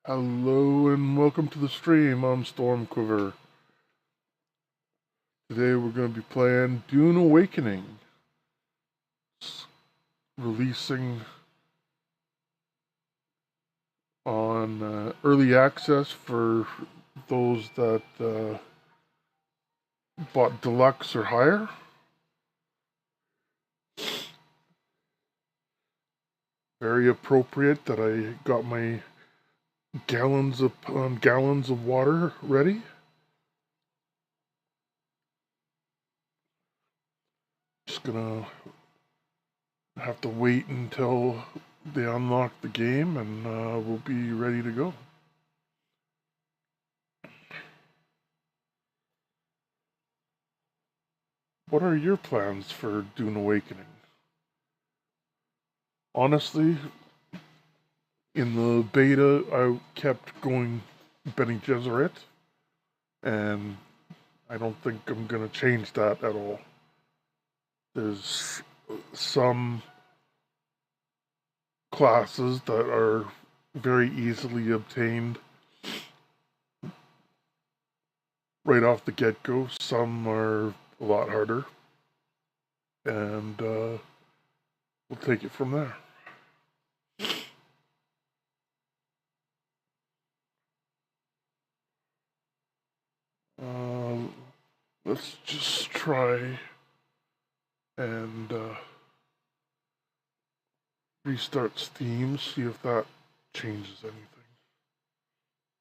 Hello and welcome to the stream. I'm Stormquiver. Today we're going to be playing Dune Awakening. It's releasing on early access for those that bought deluxe or higher. Very appropriate that I got my gallons of water ready. Just gonna have to wait until they unlock the game and we'll be ready to go. What are your plans for Dune Awakening? Honestly, in the beta, I kept going Bene Gesserit, and I don't think I'm going to change that at all. There's some classes that are very easily obtained right off the get-go. Some are a lot harder, and we'll take it from there. Let's just try and restart Steam, see if that changes anything.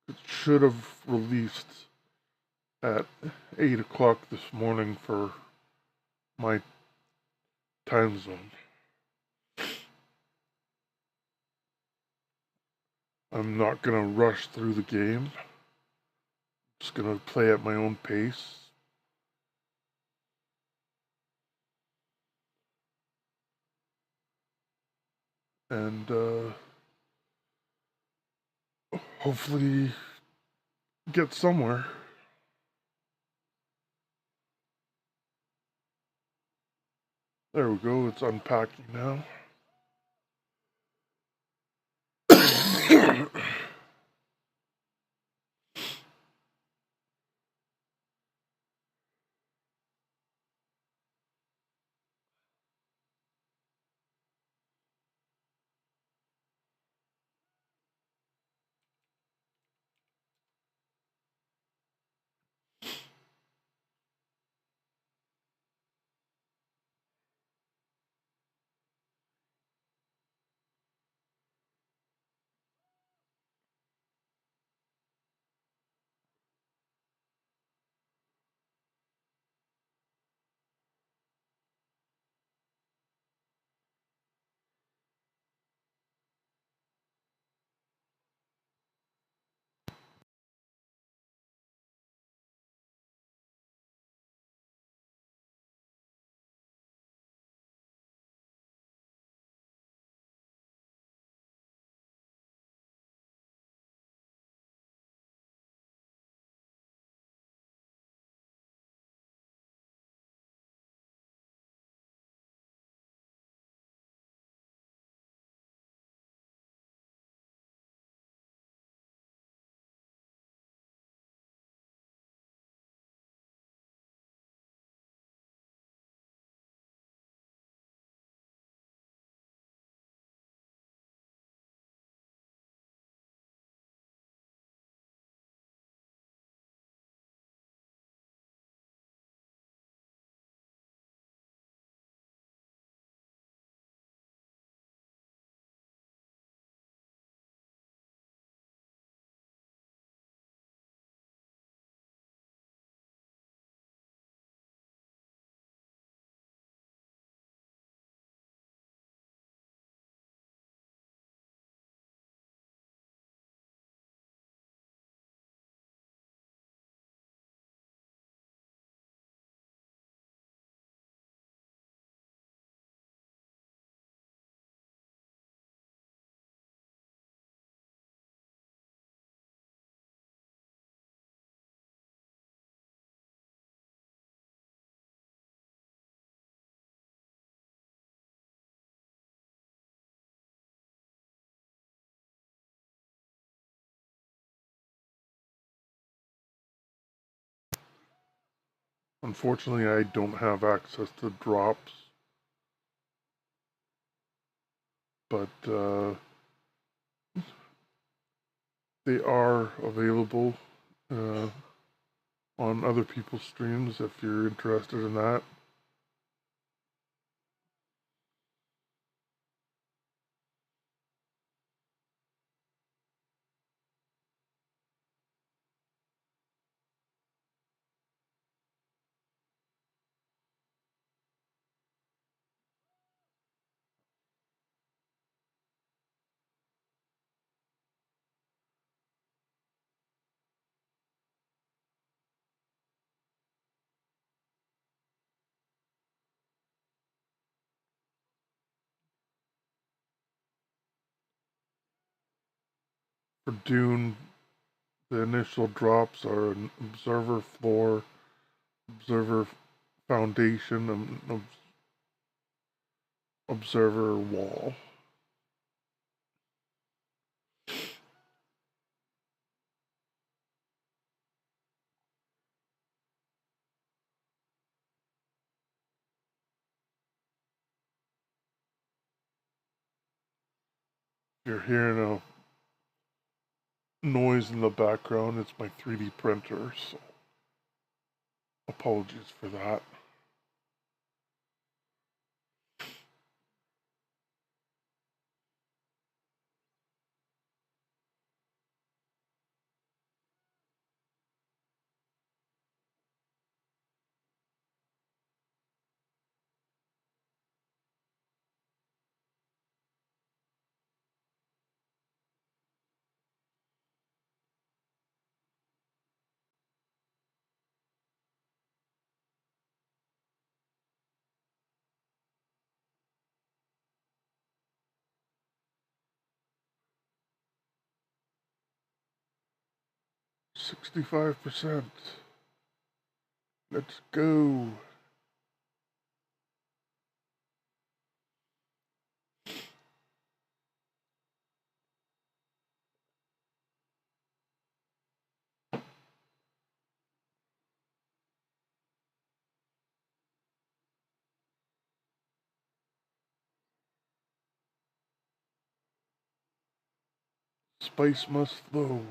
It should have released at 8 o'clock this morning for my time zone. I'm not going to rush through the game. I'm just going to play at my own pace. And hopefully get somewhere. There we go, it's unpacking now. Unfortunately, I don't have access to drops, but they are available uh, on other people's streams if you're interested in that. For Dune, the initial drops are an observer floor, observer foundation, and observer wall. If you're hearing a noise in the background, it's my 3D printer, so apologies for that. $65%. Let's go. Spice must flow.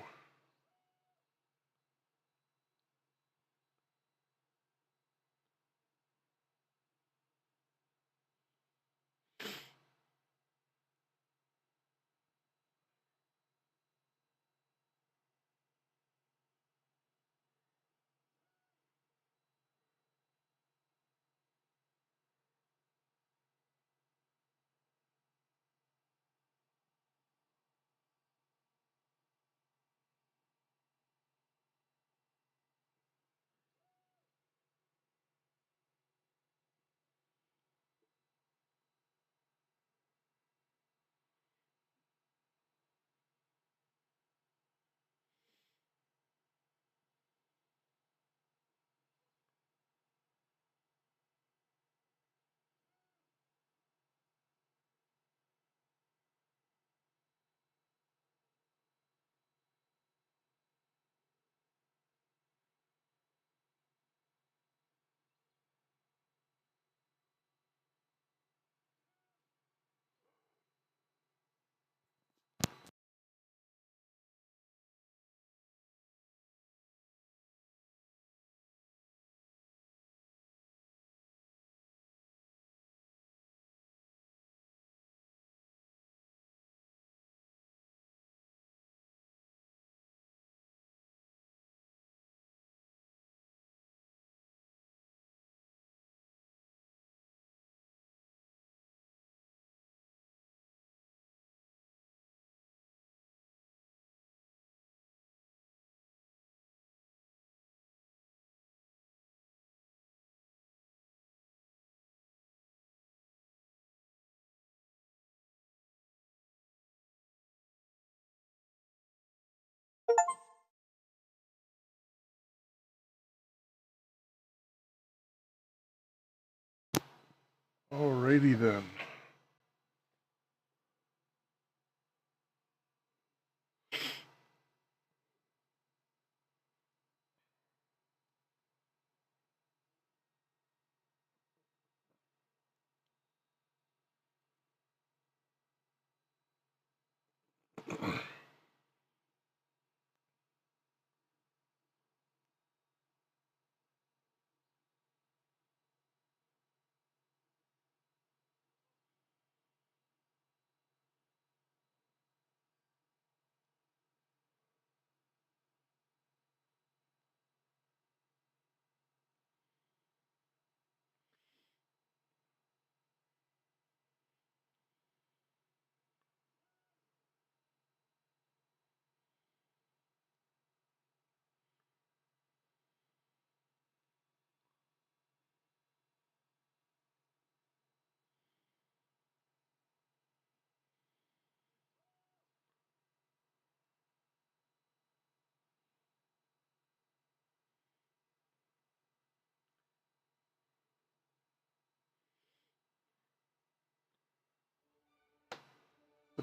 Alrighty then.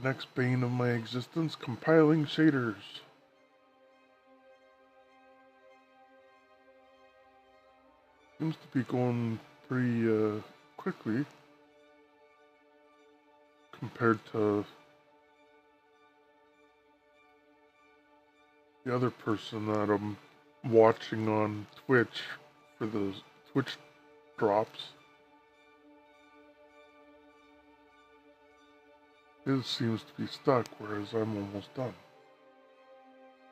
next bane of my existence, compiling shaders. Seems to be going pretty quickly compared to the other person that I'm watching on Twitch for those Twitch drops. His seems to be stuck, whereas I'm almost done.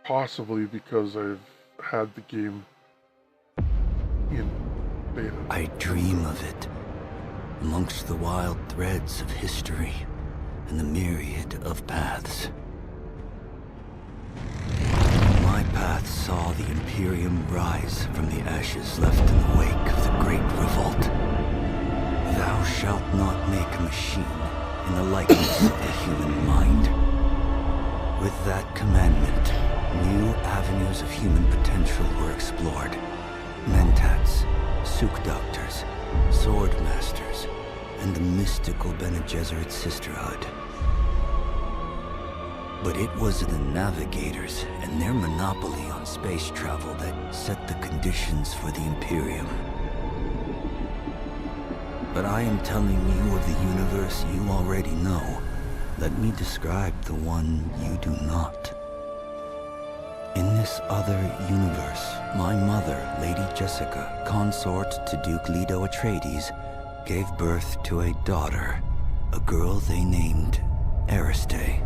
Possibly because I've had the game in beta. I dream of it, amongst the wild threads of history and the myriad of paths. My path saw the Imperium rise from the ashes left in the wake of the Great Revolt. Thou shalt not make a machine in the likeness of the human mind. With that commandment, new avenues of human potential were explored. Mentats, Suk Doctors, Sword Masters, and the mystical Bene Gesserit Sisterhood. But it was the Navigators and their monopoly on space travel that set the conditions for the Imperium. But I am telling you of the universe you already know. Let me describe the one you do not. In this other universe, my mother, Lady Jessica, consort to Duke Leto Atreides, gave birth to a daughter, a girl they named Ariste.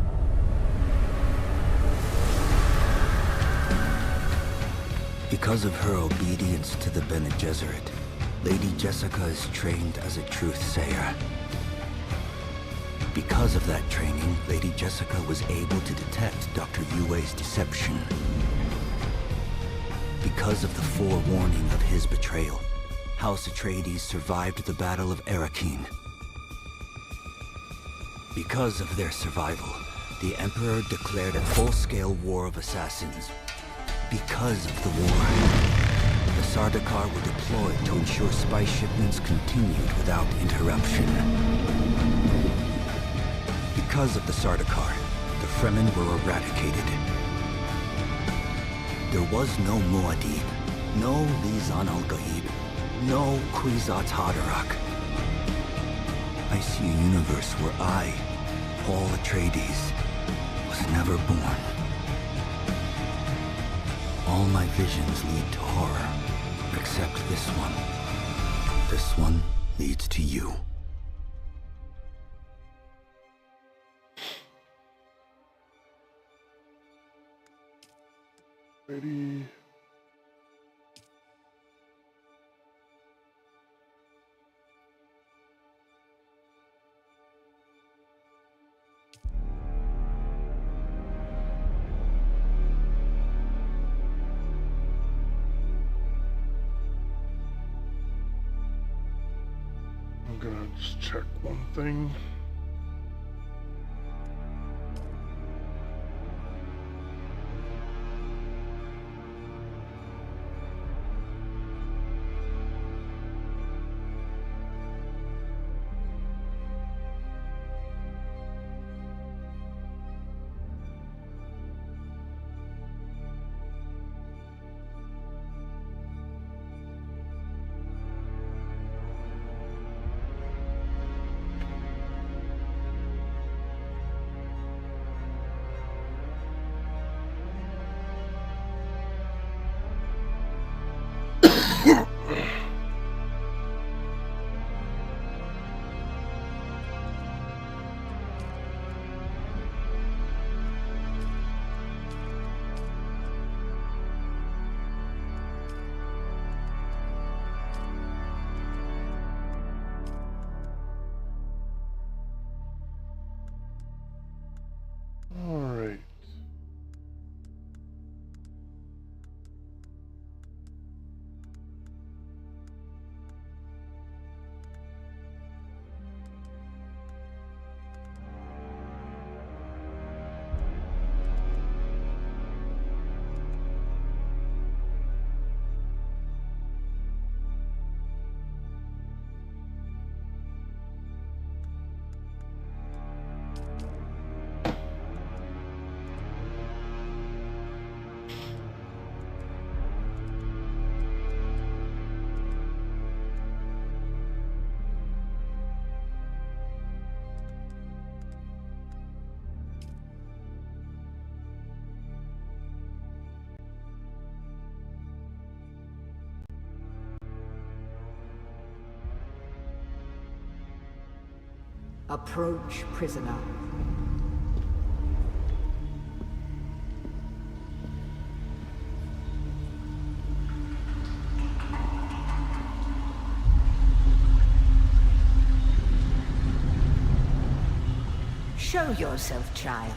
Because of her obedience to the Bene Gesserit, Lady Jessica is trained as a truth-sayer. Because of that training, Lady Jessica was able to detect Dr. Yue's deception. Because of the forewarning of his betrayal, House Atreides survived the Battle of Arrakis. Because of their survival, the Emperor declared a full-scale war of assassins. Because of the war, the Sardaukar were deployed to ensure spice shipments continued without interruption. Because of the Sardaukar, the Fremen were eradicated. There was no Muad'Dib, no Lizan al-Gaib, no Kwisatz Haderach. I see a universe where I, Paul Atreides, was never born. All my visions lead to horror, except this one. This one leads to you. Ready. I'm gonna just check one thing. Approach, prisoner. Show yourself, child.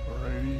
Alrighty.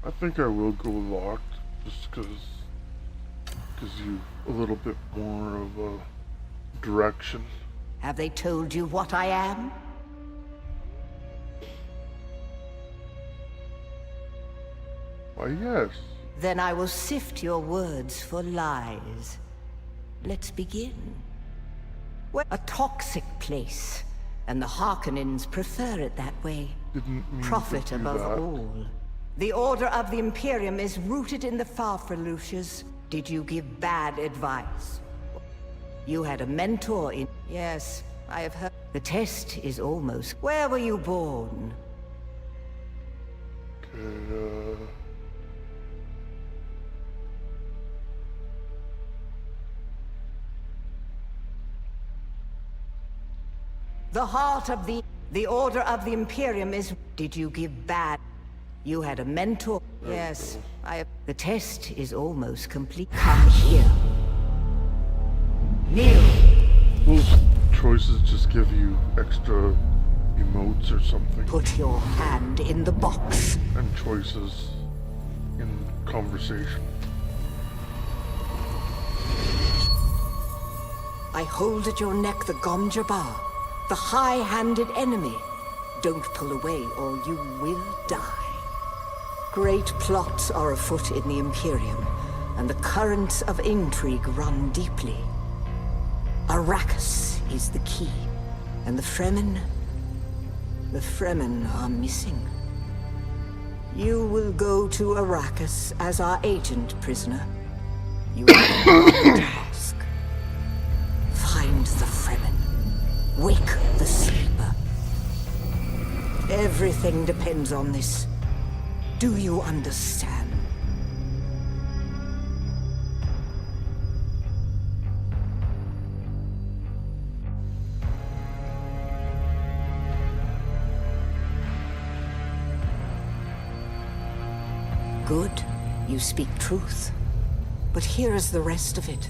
I think I will go locked, just because gives you a little bit more of a direction. Have they told you what I am? Why, yes. Then I will sift your words for lies. Let's begin. We're a toxic place, and the Harkonnens prefer it that way. Didn't mean Profit to do above that. all. The Order of the Imperium is rooted in the Farfrelucius. Did you give bad advice? You had a mentor in... Yes, I have heard. The test is almost... Where were you born? Okay, The heart of the Order of the Imperium is... Did you give bad... You had a mentor... Yes, I have... The test is almost complete. Come here. Kneel. those choices just give you extra emotes or something, Put your hand in the box. and choices in conversation. I hold at your neck the Gomjabar, the high-handed enemy. Don't pull away or you will die. Great plots are afoot in the Imperium, and the currents of intrigue run deeply. Arrakis is the key, and the Fremen are missing. You will go to Arrakis as our agent, prisoner. You have one task. Find the Fremen. Wake the sleeper. Everything depends on this. Do you understand? Good. You speak truth. But here is the rest of it.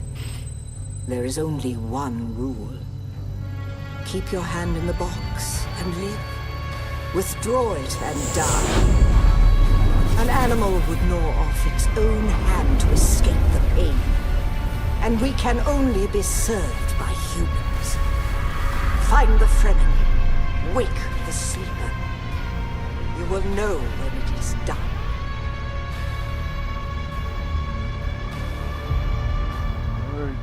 There is only one rule. Keep your hand in the box and live. Withdraw it and die. An animal would gnaw off its own hand to escape the pain. And we can only be served by humans. Find the Fremen. Wake the sleeper. You will know when it is done. Right.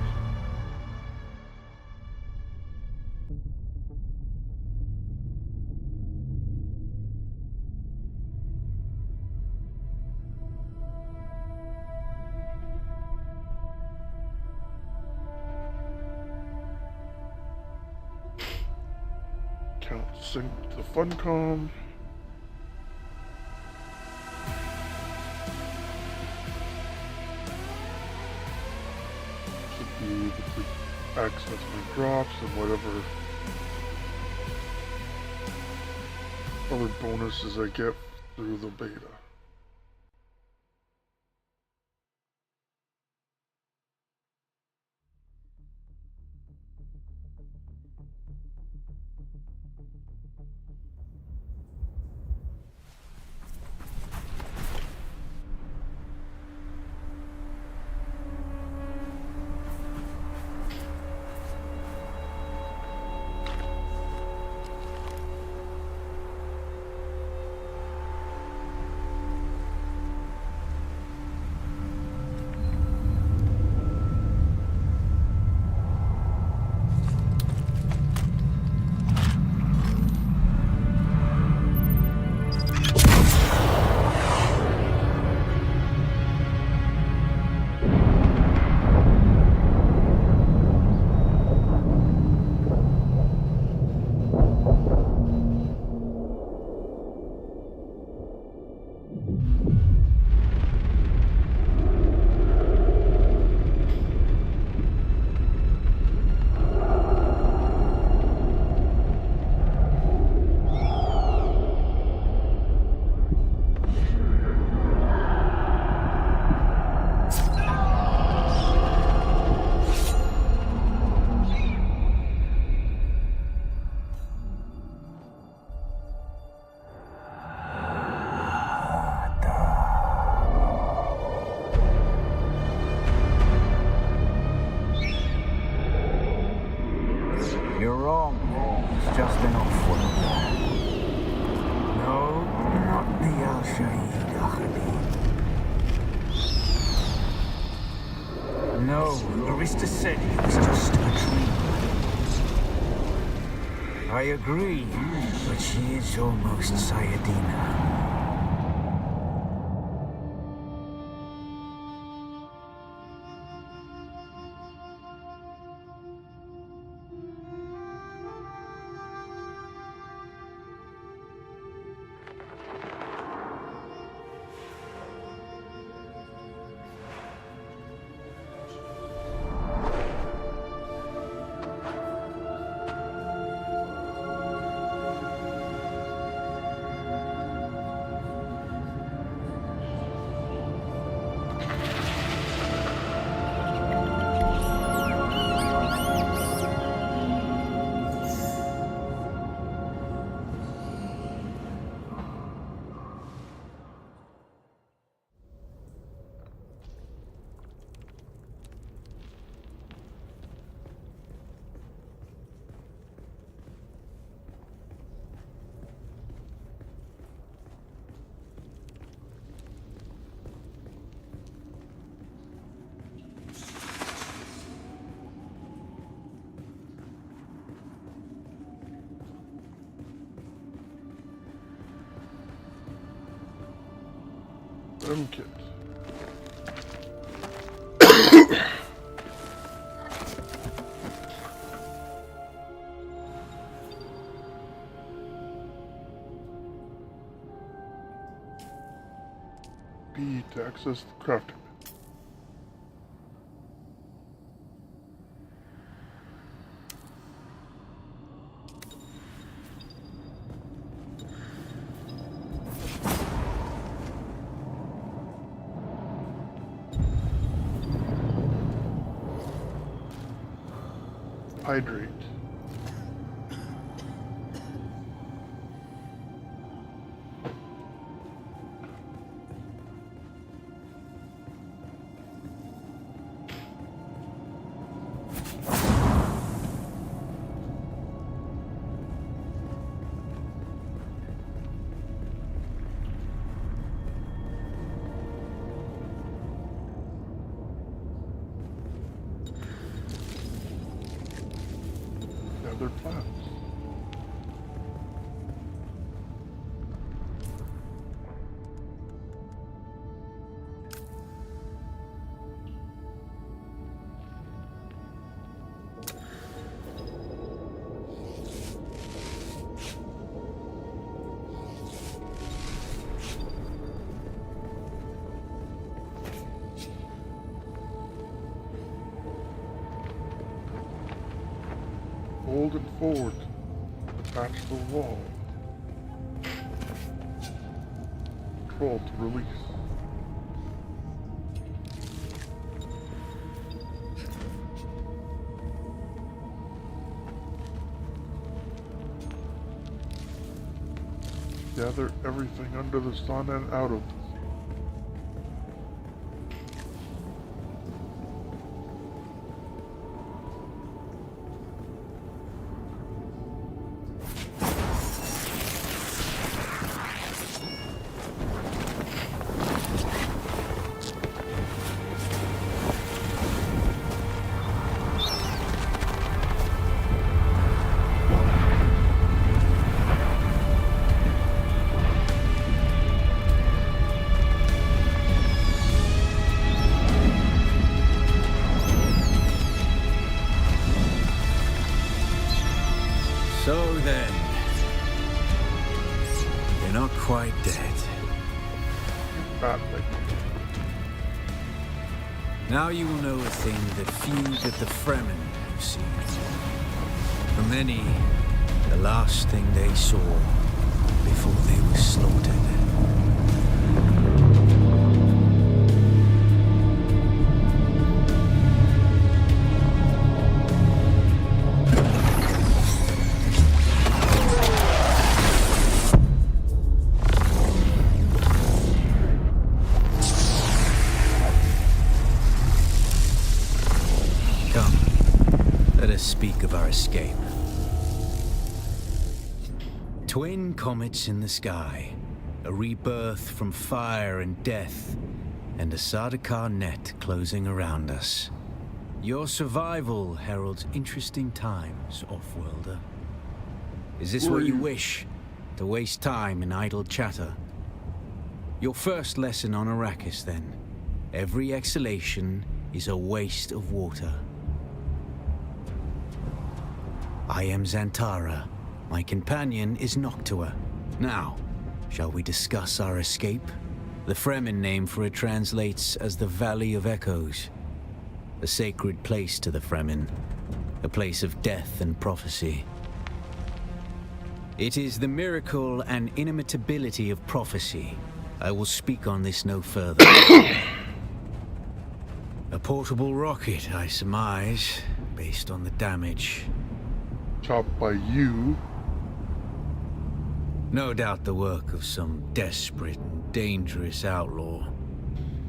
Count sync to Funcom. Should be able to access my drops and whatever other bonuses I get through the beta. No, Arista said it was just a dream. I agree, but she is almost Sayadina. Kit. B to access the crafting. Hydrate. Gather plants. Hold it forward. Attach the wall. Control to release. Gather everything under the sun and out of the sun. So then, you're not quite dead. Badly. Now you will know a thing that few but the Fremen have seen. For many, the last thing they saw before they were slaughtered. Speak of our escape. Twin comets in the sky, A rebirth from fire and death, and a Sardaukar net closing around us. Your survival heralds interesting times, Offworlder. Is this what you wish? To waste time in idle chatter? Your first lesson on Arrakis, then. Every exhalation is a waste of water. I am Xantara. My companion is Noctua. Now, shall we discuss our escape? The Fremen name for it translates as the Valley of Echoes. A sacred place to the Fremen. A place of death and prophecy. It is the miracle and inimitability of prophecy. I will speak on this no further. A portable rocket, I surmise, based on the damage. Chopped by you. No doubt the work of some desperate and dangerous outlaw.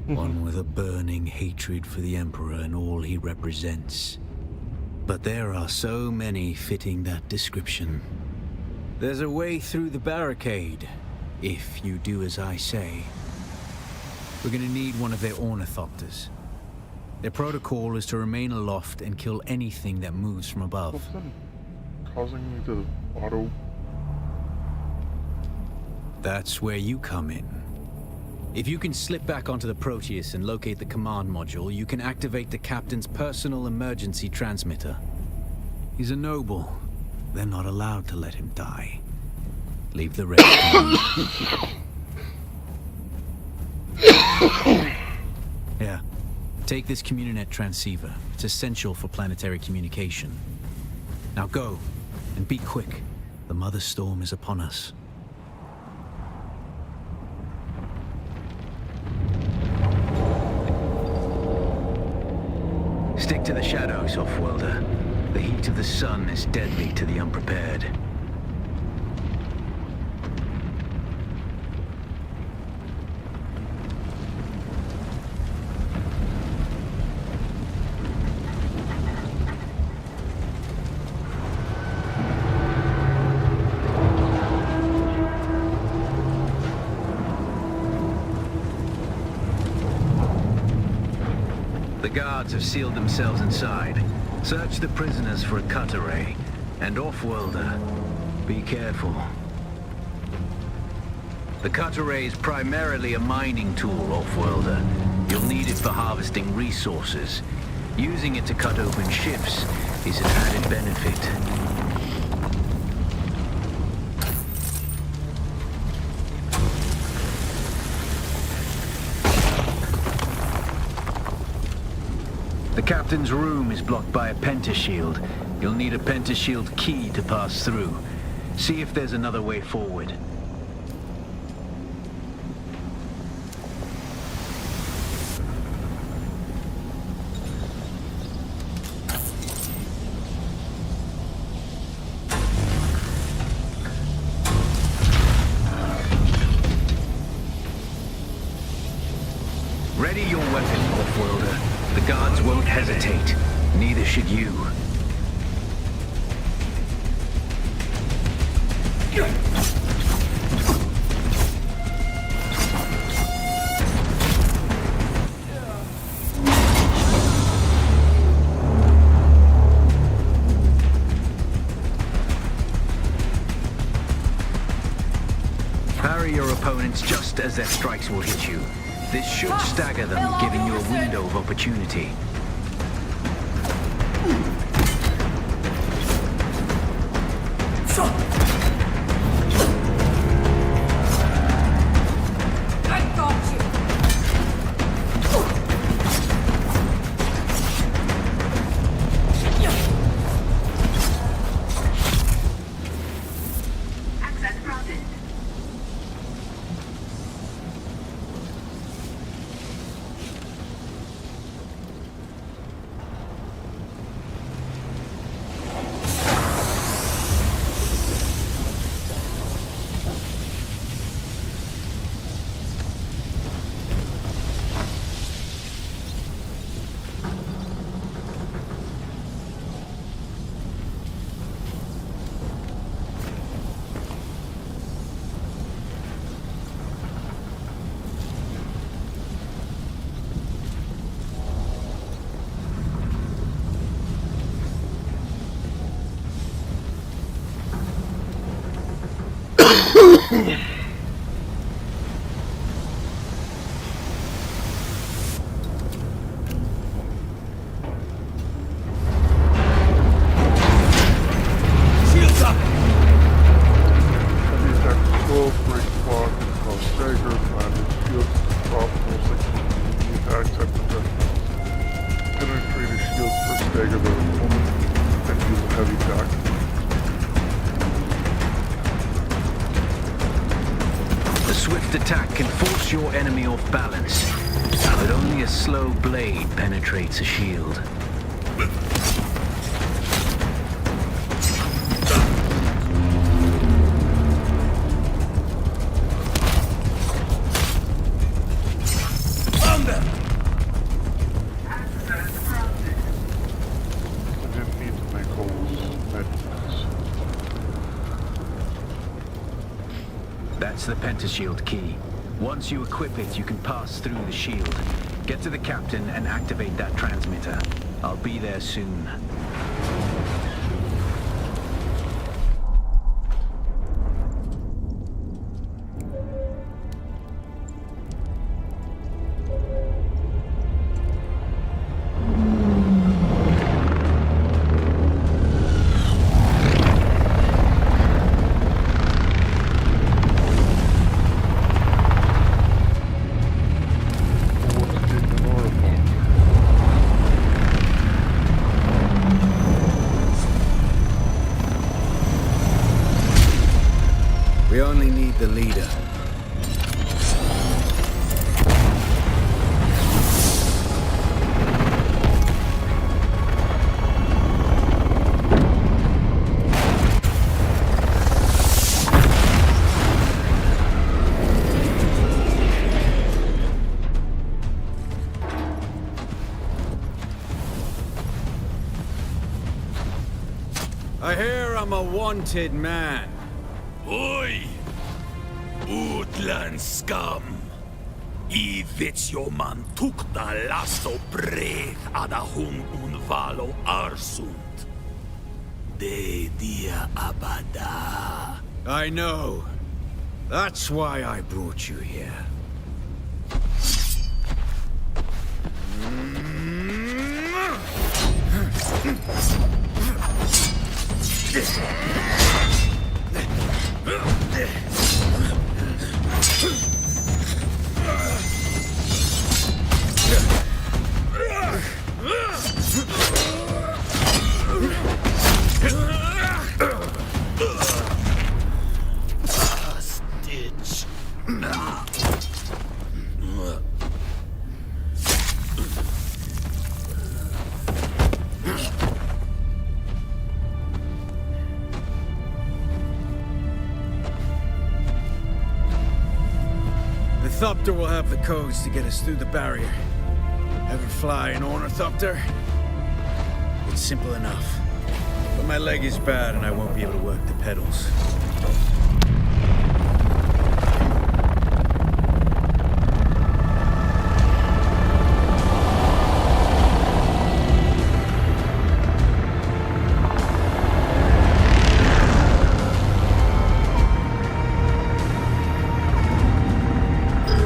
One with a burning hatred for the Emperor and all he represents. But there are so many fitting that description. There's a way through the barricade, if you do as I say. We're gonna need one of their ornithopters. Their protocol is to remain aloft and kill anything that moves from above. What's that causing me to auto? That's where you come in. If you can slip back onto the Proteus and locate the command module, you can activate the captain's personal emergency transmitter. He's a noble. They're not allowed to let him die. Leave the rest to me. Yeah. Take this Communinet transceiver. It's essential for planetary communication. Now go, and be quick. The Mother Storm is upon us. Stick to the shadows, Offworlder. The heat of the sun is deadly to the unprepared. The guards have sealed themselves inside. Search the prisoners for a cut array. And Offworlder, be careful. The cut array is primarily a mining tool, Offworlder. You'll need it for harvesting resources. Using it to cut open ships is an added benefit. The captain's room is blocked by a pentashield. You'll need a pentashield key to pass through. See if there's another way forward. Ready your weapon, Offworlder. The guards won't hesitate. Neither should you. Parry your opponents just as their strikes will hit you. This should stagger them, giving you a window of opportunity. I got you. Access granted. Shields up! Heavy attack 12, break block, cause stagger, landed shield, optional 60 attacks at projectiles. Penetrate a shield for stagger the opponent and use a heavy attack. The swift attack can force your enemy off balance, but only a slow blade penetrates a shield. Found them! I didn't need to make holes. Medkits. That's the pentashield key. Once you equip it, you can pass through the shield. Get to the captain and activate that transmitter. I'll be there soon. We only need the leader. I hear I'm a wanted man. Oi! Utland scum! I man tukta lasso breg ada hung un valo arsund. De dia abada. I know. That's why I brought you here. Stitch. The Thopter will have the codes to get us through the barrier. Ever fly an Ornithopter? It's simple enough. But my leg is bad and I won't be able to work the pedals.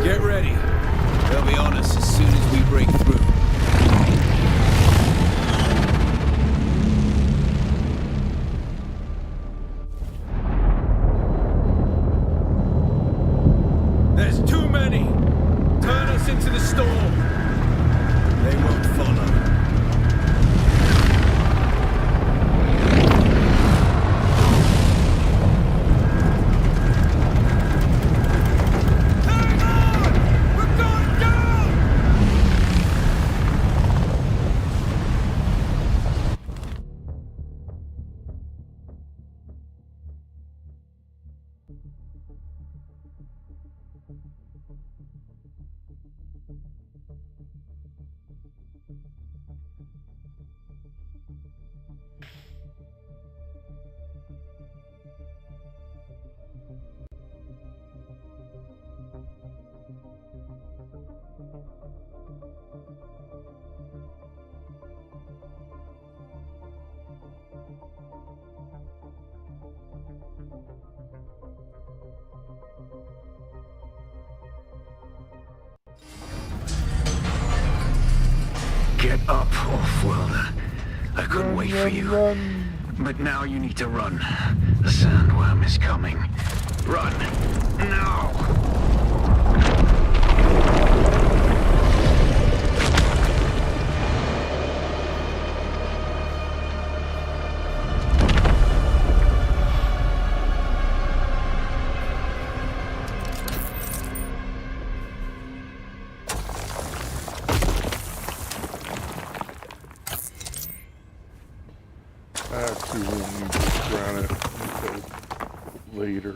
Get ready. They'll be on us as soon as we break through. There's too many! Turn us into the storm! They won't follow. Get up, Off-Worlder. I couldn't wait for you. Run. But now you need to run. The sandworm is coming. Run! Now! I actually won't need to granite until later.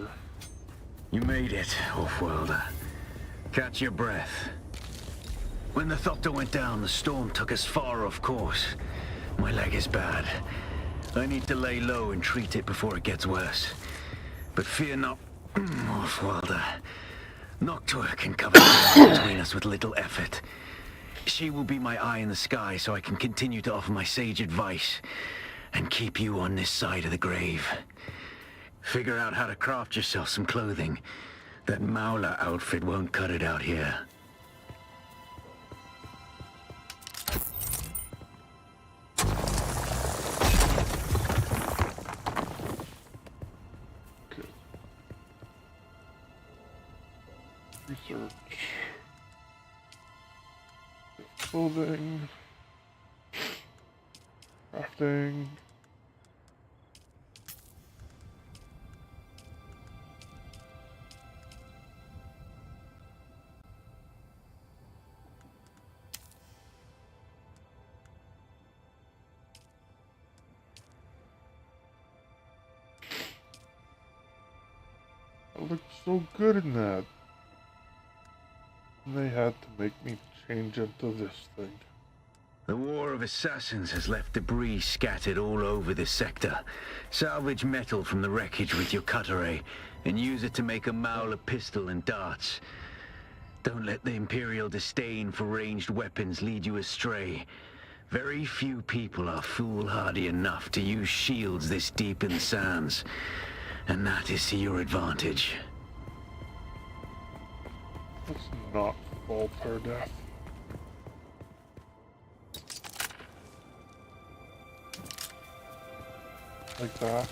You made it, Off-Worlder. Catch your breath. When the Thopter went down, the storm took us far off course. My leg is bad. I need to lay low and treat it before it gets worse. But fear not, Off-Worlder. Noctua can cover ground between us with little effort. She will be my eye in the sky so I can continue to offer my sage advice and keep you on this side of the grave. Figure out how to craft yourself some clothing. That Mauler outfit won't cut it out here. Okay. Research. Clothing. Crafting. I looked so good in that. And they had to make me change into this thing. The War of Assassins has left debris scattered all over this sector. Salvage metal from the wreckage with your cutter ray, and use it to make a Mauler pistol and darts. Don't let the Imperial disdain for ranged weapons lead you astray. Very few people are foolhardy enough to use shields this deep in the sands, and that is to your advantage. Let's not fall to our death. Like that.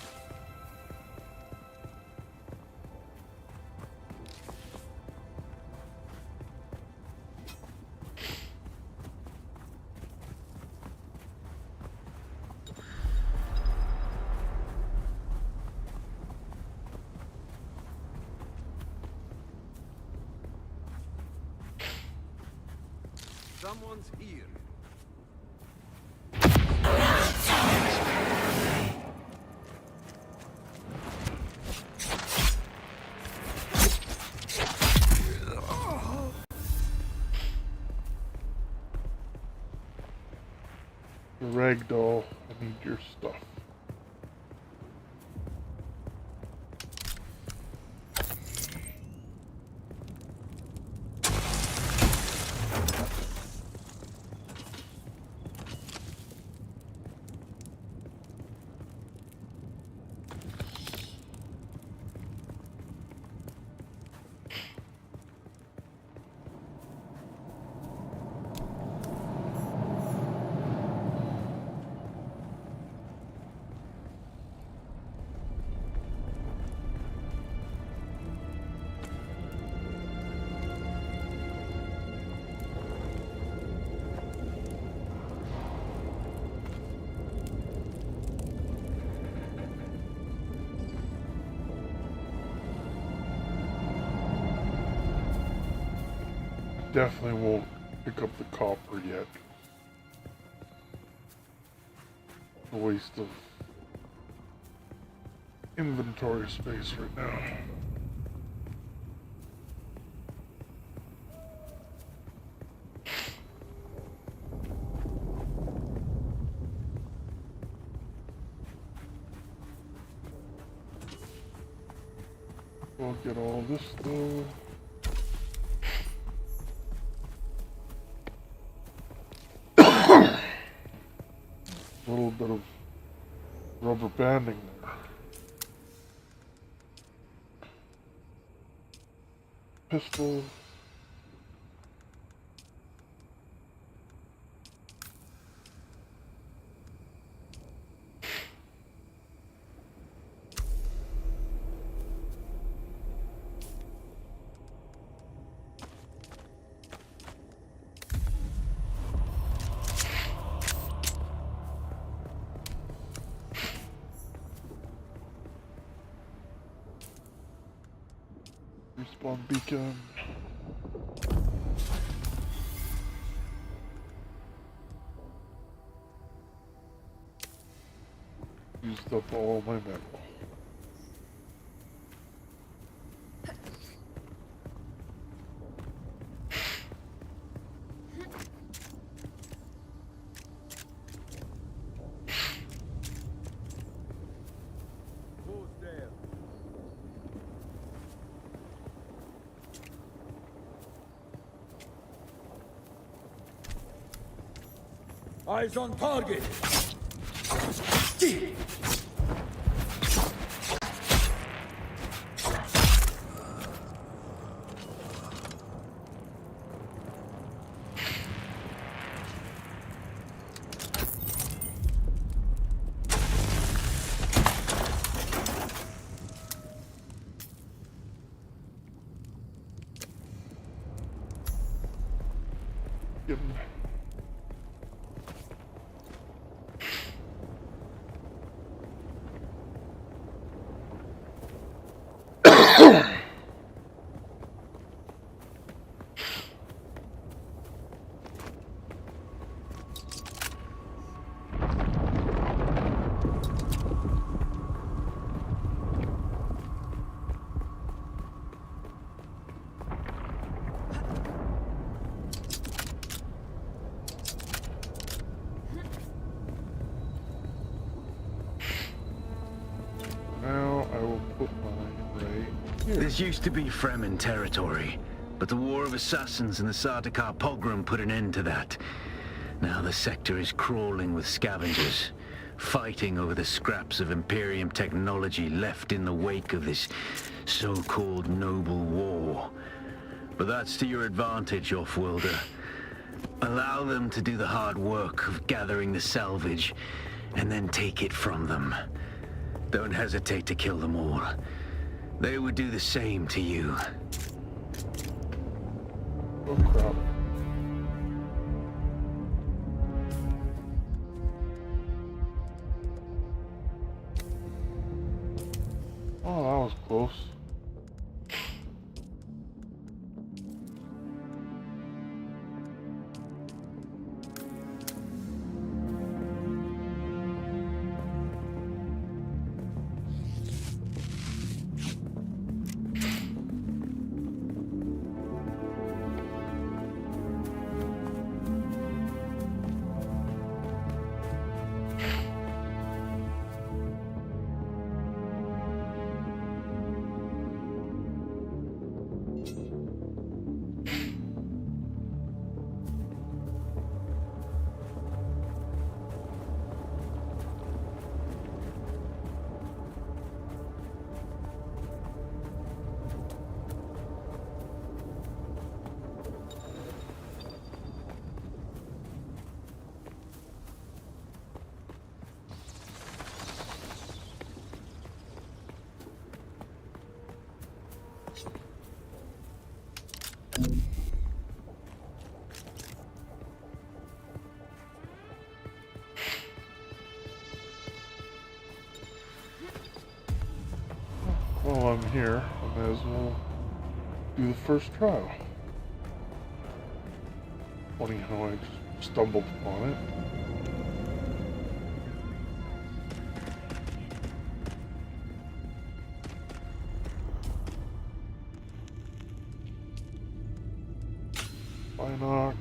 Someone's here. The ragdoll, I need your stuff. Definitely won't pick up the copper yet. A waste of inventory space right now. We'll get all this though. A little bit of rubber banding there. Pistol. Spawn beacon. Used up all my metal. Eyes on target! Yep. Now I will put mine right here. This used to be Fremen territory, but the War of Assassins and the Sardaukar pogrom put an end to that. Now the sector is crawling with scavengers, fighting over the scraps of Imperium technology left in the wake of this so-called noble war. But that's to your advantage, Offworlder. Allow them to do the hard work of gathering the salvage, and then take it from them. Don't hesitate to kill them all. They would do the same to you. Oh crap. Oh, that was close. While I'm here, I may as well do the first trial. Funny how I just stumbled upon it. Binox.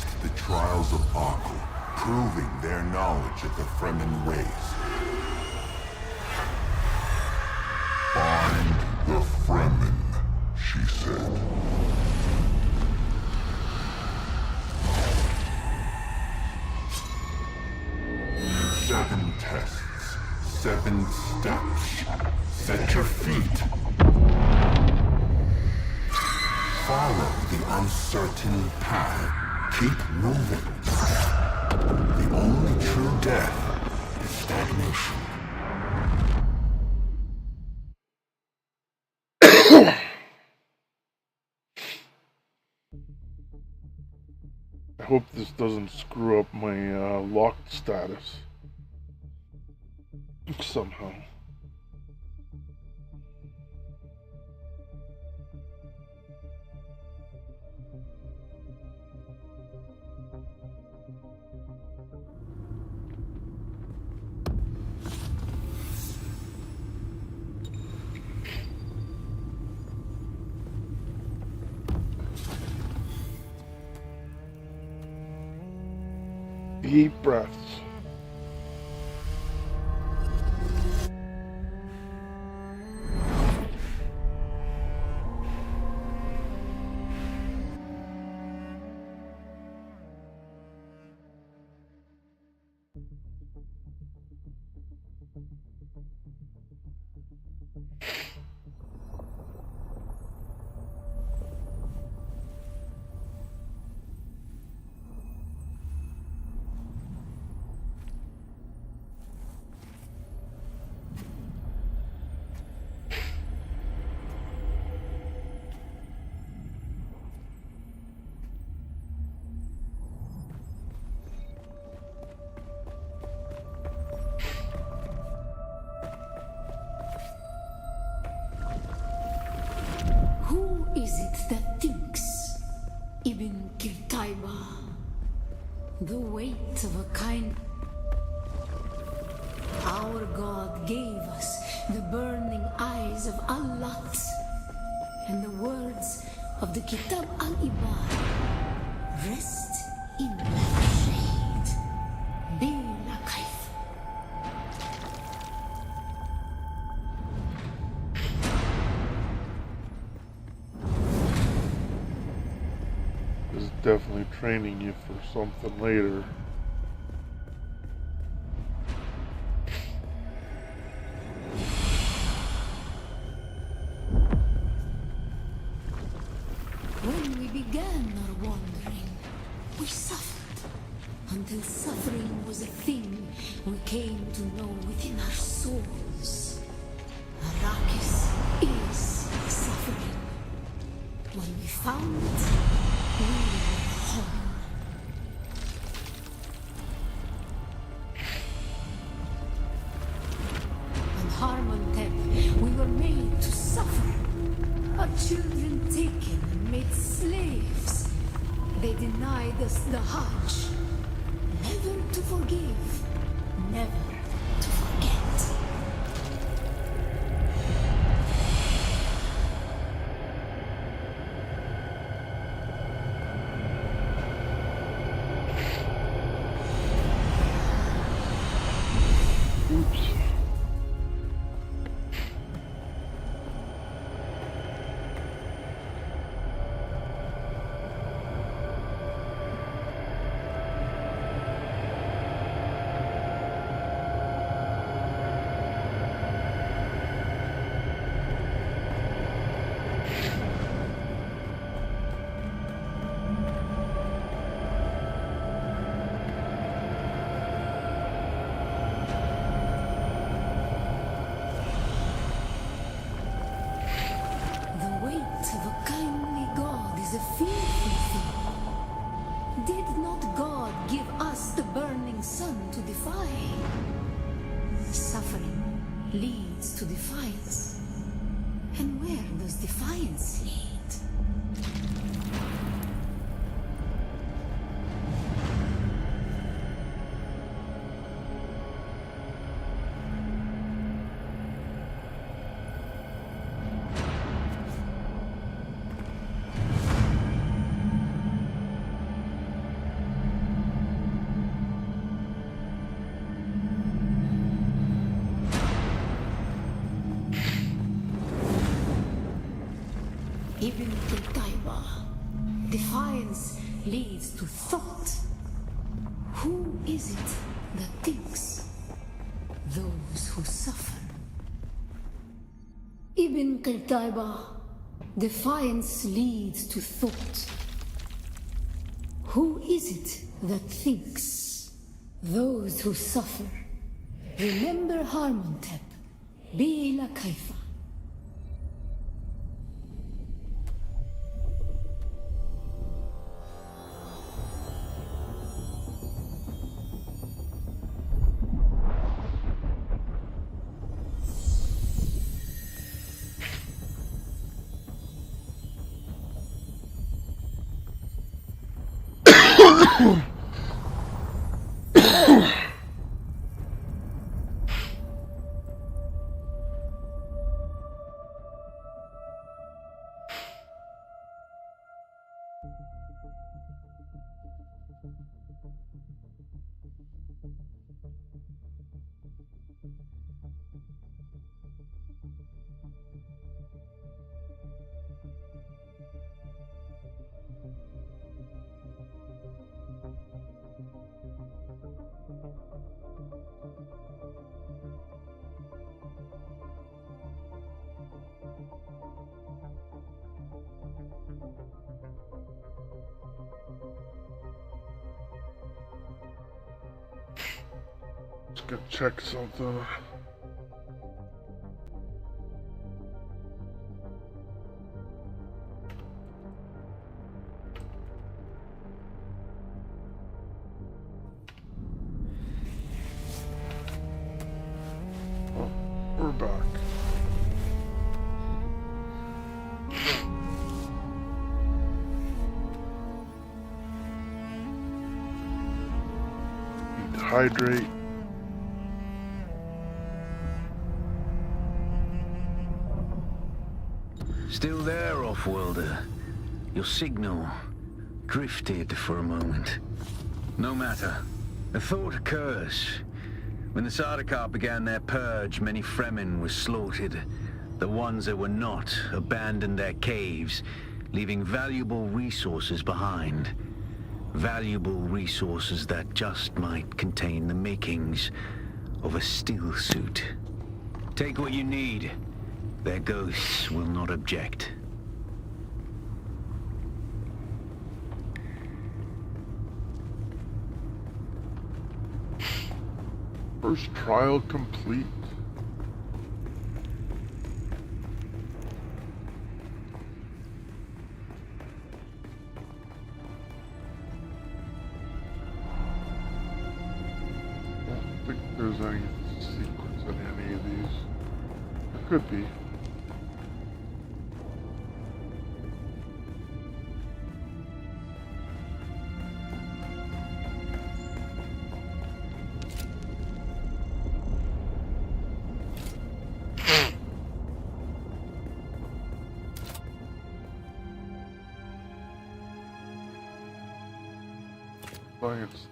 faced the trials of Arrakis, proving their knowledge of the Fremen ways. Find the Fremen, she said. 7 tests, 7 steps. Set your feet. Follow the uncertain path. Keep moving. The only true death is stagnation. I hope this doesn't screw up my locked status somehow. Deep breaths. Who is it that thinks? Ibn Kirtaiba. The weight of a kind. Our God gave us the burning eyes of Allat and the words of the Kitab al-Ibar. Rest in shade. Bila Kaif. Is definitely training you for something later. When we began our wandering, we suffered. Until suffering was a thing we came to know within our souls. Arrakis is suffering. When we found it, we were whole. On Harmontep, we were made to suffer. Our children taken and made slaves. They denied us the Hajj. Never to forgive, never to forget. Oops. The weight of a kindly God is a fearful thing. Did not God give us the burning sun to defy? Suffering leads to defiance. And where does defiance lead? Ibn Qutayba. Defiance leads to thought. Who is it that thinks? Those who suffer. Ibn Qutayba. Defiance leads to thought. Who is it that thinks? Those who suffer. Remember Harmontep. Bila Kaifa. Let's go check something. Oh, we're back. Need to hydrate. Still there, off-worlder? Your signal drifted for a moment. No matter. A thought occurs. When the Sardaukar began their purge, many Fremen were slaughtered. The ones that were not abandoned their caves, leaving valuable resources behind. Valuable resources that just might contain the makings of a steel suit. Take what you need. Their ghosts will not object. First trial complete. I don't think there's any secrets in any of these. There could be. Science.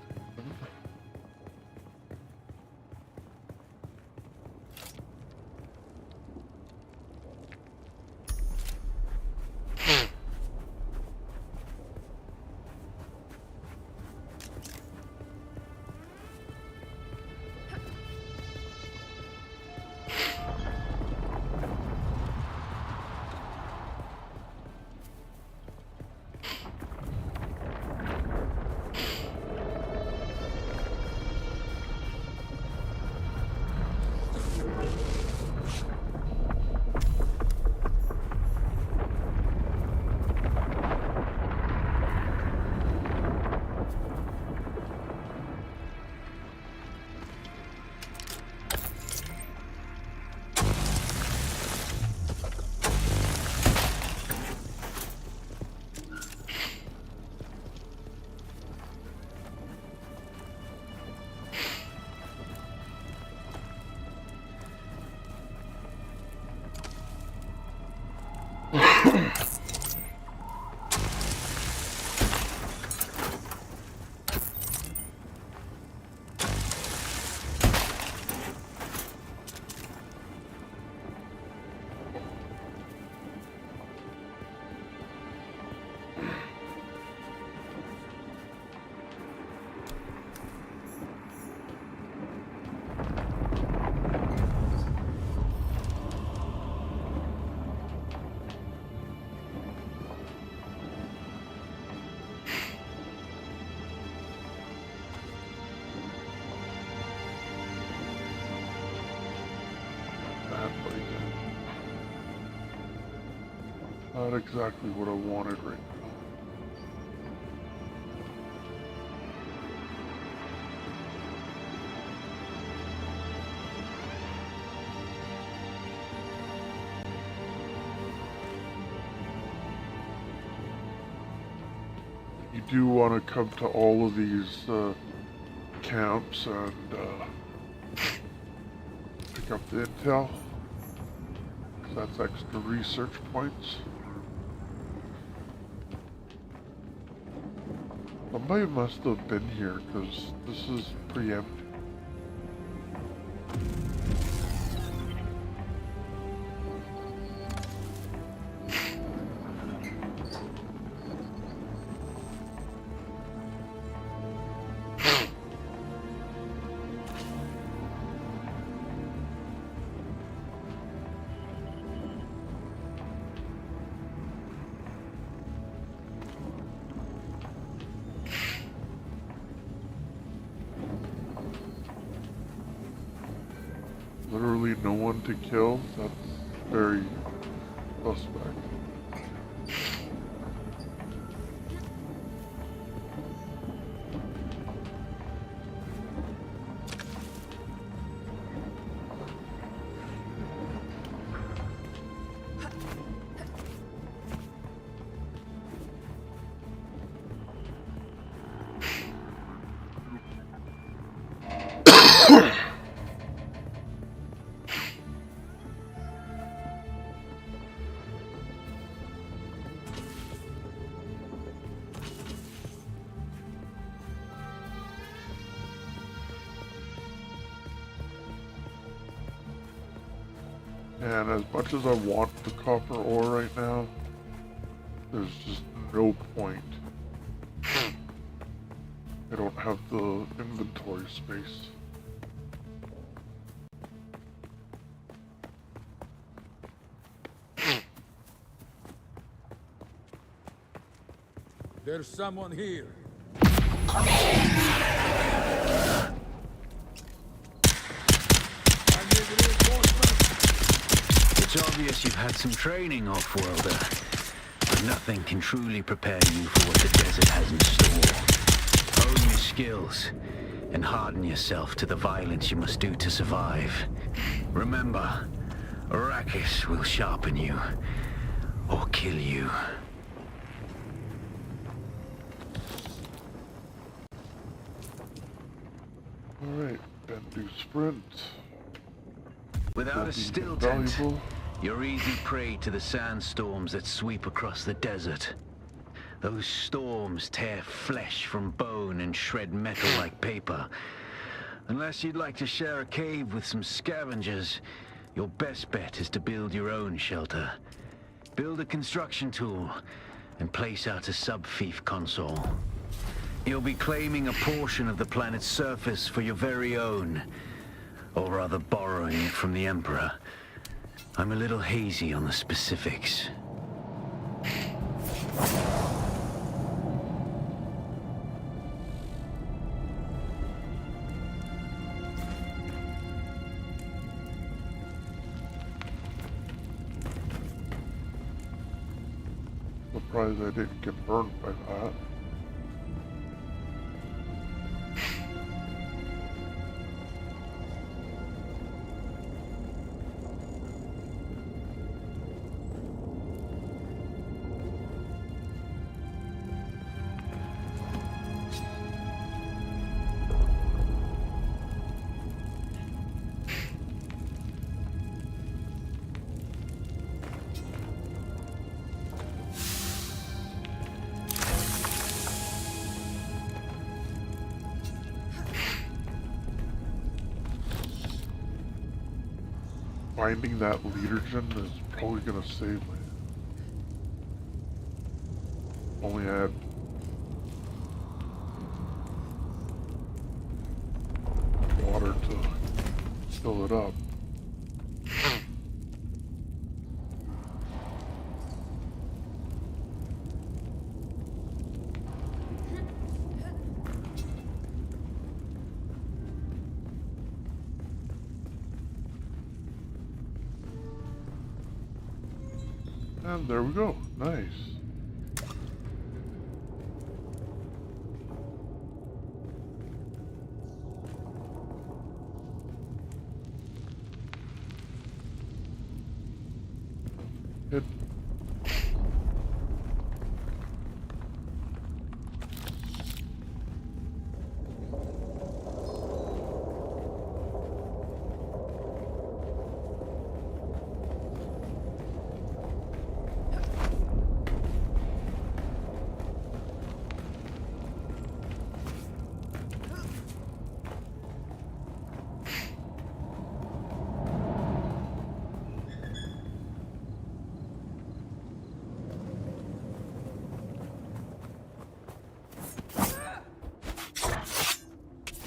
Not exactly what I wanted right now. You do want to come to all of these camps and pick up the intel. That's extra research points. Somebody must have been here because this is pretty empty. Literally no one to kill? That's very suspect. And as much as I want the copper ore right now, there's just no point. I don't have the inventory space. There's someone here. It's obvious you've had some training, off-worlder, but nothing can truly prepare you for what the desert has in store. Hone your skills and harden yourself to the violence you must do to survive. Remember, Arrakis will sharpen you or kill you. Alright, and do sprint. Without a still tent, you're easy prey to the sandstorms that sweep across the desert. Those storms tear flesh from bone and shred metal like paper. Unless you'd like to share a cave with some scavengers, your best bet is to build your own shelter. Build a construction tool and place out a sub-fief console. You'll be claiming a portion of the planet's surface for your very own. Or rather borrowing it from the Emperor. I'm a little hazy on the specifics. Surprised I didn't get burned by that. Finding that leader gen is probably gonna save me. Only I had water to fill it up. And there we go. Nice. It.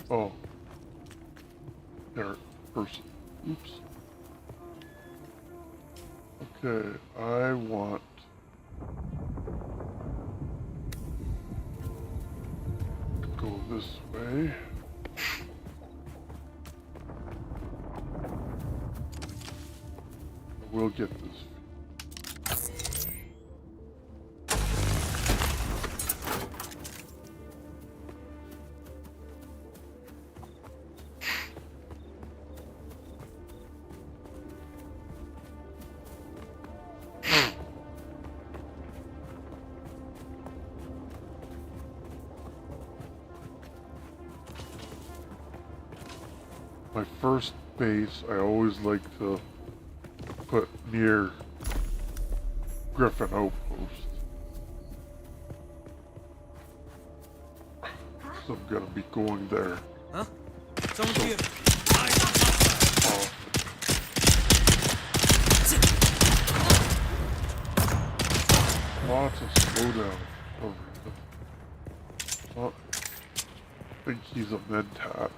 Oh. There. Person. Oops. Okay, I want to go this way. We'll get this. My first base, I always like to put near Griffin Outpost. So I'm gonna be going there. Huh? Someone's here. Lots of slowdown over here. Oh, I think he's a Mentat.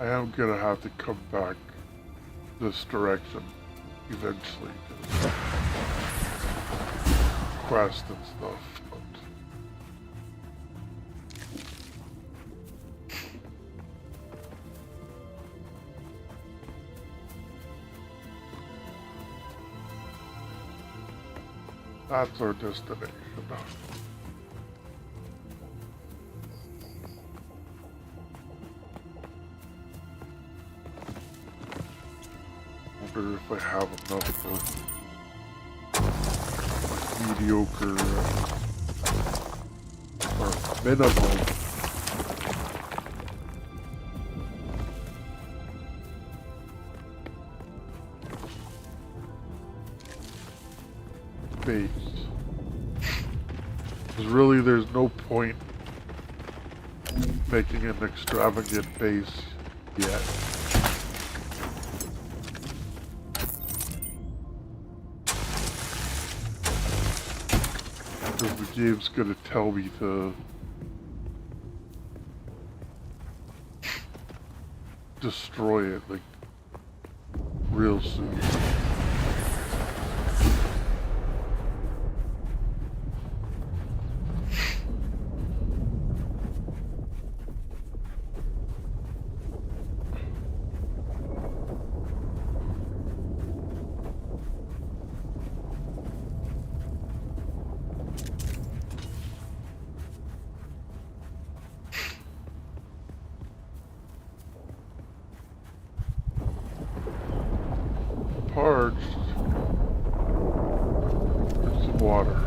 I am gonna have to come back this direction eventually. Quest and stuff, but that's our destination. Wonder if I have another mediocre or minimum base. Because really there's no point making an extravagant base yet. Because the game's gonna tell me to destroy it like real soon. Parched. There's some water.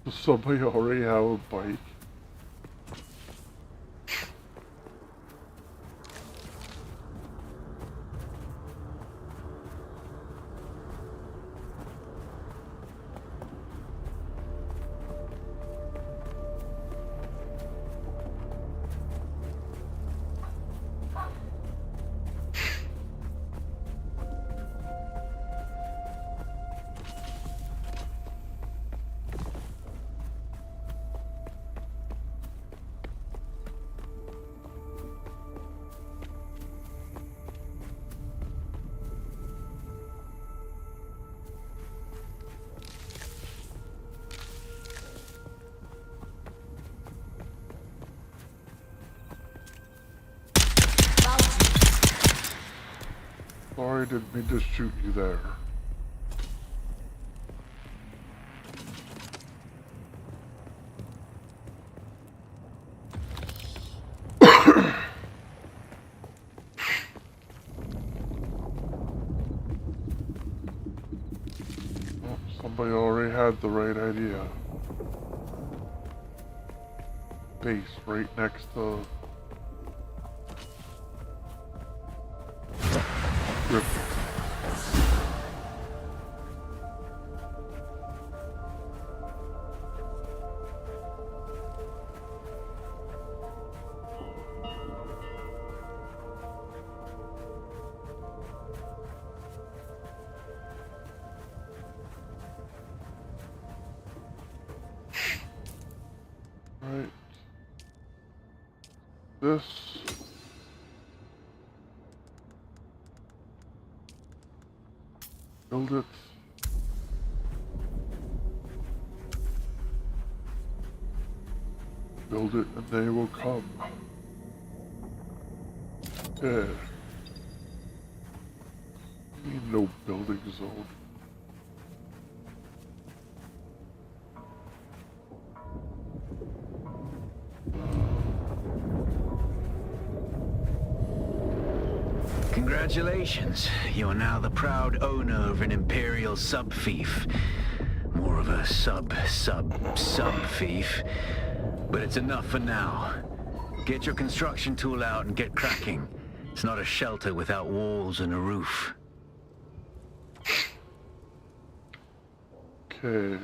Does somebody already have a bike? Sorry, didn't mean to shoot you there. Oh, somebody already had the right idea. Base right next to Rip. Right. This. Build it. Build it and they will come. Yeah. Need no building zone. Congratulations. You're now the proud owner of an Imperial sub-fief. More of a sub-fief. But it's enough for now. Get your construction tool out and get cracking. It's not a shelter without walls and a roof. Okay.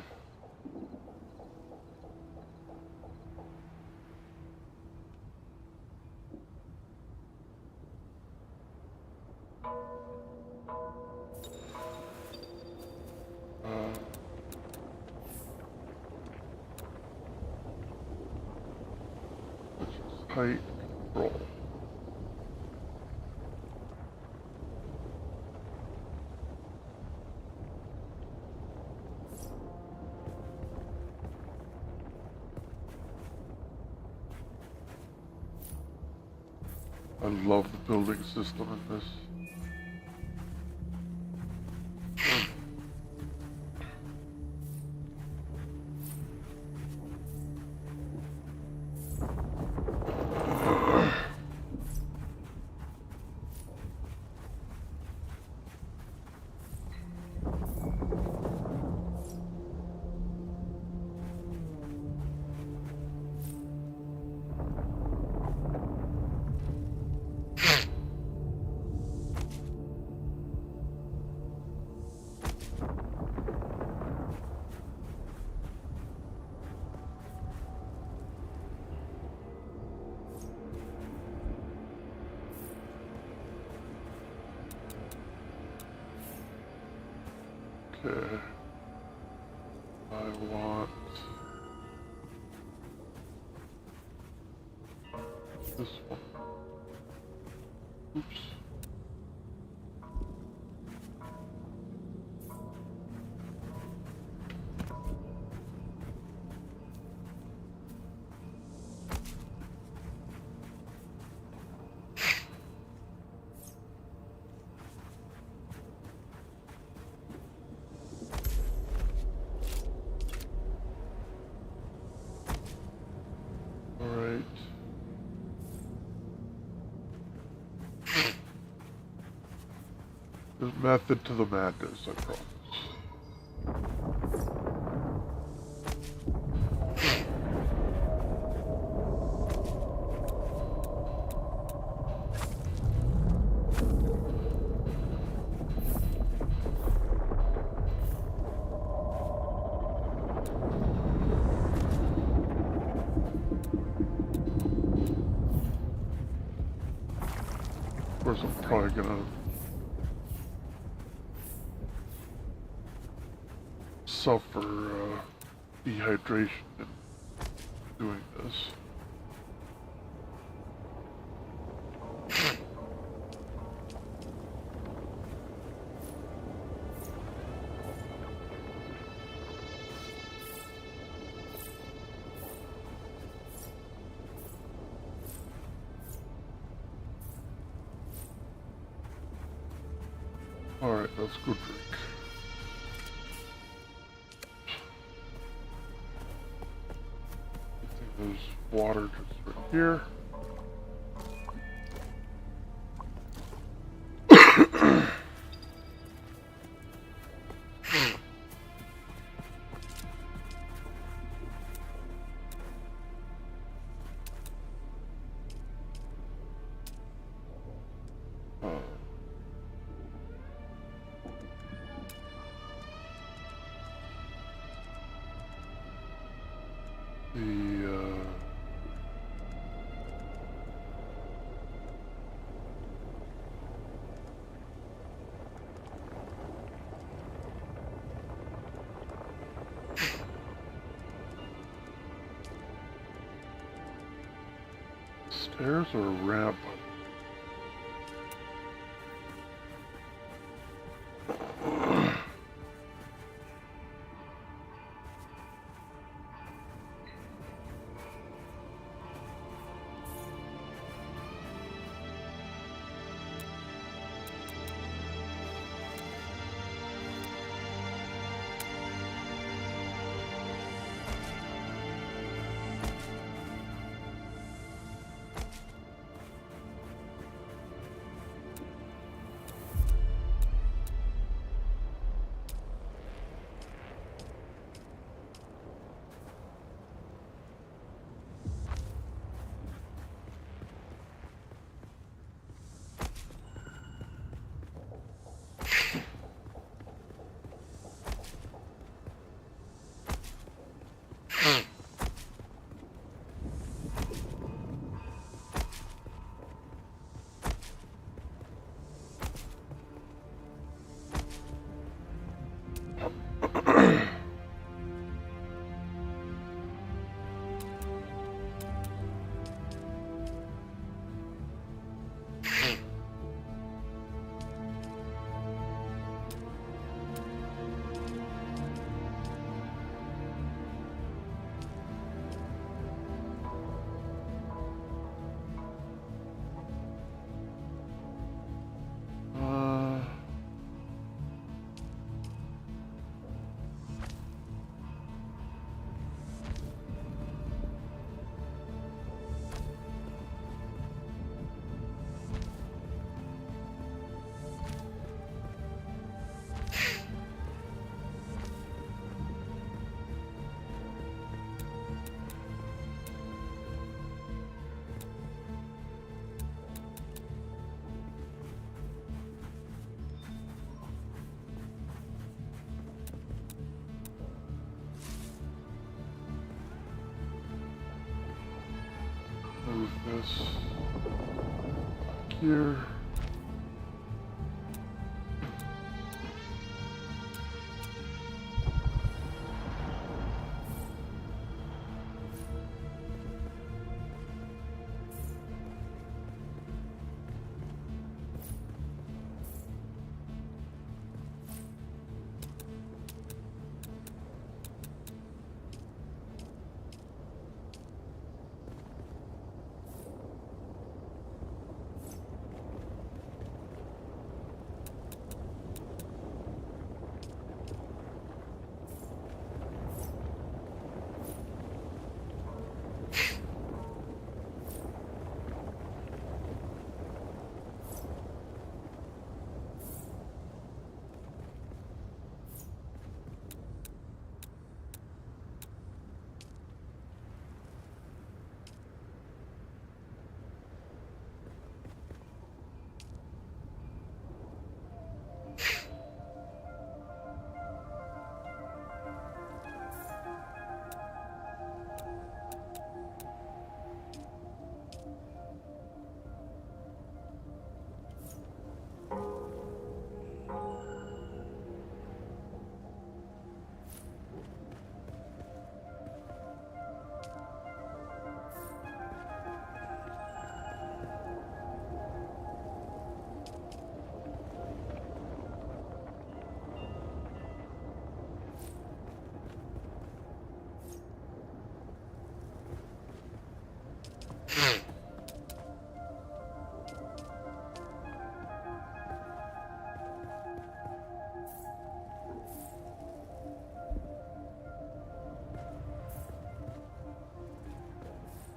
Height roll. I love the building system in this. Okay. I want this one. Oops. Alright. There's method to the madness, I promise. course, I'm probably gonna suffer dehydration in doing this. Alright, let's go drink. I think there's water just right here. Stairs or a ramp? Move this back here.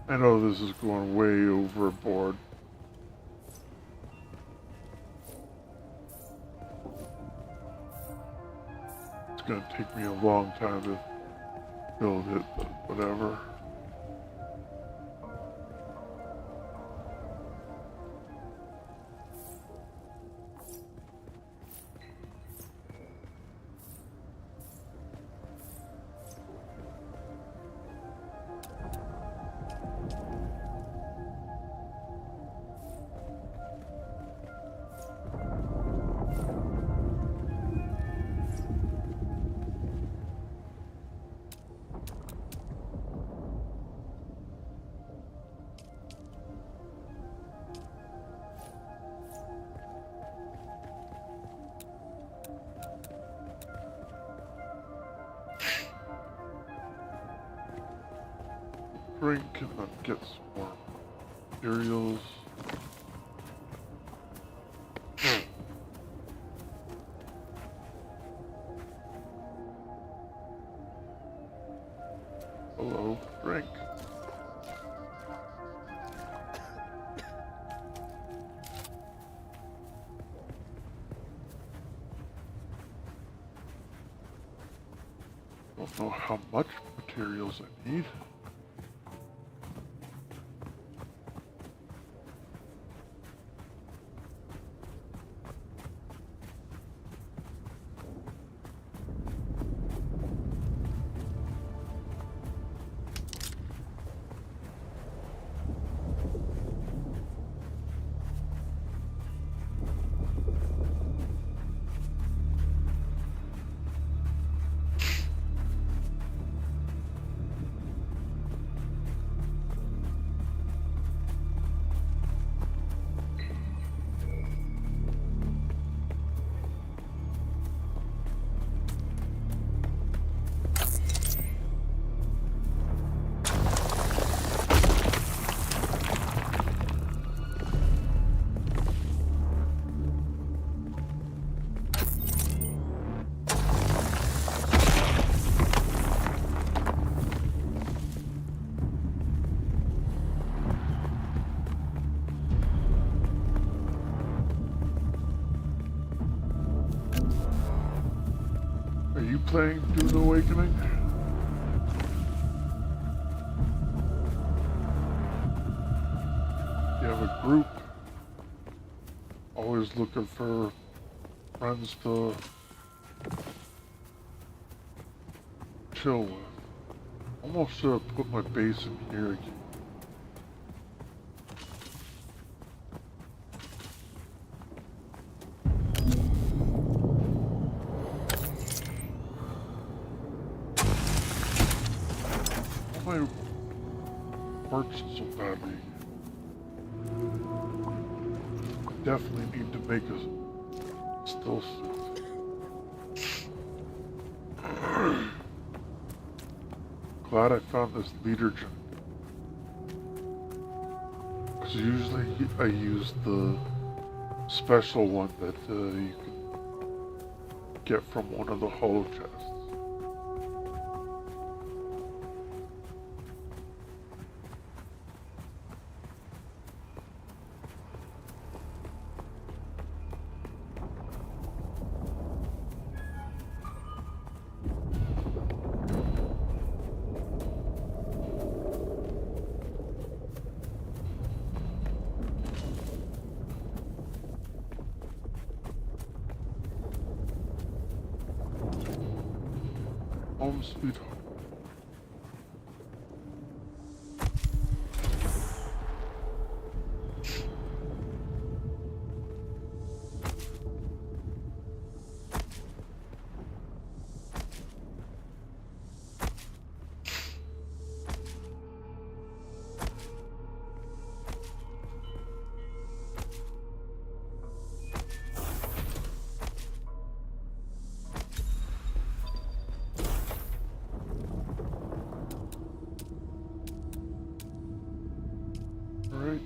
I know this is going way overboard. It's gonna take me a long time to build it, but whatever. Drink and then get some more materials. Hello, drink. Don't know how much materials I need. Are you playing Dune Awakening? You have a group. Always looking for friends to chill with. Almost should have put my base in here again. My parts so badly. Definitely need to make a still suit. Glad I found this leader gen. Because usually I use the special one that you can get from one of the holo chests. Home sweet home. Alright.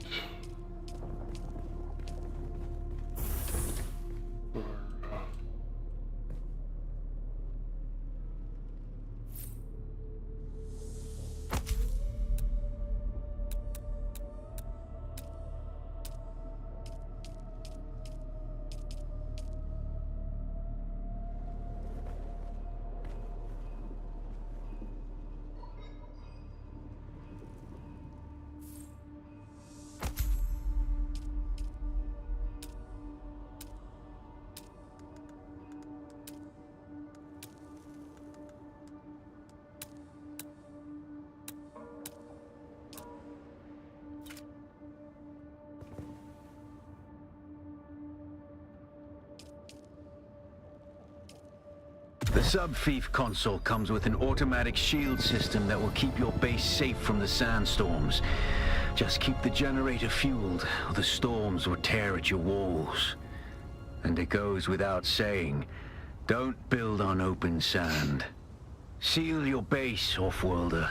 The sub-fief console comes with an automatic shield system that will keep your base safe from the sandstorms. Just keep the generator fueled, or the storms will tear at your walls. And it goes without saying, don't build on open sand. Seal your base, Offworlder.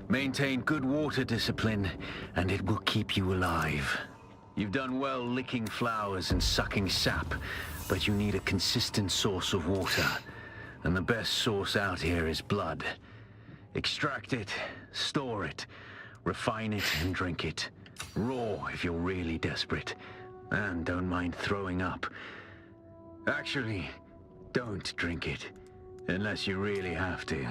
Maintain good water discipline, and it will keep you alive. You've done well licking flowers and sucking sap, but you need a consistent source of water. And the best source out here is blood. Extract it, store it, refine it, and drink it. Raw if you're really desperate. And don't mind throwing up. Actually, don't drink it. Unless you really have to.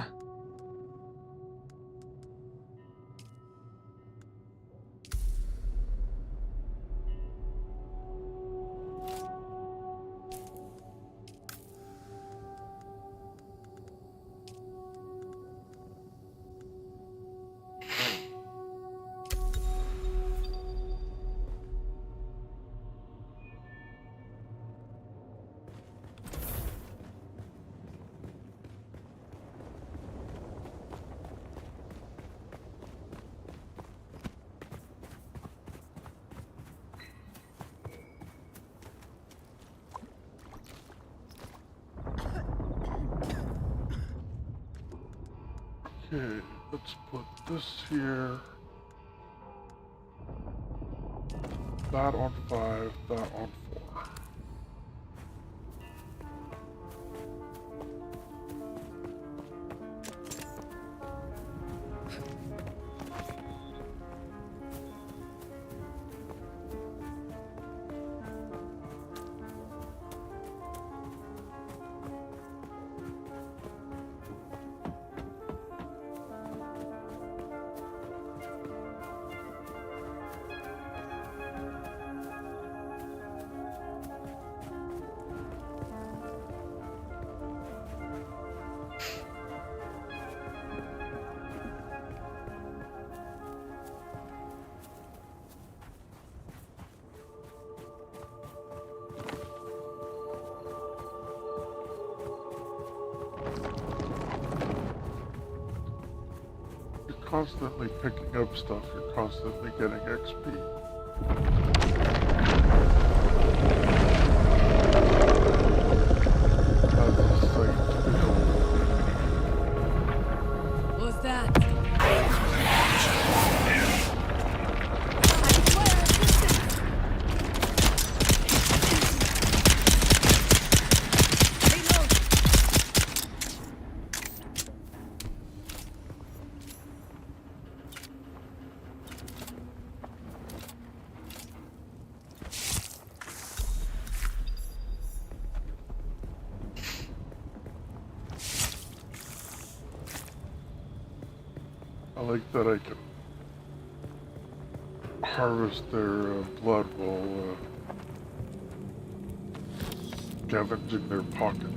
Okay, let's put this here. That on 5, that on 4. Constantly picking up stuff, you're constantly getting XP. That's a sight to behold. What's that? I like that I can harvest their blood while scavenging their pockets.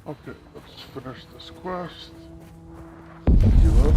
Okay, let's finish this quest. Heal up.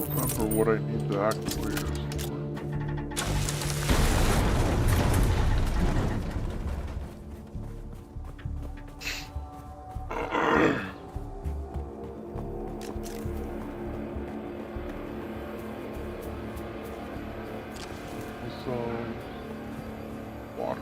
Remember what I need the activators for. Also, water.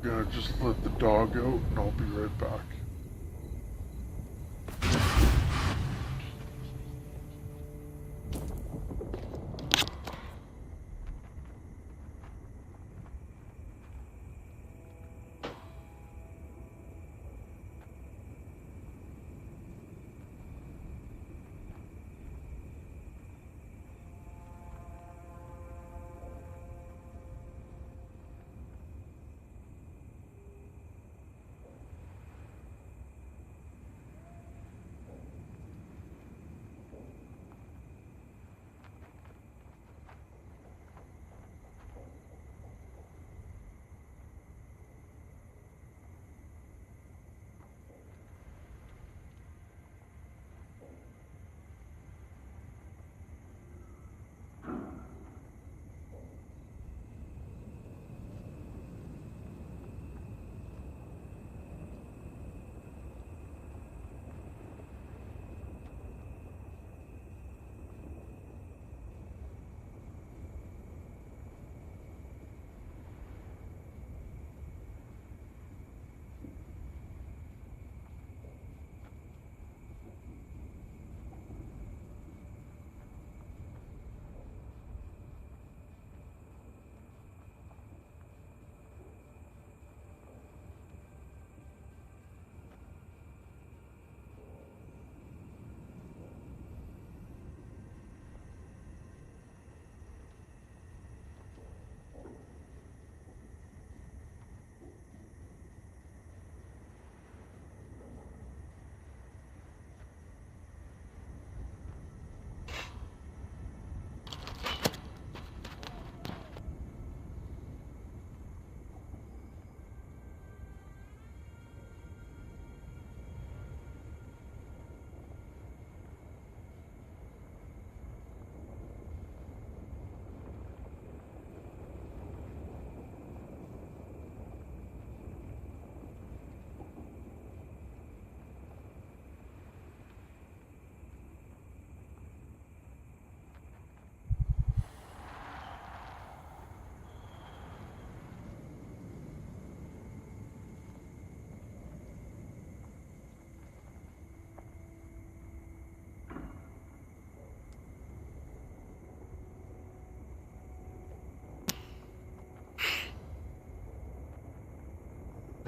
Gonna just let the dog out and I'll be right back.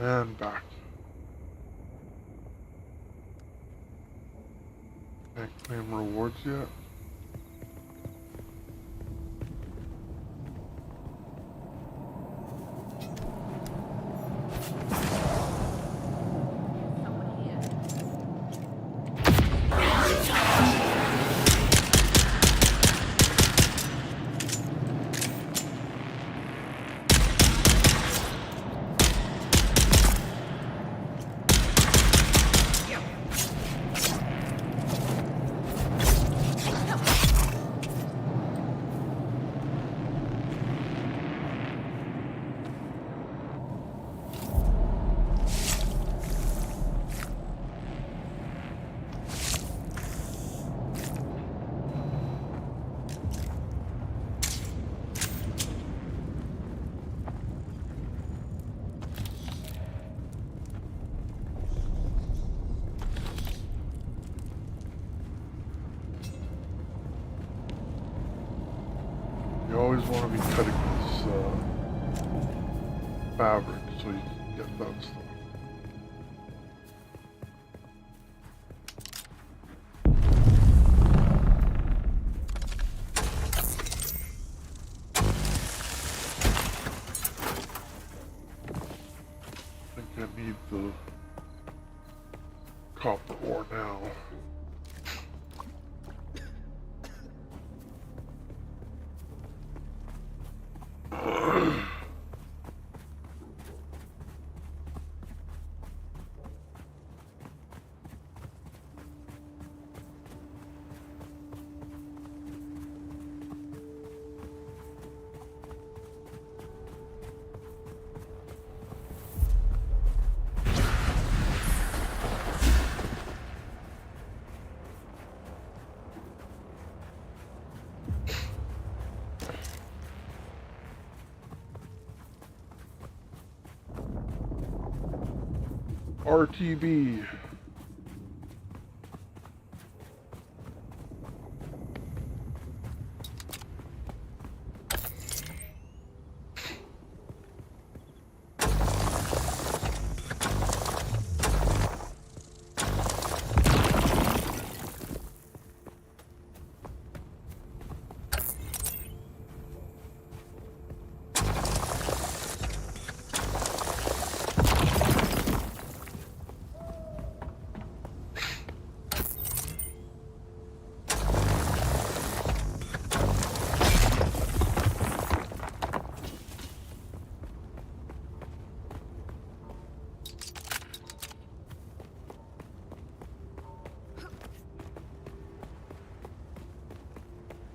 And back. Can't claim rewards yet. You always want to be cutting this fabric so you can get that stuff. I think I need the copper ore now. RTB.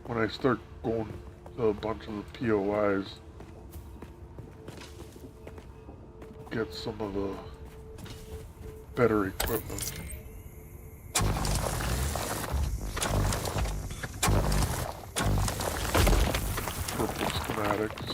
When I start going to a bunch of the POIs, get some of the better equipment. Purple schematics.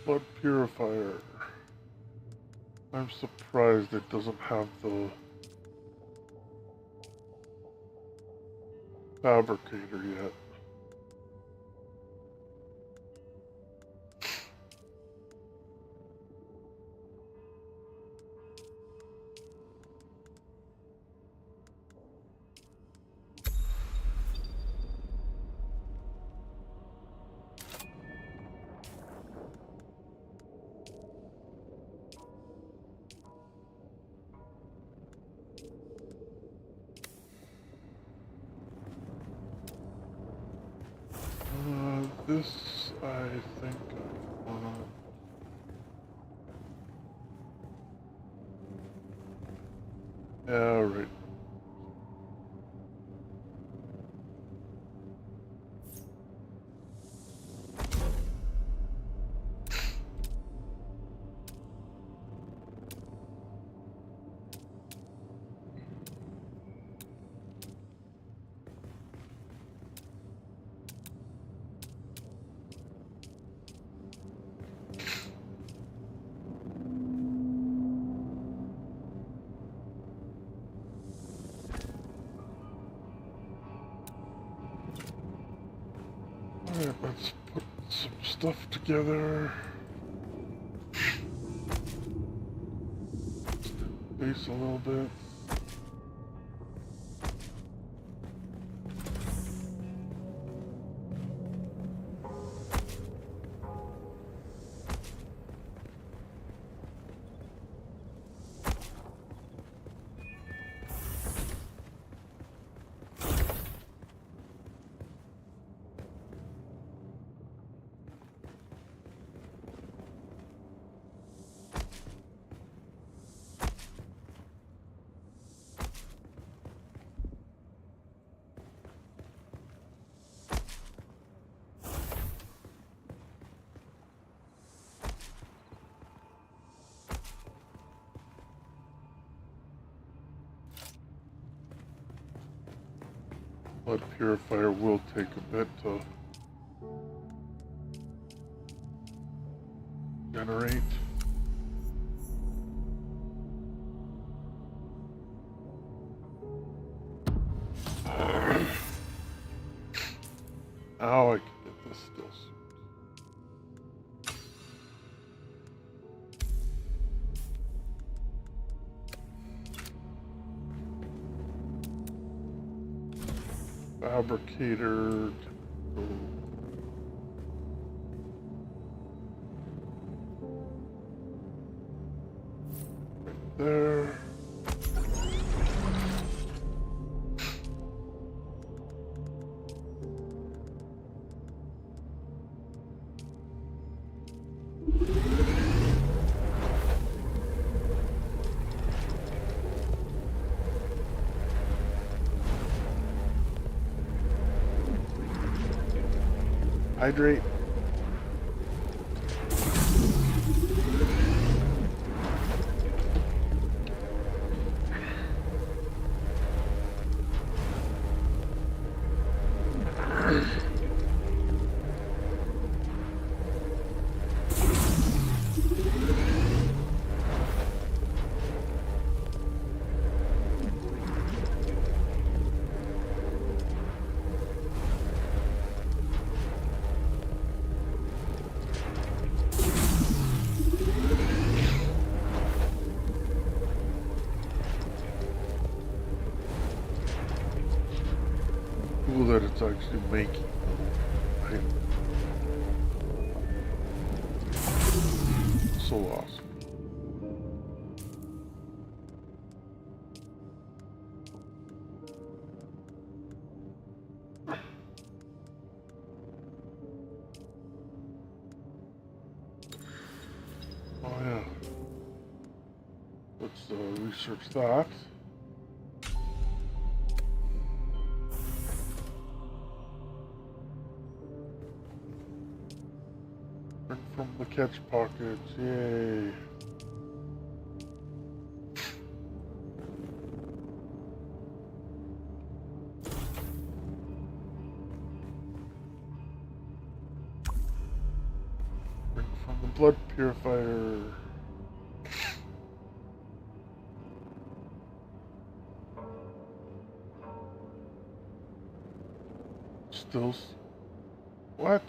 Blood purifier. I'm surprised it doesn't have the fabricator yet. This, I think I want. Yeah, right. Alright, let's put some stuff together. Base a little bit. Blood purifier will take a bit to generate. Ow, I can get this still. Fabricator. Right there. Hydrate. Cool that it's actually making them. So awesome. Oh yeah. Let's research that. From the catch pockets, yay. Bring from the blood purifier. Still, what?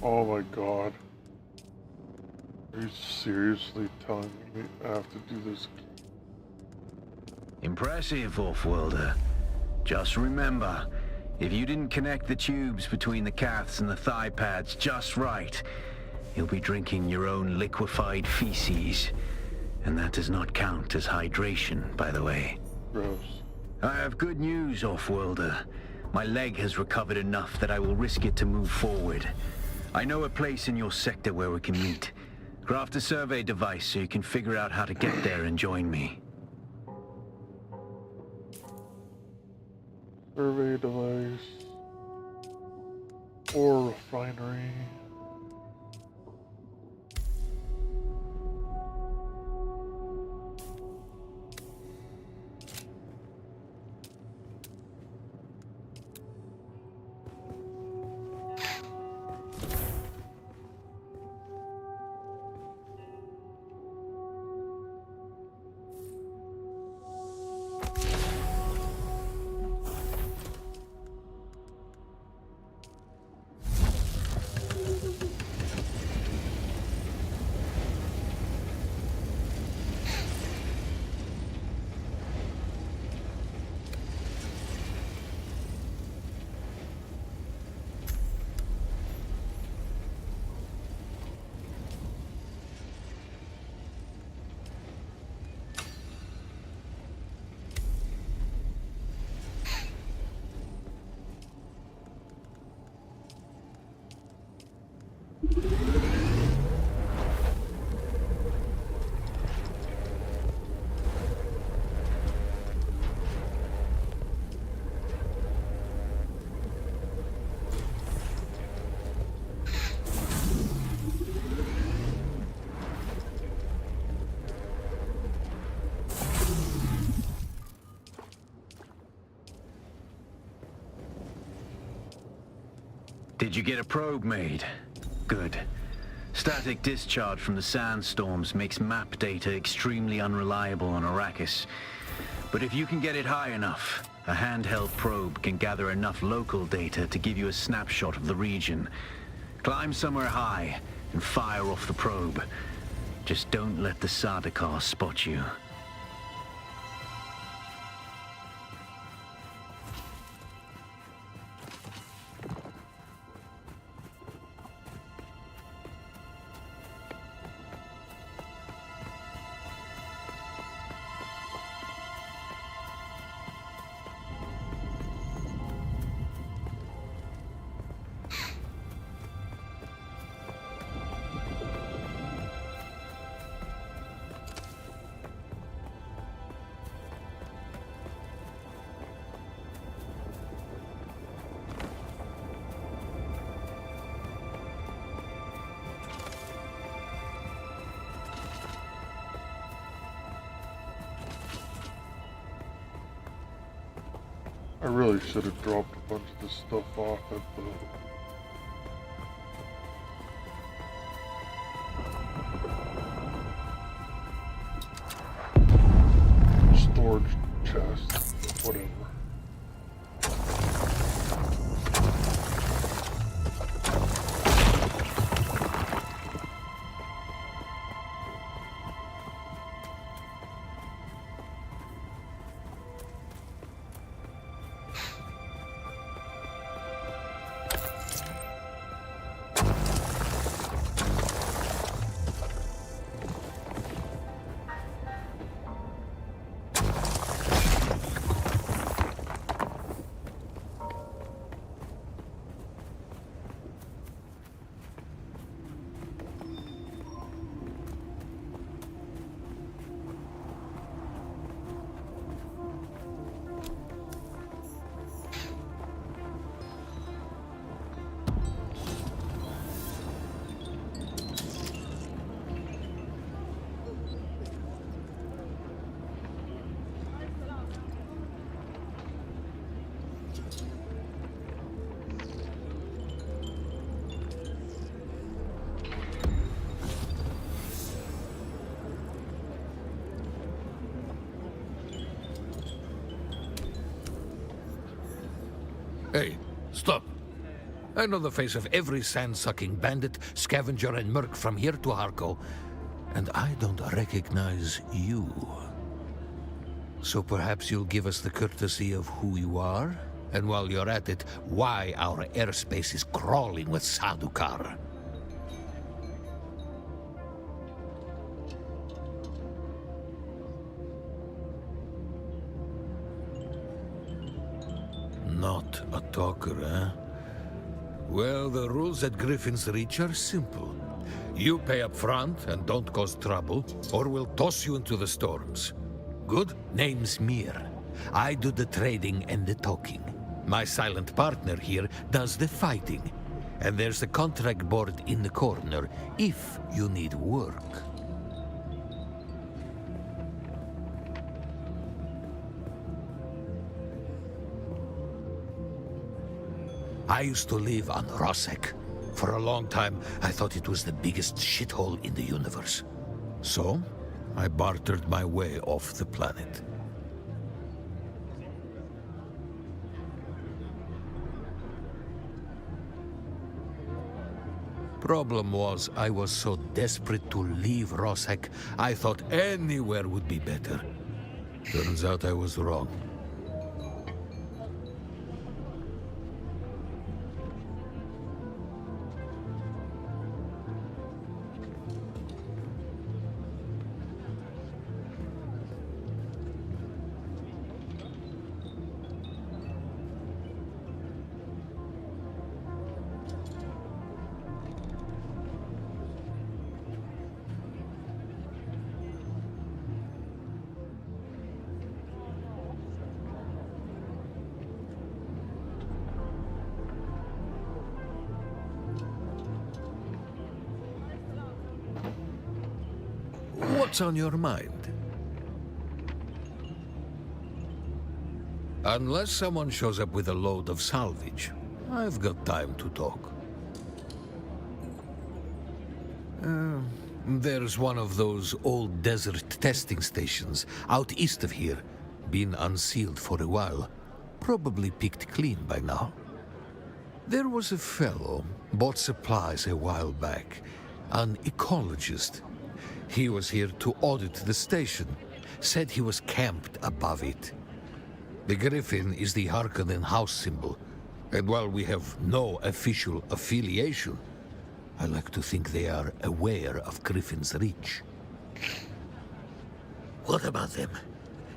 Oh my god. Are you seriously telling me I have to do this? Impressive, Off-Worlder. Just remember, if you didn't connect the tubes between the caths and the thigh pads just right, you'll be drinking your own liquefied feces. And that does not count as hydration, by the way. Gross. I have good news, Off-Worlder. My leg has recovered enough that I will risk it to move forward. I know a place in your sector where we can meet. Craft a survey device so you can figure out how to get there and join me. Survey device. Or refinery. Did you get a probe made? Good. Static discharge from the sandstorms makes map data extremely unreliable on Arrakis. But if you can get it high enough, a handheld probe can gather enough local data to give you a snapshot of the region. Climb somewhere high and fire off the probe. Just don't let the Sardaukar spot you. I really should have dropped a bunch of this stuff off at the storage chest, whatever. Hey, stop. I know the face of every sand-sucking bandit, scavenger, and merc from here to Harko, and I don't recognize you. So perhaps you'll give us the courtesy of who you are, and while you're at it, why our airspace is crawling with Sardaukar. Not a talker, eh? Well, the rules at Griffin's Reach are simple. You pay up front and don't cause trouble, or we'll toss you into the storms. Good? Name's Mir. I do the trading and the talking. My silent partner here does the fighting. And there's a contract board in the corner if you need work. I used to live on Rosek. For a long time, I thought it was the biggest shithole in the universe. So, I bartered my way off the planet. Problem was, I was so desperate to leave Rosek, I thought anywhere would be better. Turns out I was wrong. What's on your mind? Unless someone shows up with a load of salvage, I've got time to talk. There's one of those old desert testing stations out east of here. Been unsealed for a while. Probably picked clean by now. There was a fellow, bought supplies a while back. An ecologist. He was here to audit the station. Said he was camped above it. The griffin is the Harkonnen house symbol. And while we have no official affiliation, I like to think they are aware of Griffin's reach. What about them?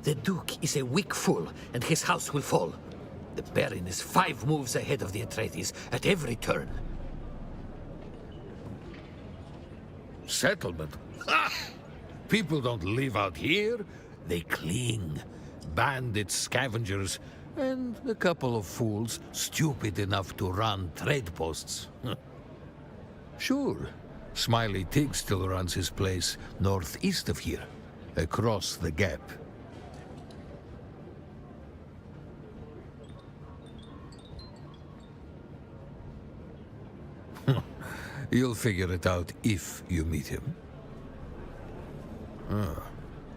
The Duke is a weak fool, and his house will fall. The Baron is 5 moves ahead of the Atreides at every turn. Settlement? Ha! People don't live out here. They cling. Bandits, scavengers, and a couple of fools stupid enough to run trade posts. Sure, Smiley Tig still runs his place northeast of here, across the gap. You'll figure it out if you meet him.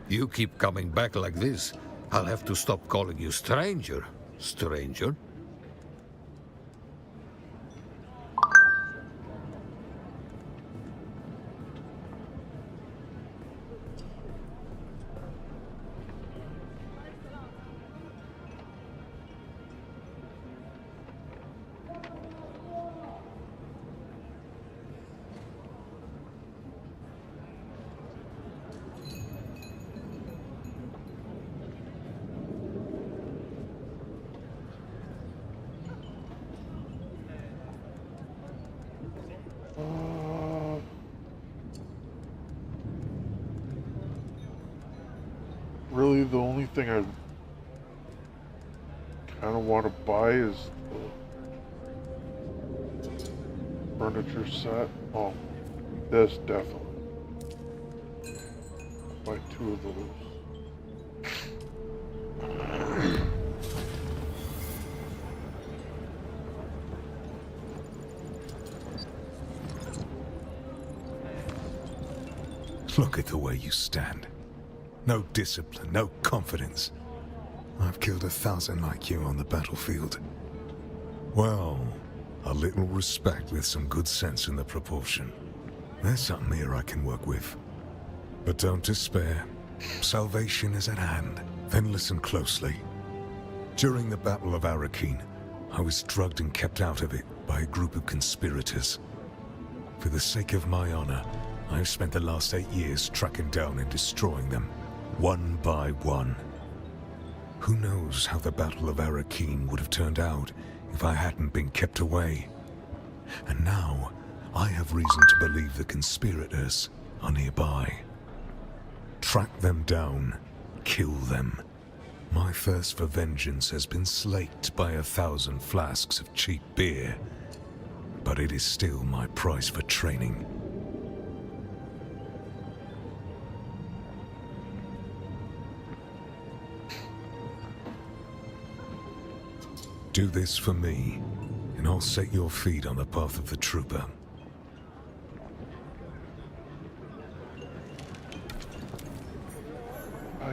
You keep coming back like this, I'll have to stop calling you stranger, stranger. Really, the only thing I kind of want to buy is the furniture set. Oh, this definitely. I'll buy 2 of those. Look at the way you stand. No discipline, no confidence. I've killed 1,000 like you on the battlefield. Well, a little respect with some good sense in the proportion. There's something here I can work with. But don't despair. Salvation is at hand. Then listen closely. During the Battle of Arrakis, I was drugged and kept out of it by a group of conspirators. For the sake of my honor, I've spent the last 8 years tracking down and destroying them, one by one. Who knows how the Battle of Arrakis would have turned out if I hadn't been kept away. And now, I have reason to believe the conspirators are nearby. Track them down, kill them. My thirst for vengeance has been slaked by 1,000 flasks of cheap beer, but it is still my price for training. Do this for me, and I'll set your feet on the path of the trooper.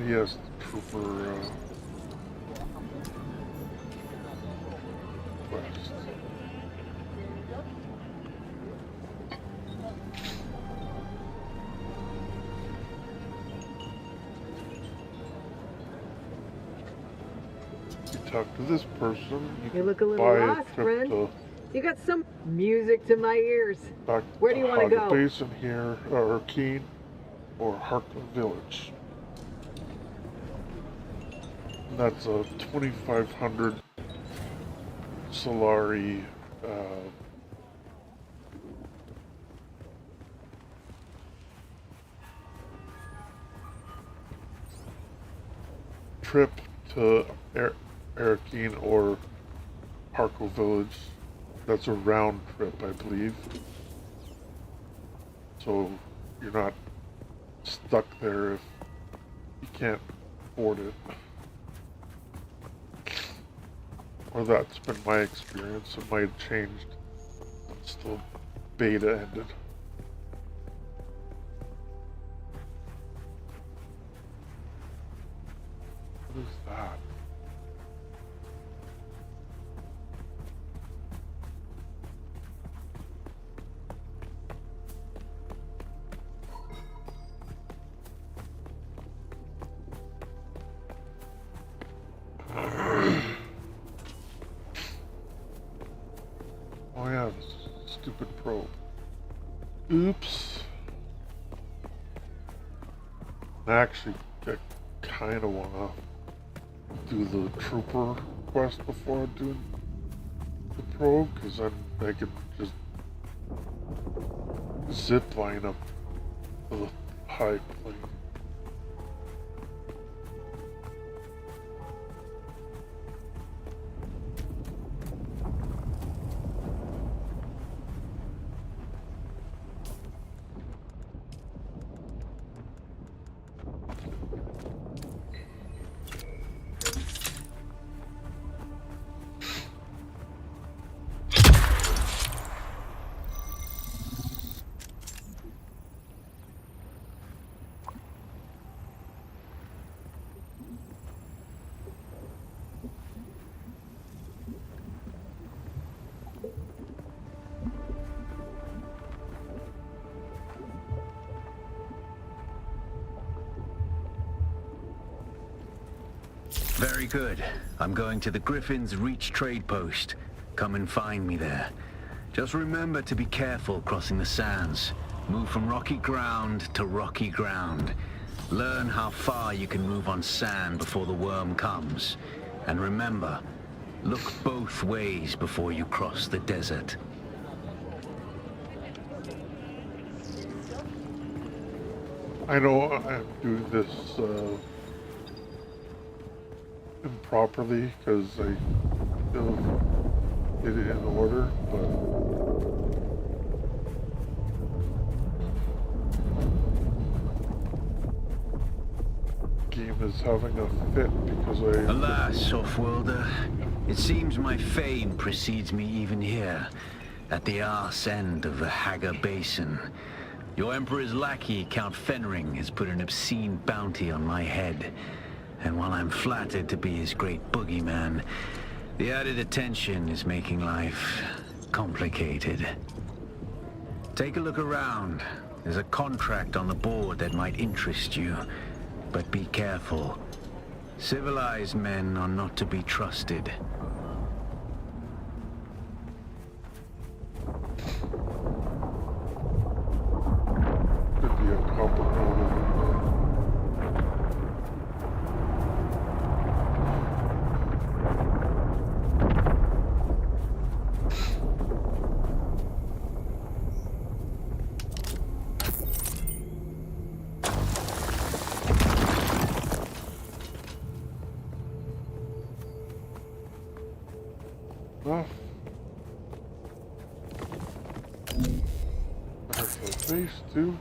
Yes, the trooper quest. You talk to this person, You look a little buy lost, a trip friend. You got some music to my ears. back Where do you want to Haga go? Basin here, or Keen, or Harkland Village. And that's a 2,500 Solari trip to Arrakis or Harko Village. That's a round trip, I believe. So you're not stuck there if you can't afford it. Or that's been my experience. It might have changed once the beta ended. probe. Oops. Actually, I kind of want to do the trooper quest before doing the probe, because then I can just zip line up to the high plane. Very good. I'm going to the Griffin's Reach trade post. Come and find me there. Just remember to be careful crossing the sands. Move from rocky ground to rocky ground. Learn how far you can move on sand before the worm comes. And remember, look both ways before you cross the desert. I know I'm doing this improperly because I did it in order, but game is having a fit because Alas, Offworlder, it seems my fame precedes me even here, at the arse end of the Haga Basin. Your Emperor's lackey, Count Fenring, has put an obscene bounty on my head. And while I'm flattered to be his great boogeyman, the added attention is making life complicated. Take a look around. There's a contract on the board that might interest you. But be careful. Civilized men are not to be trusted. could be a complicated. These two.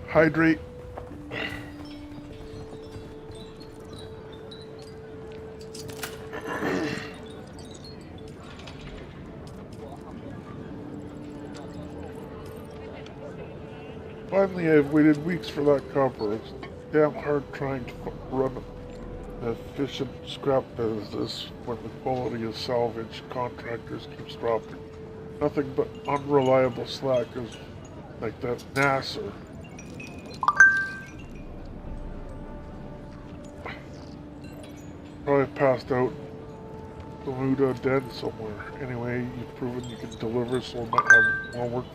Hydrate. Finally, I've waited weeks for that copper. It's damn hard trying to run an efficient scrap business when the quality of salvage contractors keeps dropping. Nothing but unreliable slackers like that Nasser. Probably passed out Bermuda dead somewhere. Anyway, you've proven you can deliver, so I might have more work.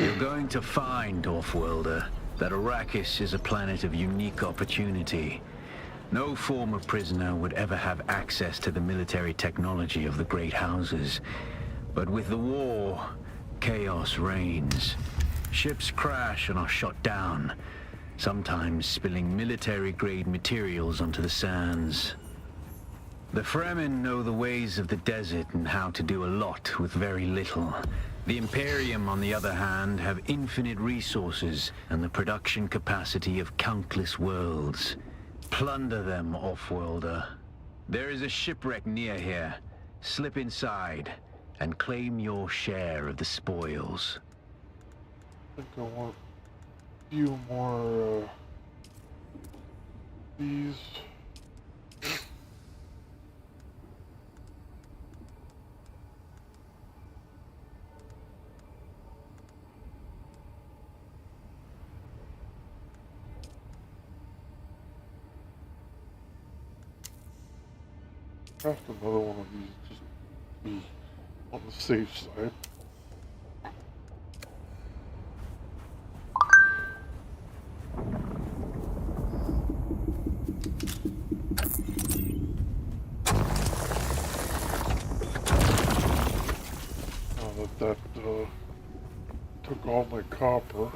You're going to find, Offworlder, that Arrakis is a planet of unique opportunity. No former prisoner would ever have access to the military technology of the great houses. But with the war, chaos reigns. Ships crash and are shot down, sometimes spilling military-grade materials onto the sands. The Fremen know the ways of the desert and how to do a lot with very little. The Imperium, on the other hand, have infinite resources and the production capacity of countless worlds. Plunder them, Offworlder. There is a shipwreck near here. Slip inside and claim your share of the spoils. think I want a few more these. Craft another one of these just to be on the safe side. Now that took all my copper.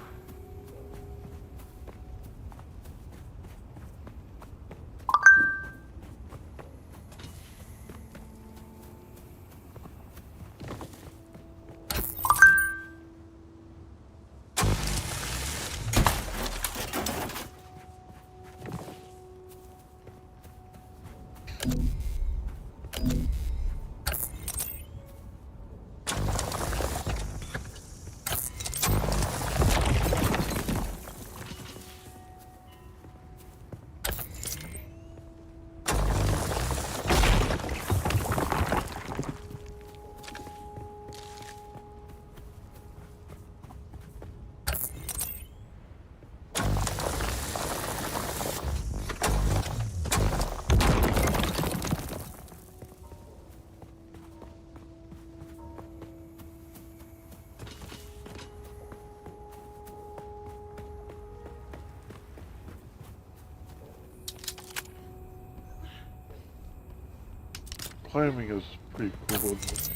Climbing is pretty cool, isn't it?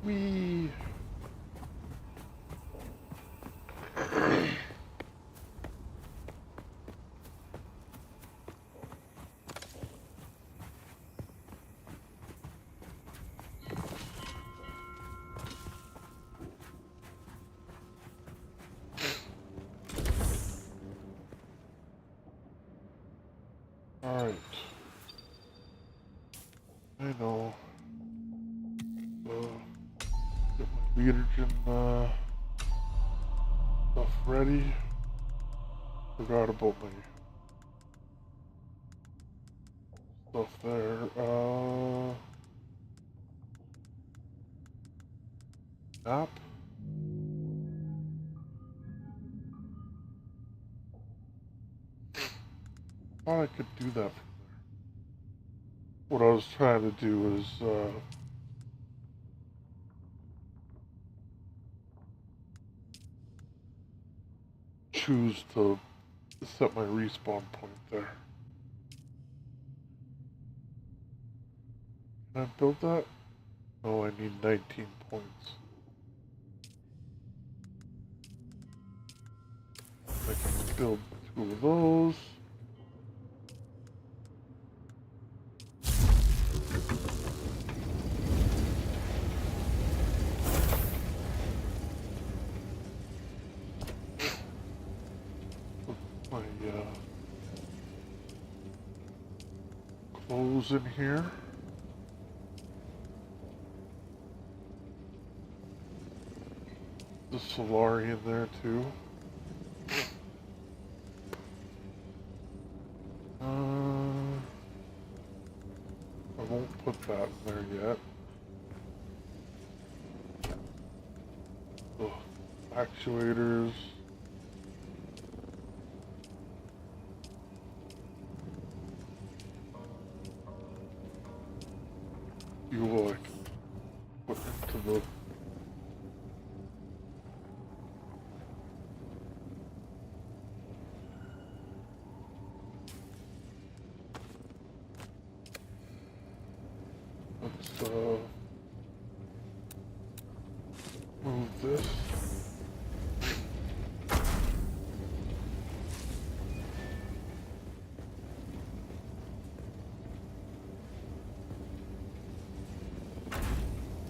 Whee! Alright. I know. Get my leadergen stuff ready. Forgot about my stuff there. Map. Thought I could do that from there. What I was trying to do is choose to set my respawn point there. Can I build that? Oh, I need 19 points. I can build 2 of those. Put my clothes in here. The Solari in there too. I won't put that in there yet. Ugh, actuators. Fuel I can put into the move this.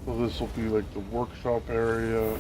So this will be like the workshop area.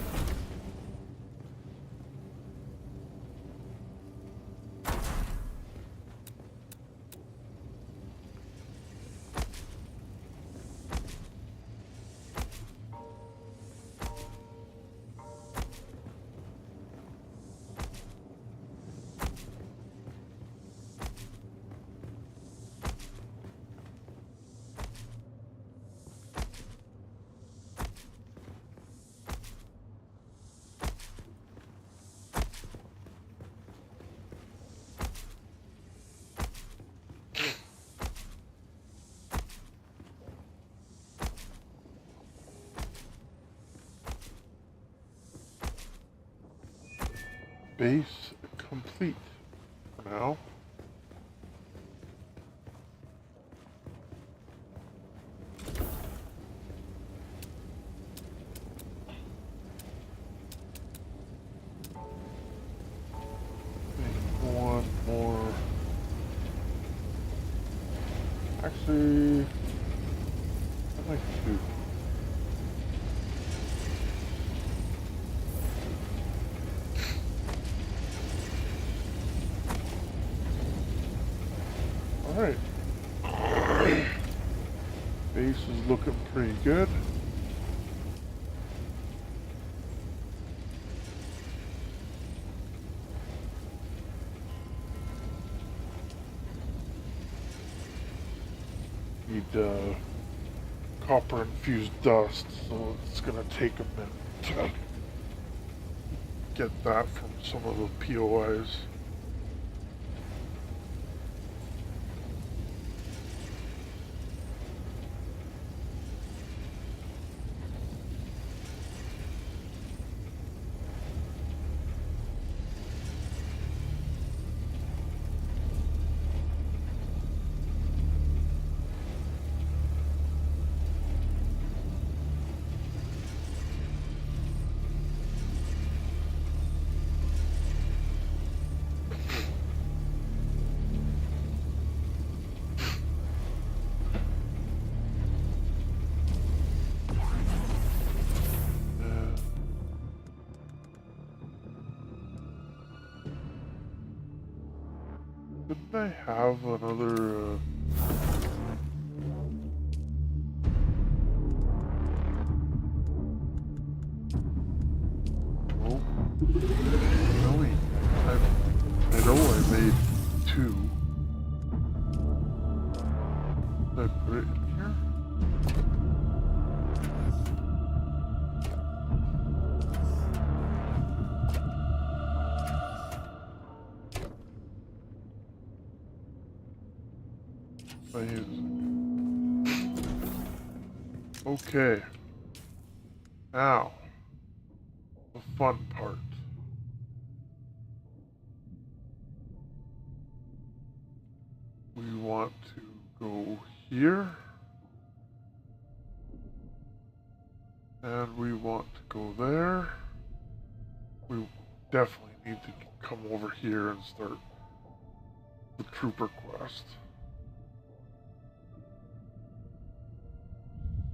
base complete for now. One more. Actually, I'd like two. Alright. Base is looking pretty good. Need copper infused dust, so it's gonna take a minute to get that from some of the POIs. Didn't I have another, Oh. No, wait. I know I made two. Did I put it in here? Okay. Now, the fun part. We want to go here. And we want to go there. We definitely need to come over here and start the trooper quest.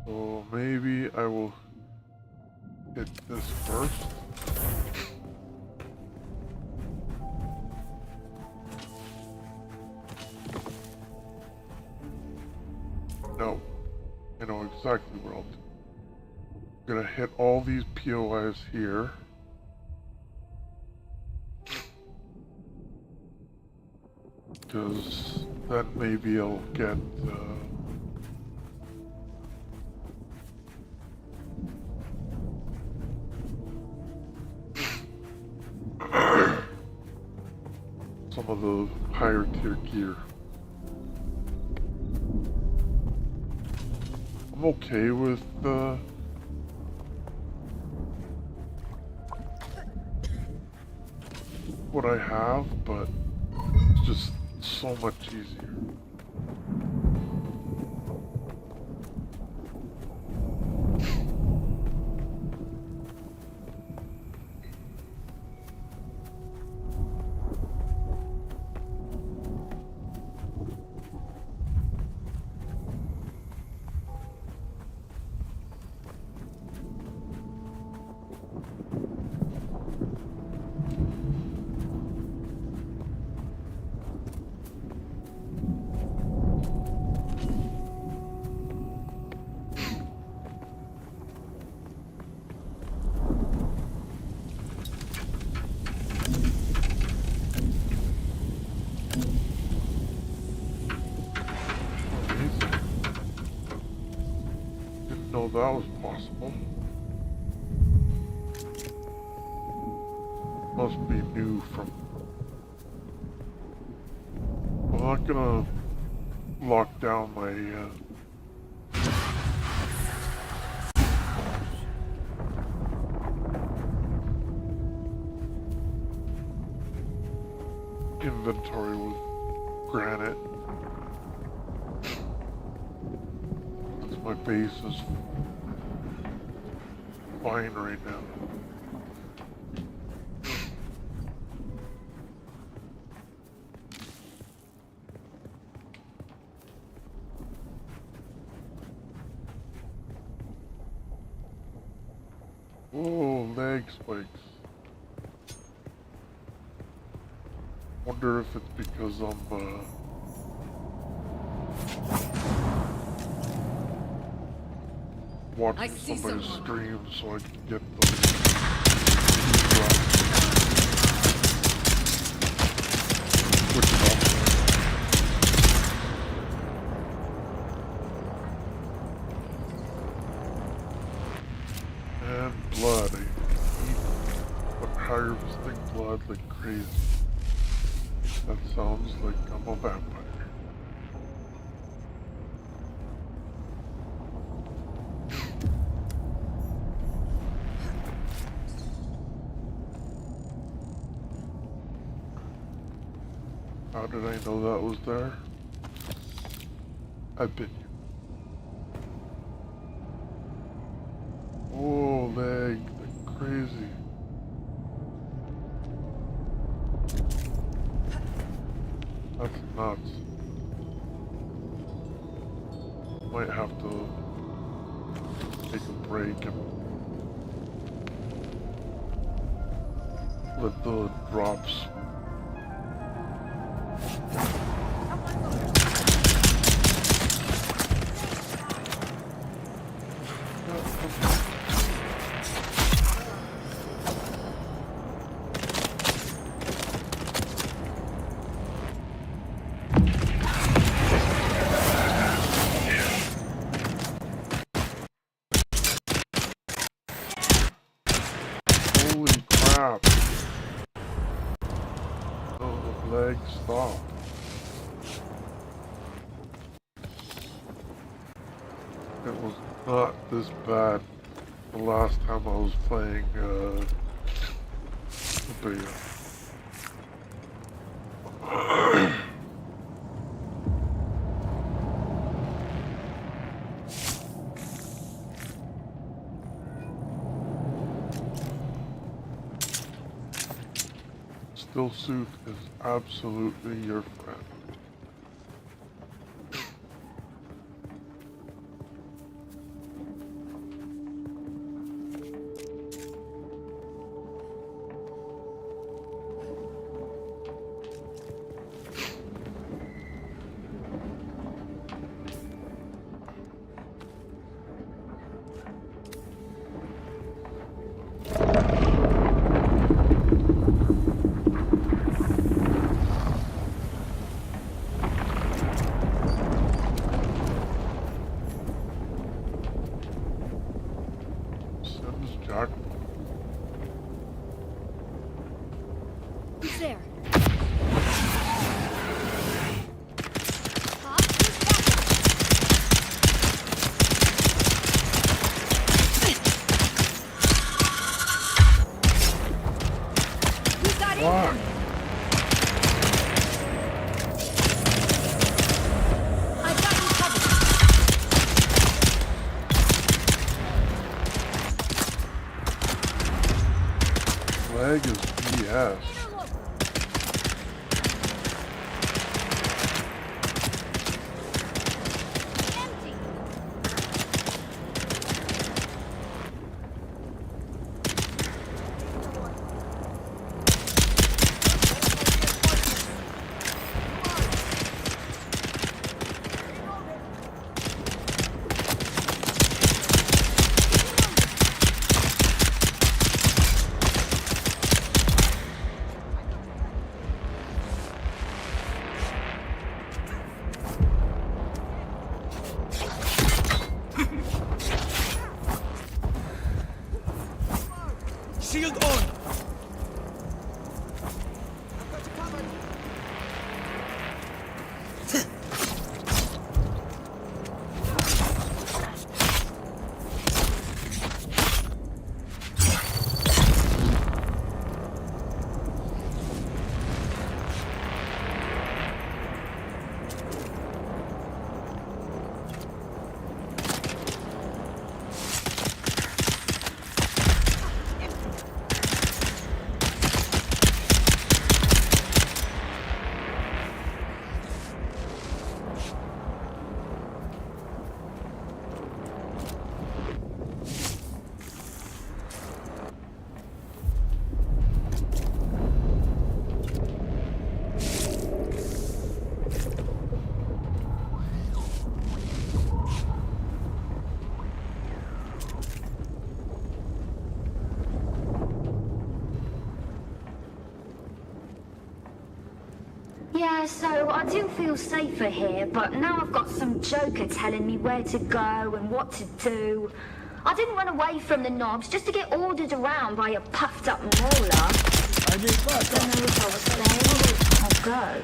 So maybe I will hit this first. No, I know exactly what I'll do. I'm gonna hit all these POIs here. Because then maybe I'll get some of the higher tier gear. I'm okay with what I have, but it's just so much easier. That was possible. Must be new from... I'm not gonna lock down my inventory with granite. Since my base is fine right now. Oh, lag spikes. Wonder if it's because I'm watching somebody's stream so I can get the switch it off. And blood. I keep harvesting blood like crazy. That sounds like I'm a vampire. How did I know that was there? I've been here. Oh, lag, like crazy. That's nuts. Might have to take a break and let the drops. Holy crap. Oh, the leg stopped. It was not this bad the last time I was playing the beta. Still Suit is absolutely your friend. Jack. Who's there? What? Lag is BS. Yeah, so I do feel safer here, but now I've got some joker telling me where to go and what to do. I didn't run away from the knobs just to get ordered around by a puffed up mauler. I don't know if I'll stay or I'll go.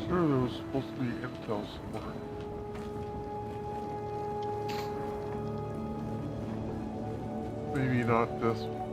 Sure, there was supposed to be intel somewhere. Maybe not this one.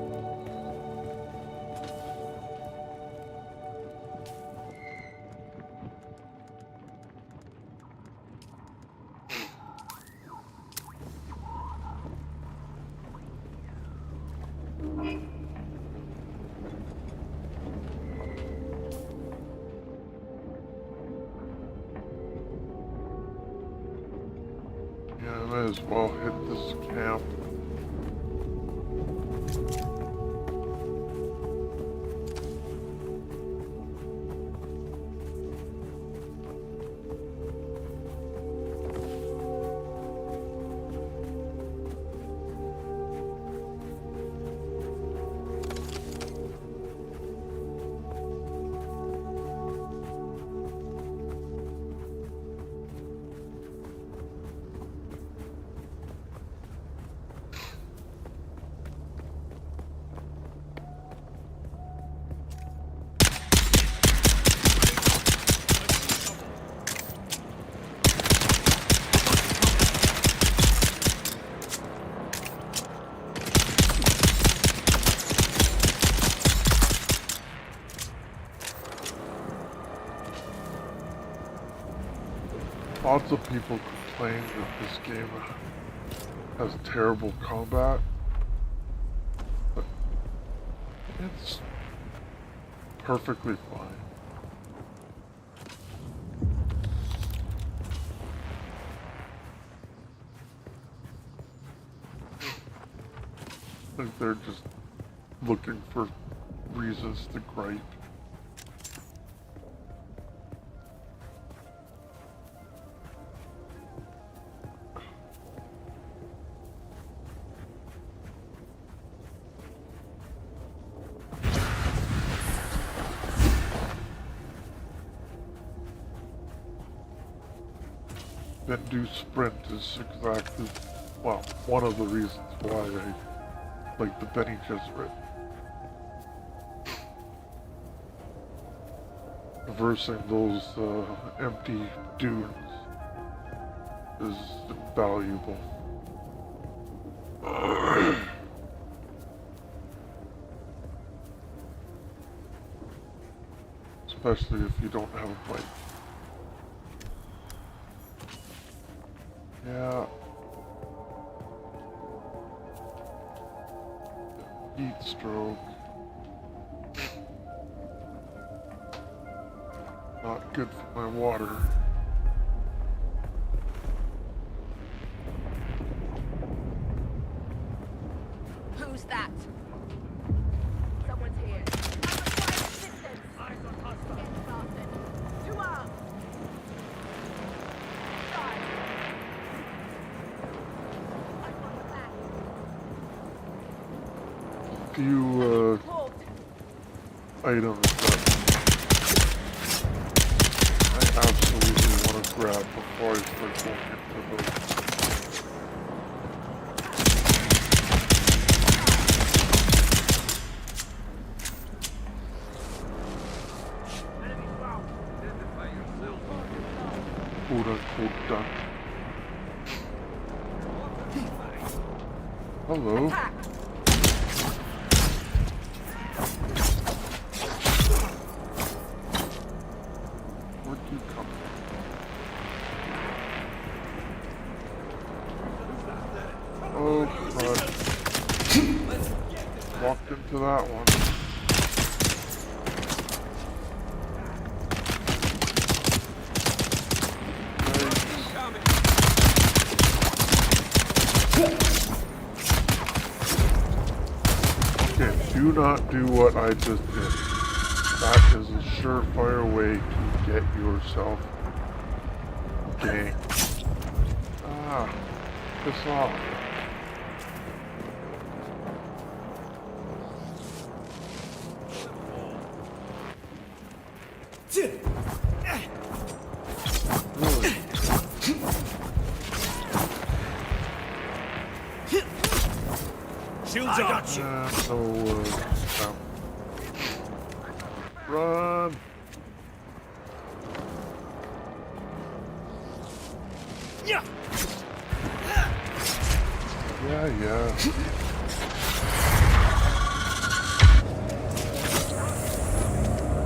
Yeah, I might as well hit this camp. Lots of people complain that this game has terrible combat, but it's perfectly fine. I think they're just looking for reasons to gripe. That do sprint is exactly, well, one of the reasons why I like the Bene Gesserit. Reversing those empty dunes is invaluable. Especially if you don't have a bike. Yeah. Heat stroke. Not good for my water. Who's that? Someone's here. Eyes on hostile. Get started. To arms. Few items that I absolutely want to grab before I start going into those. Quote-unquote done. Hello. Where'd you come from? Oh, crud. Walked into that one. Okay, do not do what I just did. That is a surefire way to get yourself ganked. Ah, piss off. Really? Shields up. No, run! Yeah. Yeah.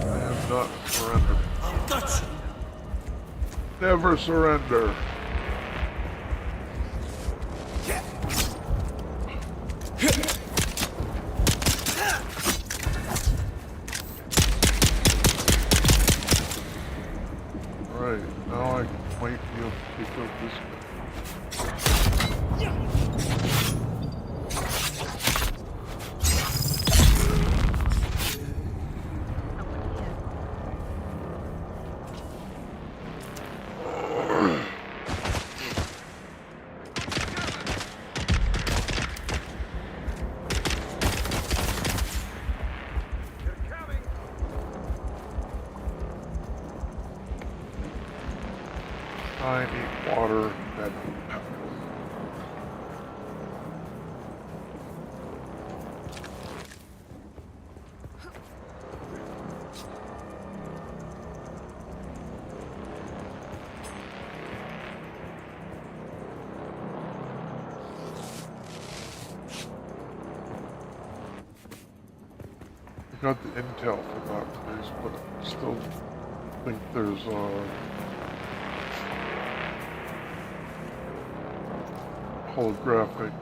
I have not surrendered. I'll touch you. Never surrender. Right, now I might be able to pick up this guy. I need water that I got the intel for that place, but I still think there's holographic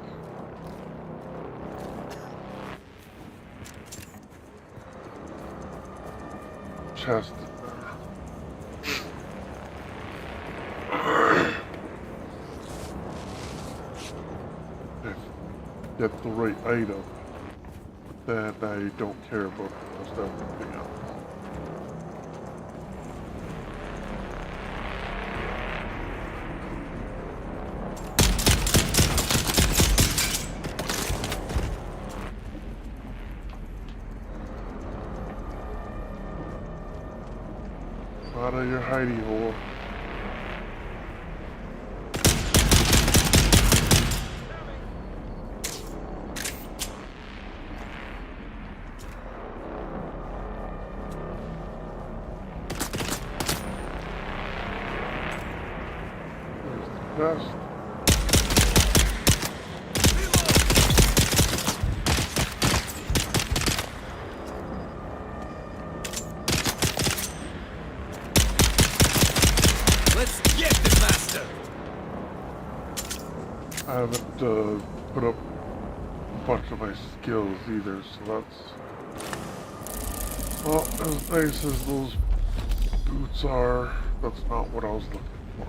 chest in there. If you get the right item, then I don't care about almost everything else. Out of your hidey hole. There's the chest. I haven't put up a bunch of my skills either, so that's... Well, as nice as those boots are, that's not what I was looking for.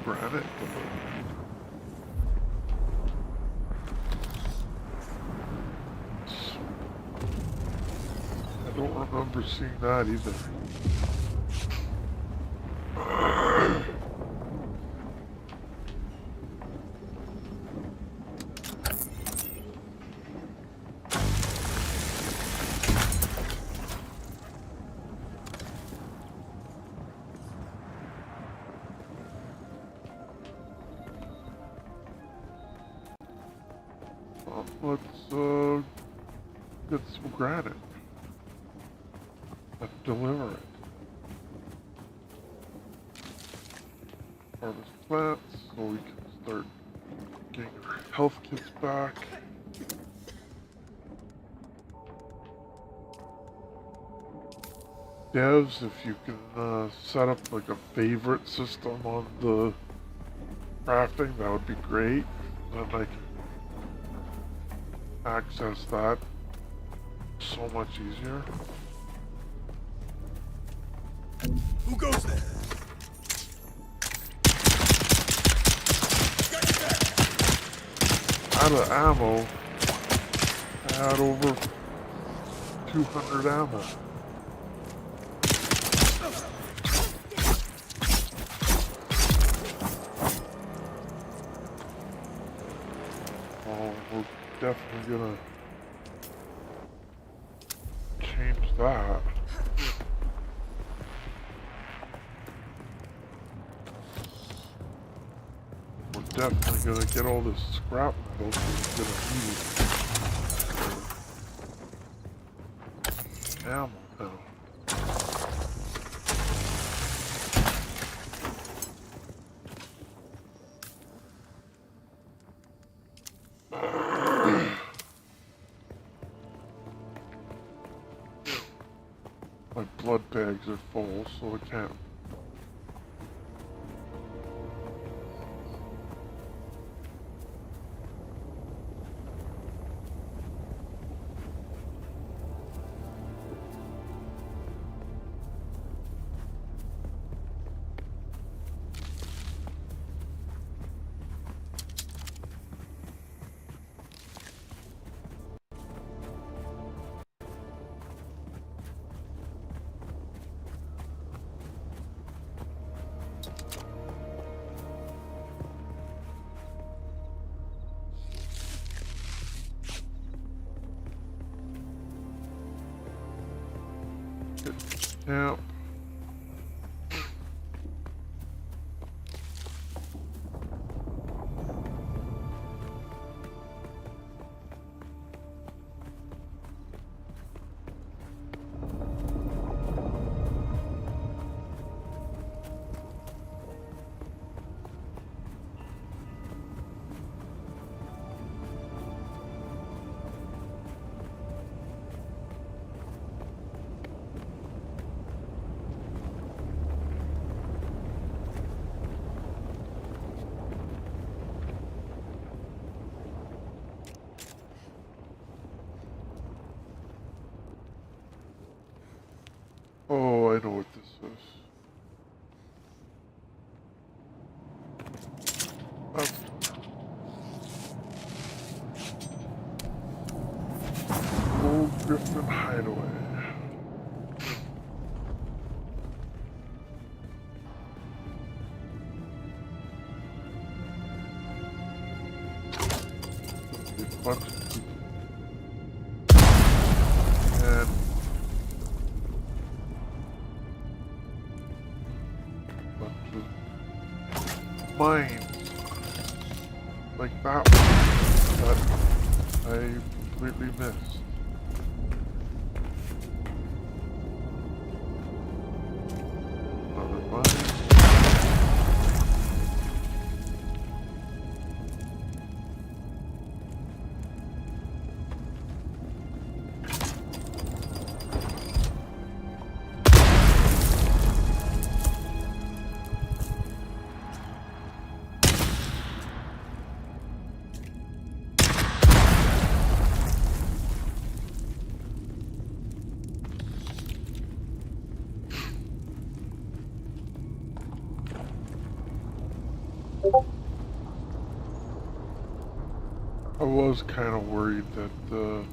Granite. don't remember seeing that either. Let's get some granite and deliver it. Harvest plants so we can start getting our health kits back. Devs, if you can set up like a favorite system on the crafting, that would be great. Then I can access that so much easier. Who goes there? Out of ammo, I had over 200 ammo. Oh, we're definitely gonna change that. We're definitely gonna get all this scrap metal we're gonna need for ammo now. My blood bags are full, so I can't. Yeah. Oh, I know what this is. Old Griffin Hideaway. A bunch of people. And mines like that one that I completely missed. Another mine. I was kind of worried that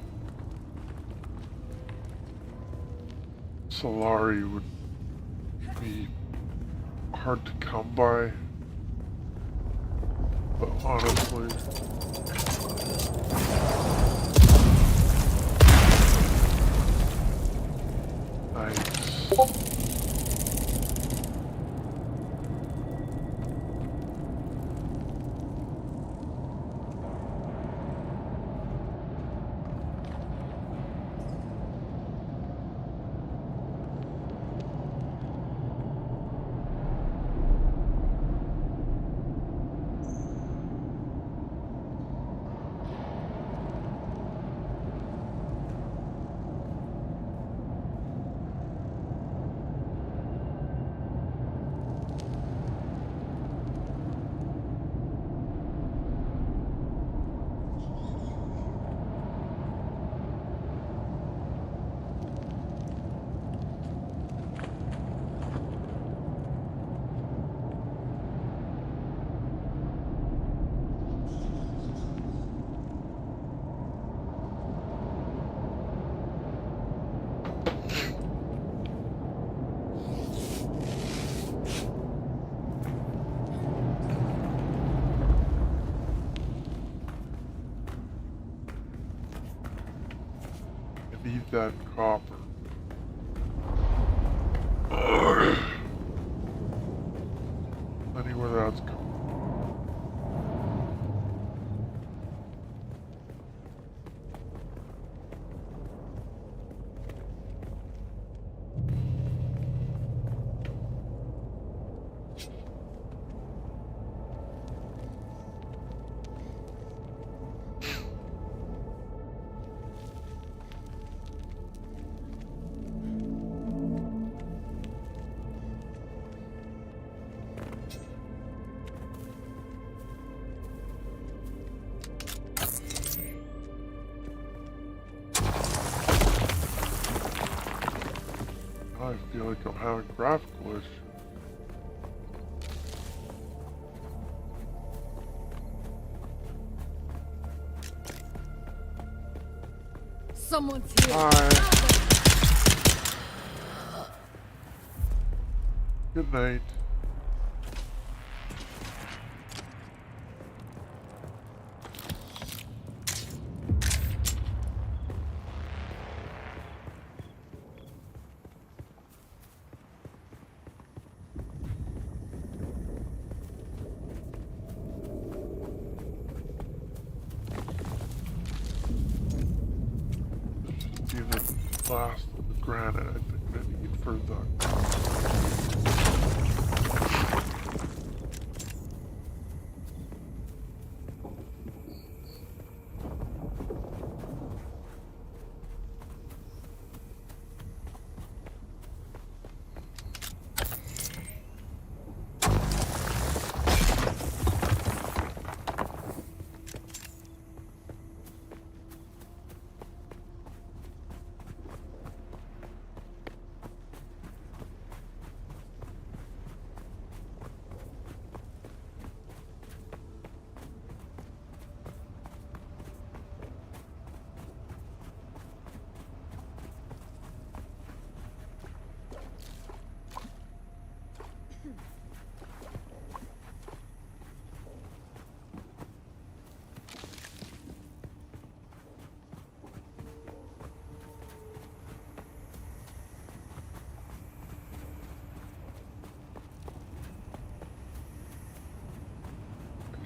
Solari would be hard to come by, but honestly, nice. Need that copper. Anywhere that's going. I feel like I'm having graphical issues. Someone's here. Hi. Good night. The last of the granite I think I need for the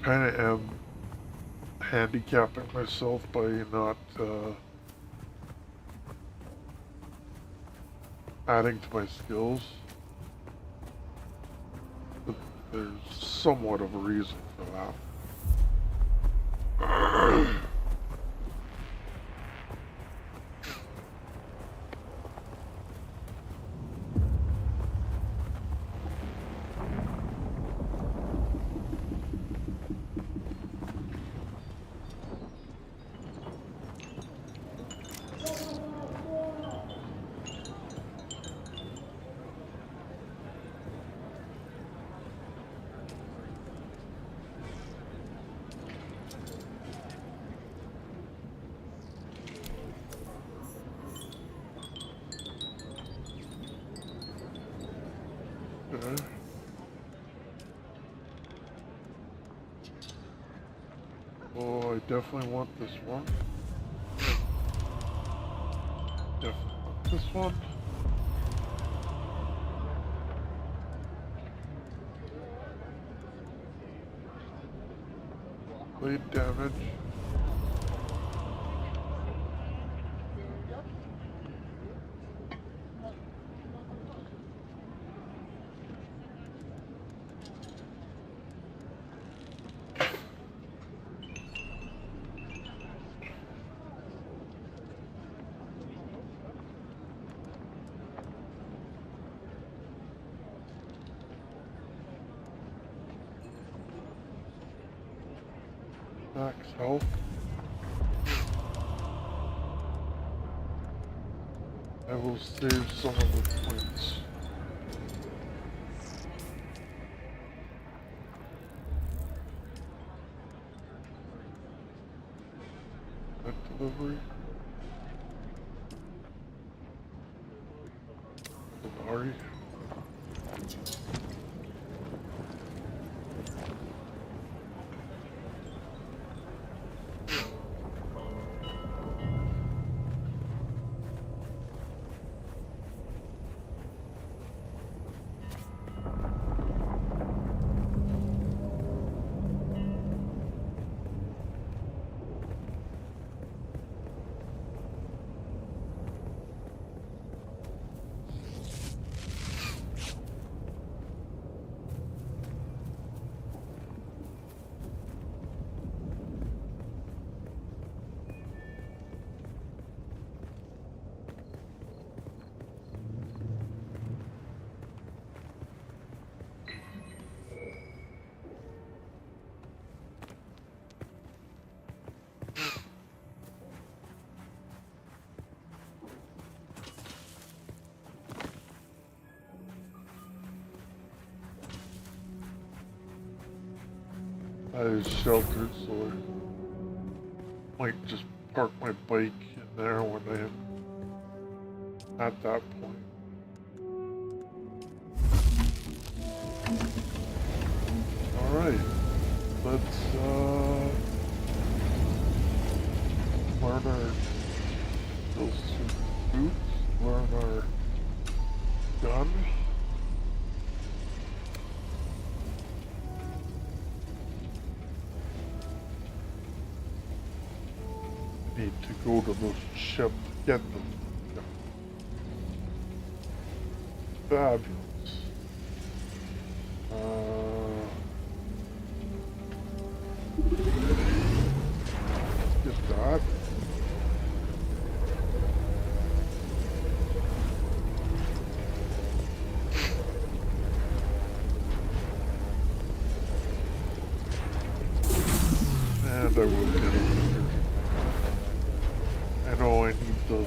kind of am handicapping myself by not adding to my skills. But there's somewhat of a reason for that. Okay. Oh, I definitely want this one. Definitely want this one. Blade damage. Max health. I will save some of the points. That delivery. Sorry. I is sheltered, so I might just park my bike in there when I'm at that point. Alright, let's learn our build some boots, learn our gun. Need to go to the ship to get them. Fabulous. Get that. And I will get it. I know I need the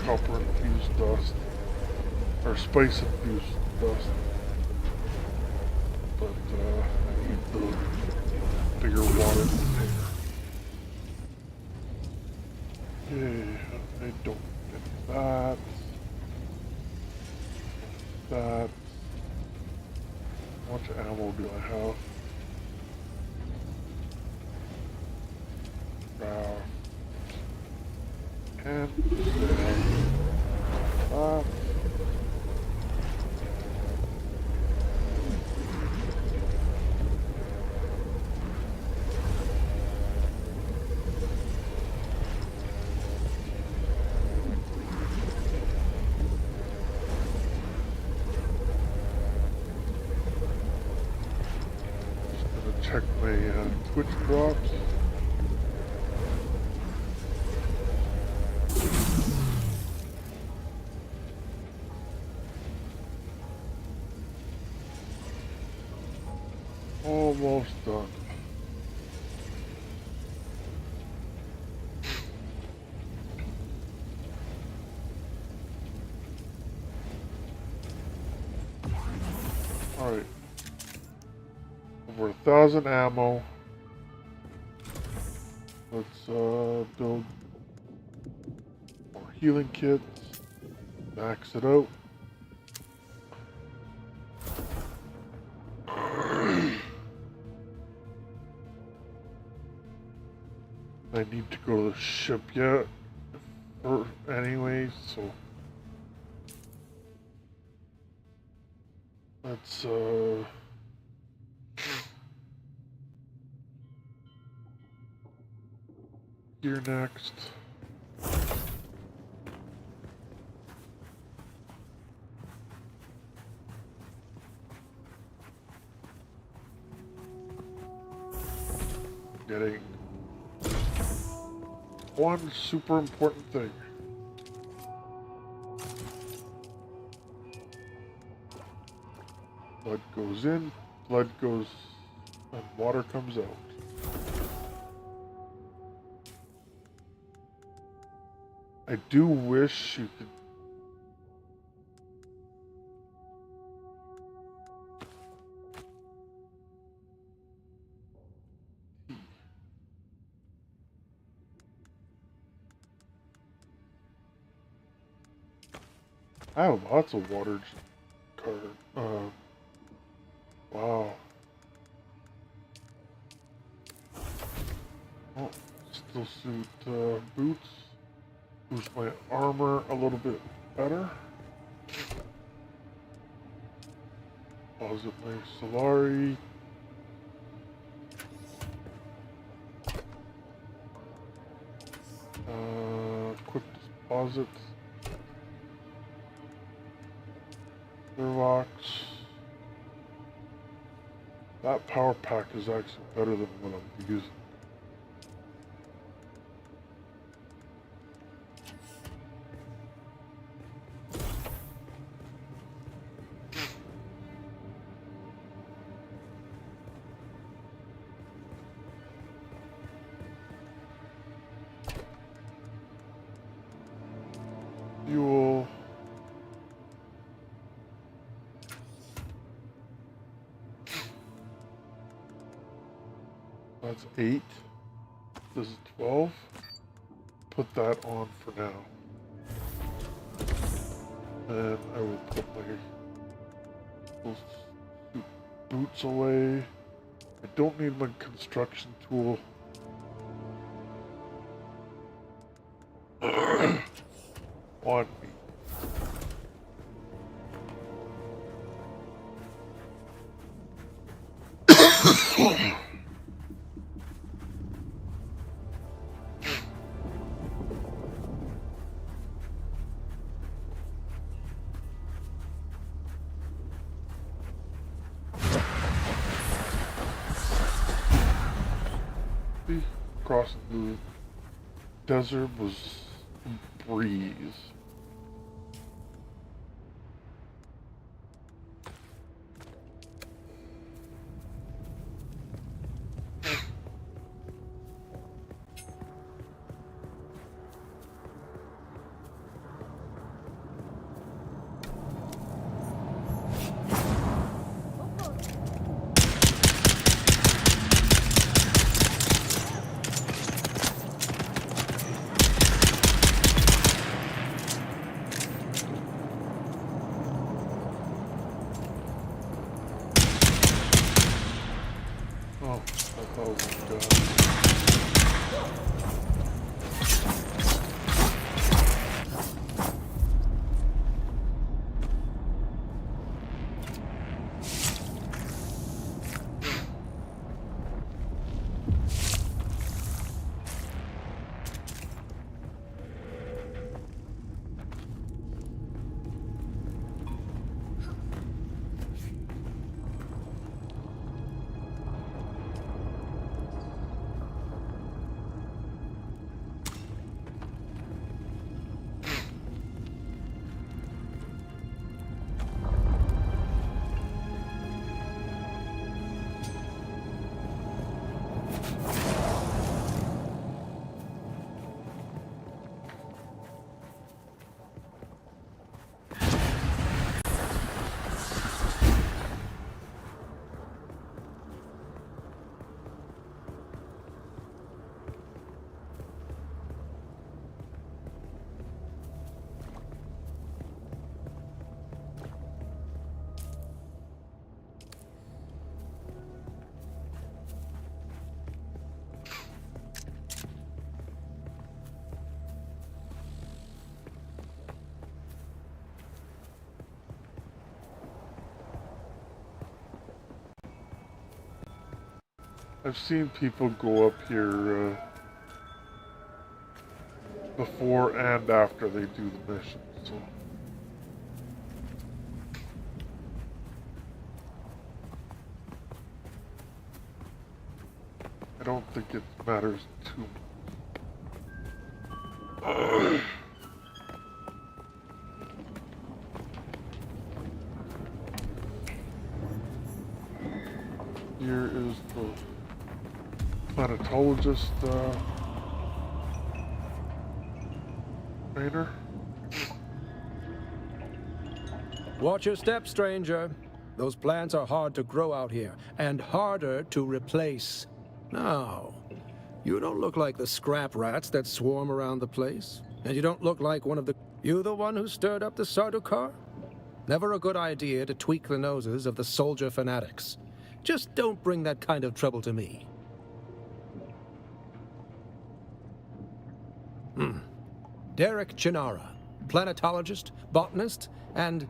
copper infused dust, or spice infused dust, but I need the bigger water container. Okay, I don't get that. That. How much ammo do I have? And just gonna check my Twitch drops. Almost done. Alright. Over 1,000 ammo. Let's build more healing kits. Max it out. I need to go to the ship yet. Or anyway, so let's here next. Getting one super important thing. Blood goes in, blood goes, and water comes out. I do wish you could. I have lots of water card. Wow. Oh, still suit boots. Boost my armor a little bit better. Deposit my Solari. Quick deposit. Rocks. That power pack is actually better than what I'm using. Fuel. That's 8. This is 12. Put that on for now. And I will put my boots away. I don't need my construction tool. On me. Crossing the desert was a breeze. I've seen people go up here before and after they do the mission, so. I don't think it matters too much. Here is the planetologist trainer. Watch your step, stranger. Those plants are hard to grow out here, and harder to replace. Now, you don't look like the scrap rats that swarm around the place, and you don't look like one of the... You the one who stirred up the Sardaukar? Never a good idea to tweak the noses of the soldier fanatics. Just don't bring that kind of trouble to me. Derek Chinara, planetologist, botanist, and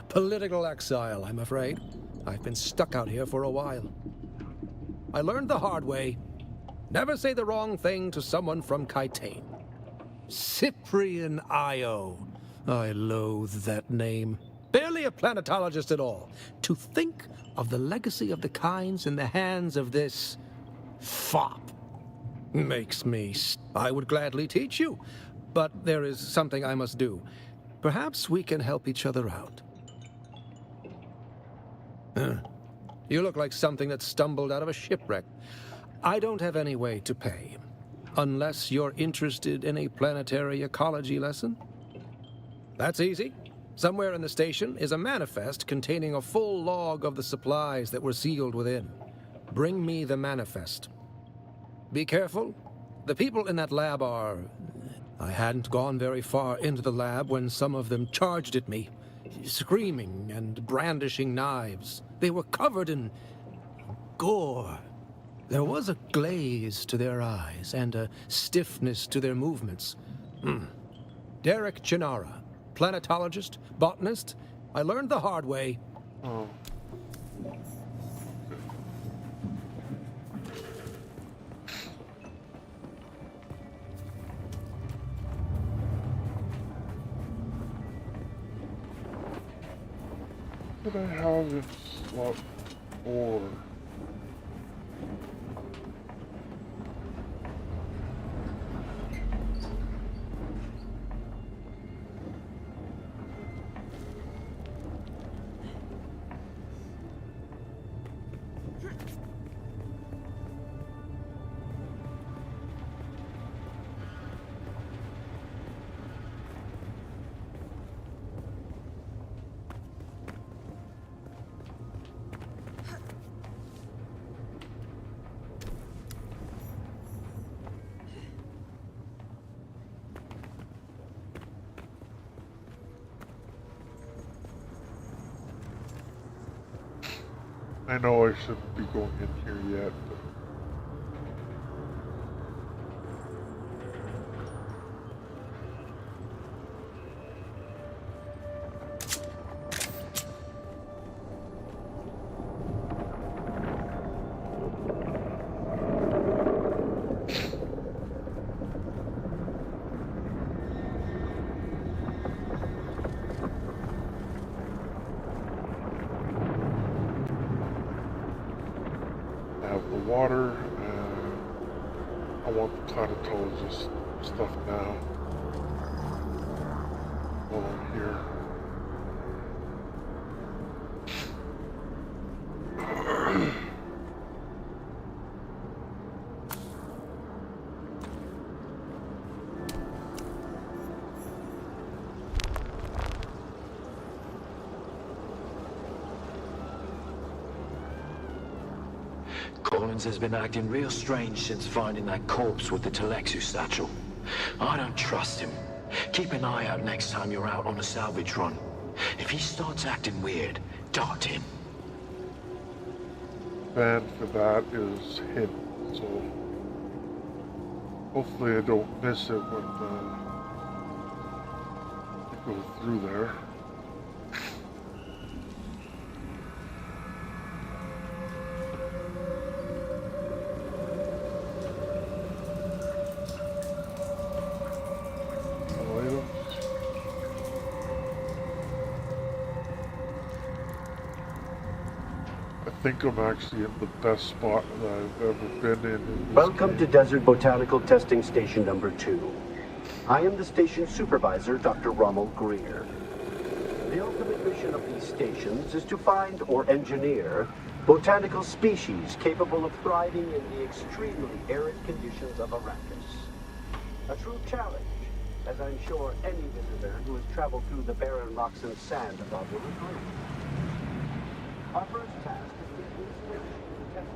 political exile, I'm afraid. I've been stuck out here for a while. I learned the hard way. Never say the wrong thing to someone from Kaitain. Cyprian Io. I loathe that name. Barely a planetologist at all. To think of the legacy of the Kynes in the hands of this fop makes me... I would gladly teach you, but there is something I must do. Perhaps we can help each other out. You look like something that stumbled out of a shipwreck. I don't have any way to pay, unless you're interested in a planetary ecology lesson. That's easy. Somewhere in the station is a manifest containing a full log of the supplies that were sealed within. Bring me the manifest. Be careful. The people in that lab are... I hadn't gone very far into the lab when some of them charged at me, screaming and brandishing knives. They were covered in gore. There was a glaze to their eyes and a stiffness to their movements. Derek Chinara, planetologist, botanist. I learned the hard way. Oh. What did I have in slot 4? I know I shouldn't be going in here yet, but... water, and I want the planetologist stuff now while I'm here. Collins has been acting real strange since finding that corpse with the Telexu satchel. I don't trust him. Keep an eye out next time you're out on a salvage run. If he starts acting weird, dart him. Ban for that is hidden, so hopefully I don't miss it when I go through there. think I'm actually in the best spot that I've ever been in Welcome this to game. Desert Botanical Testing Station number 2. I am the station supervisor, Dr. Rommel Greer. The ultimate mission of these stations is to find or engineer botanical species capable of thriving in the extremely arid conditions of Arrakis. A true challenge, as I'm sure any visitor who has traveled through the barren rocks and sand above will agree. Our first task is to get inspiration to test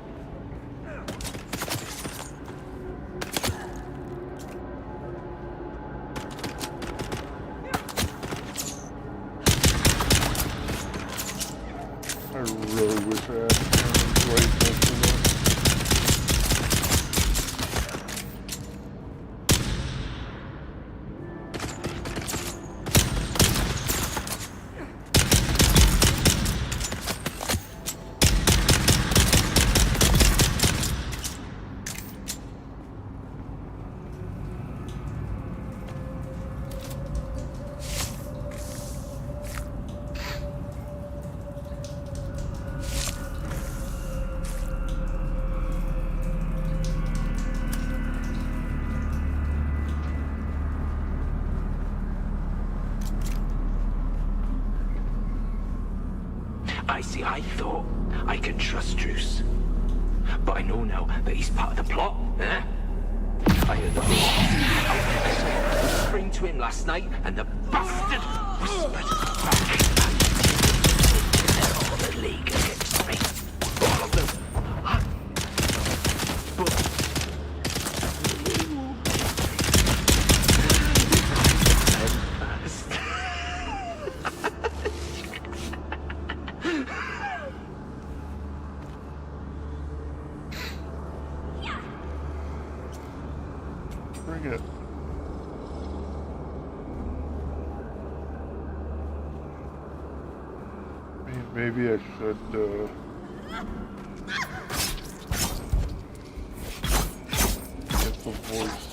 I really wish I had right next to that. I thought I could trust Druce. But I know now that he's part of the plot, eh? I heard the whole whispering to him last night, and the bastard whispered back. All the League against me. All of them. Bring it. I mean, maybe I should, get the voice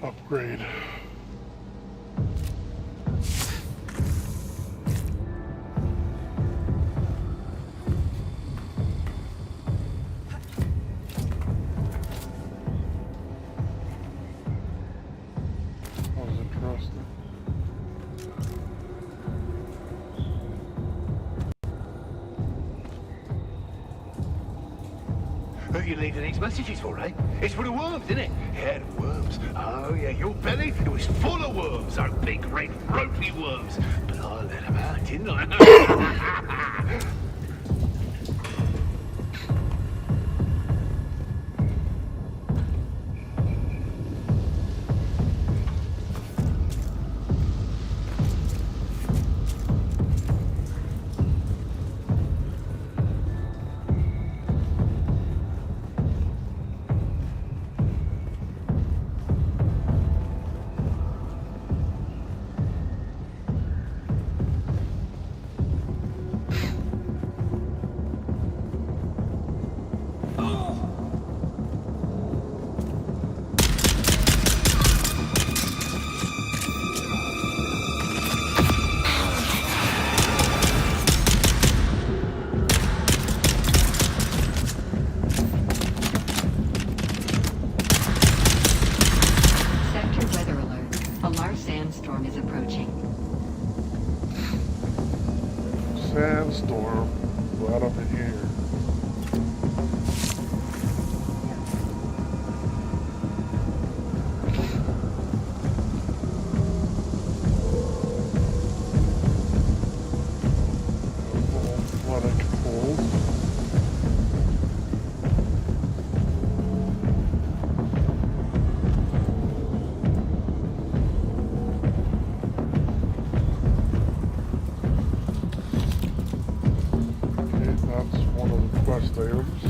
upgrade. Who you leaving these messages for, eh? It's for the worms, isn't it? Yeah, the worms. Oh, yeah, your belly, it was full of worms, those big red ropey worms. But I let them out, didn't I? Sandstorm right up in here. What I can hold. Quest items.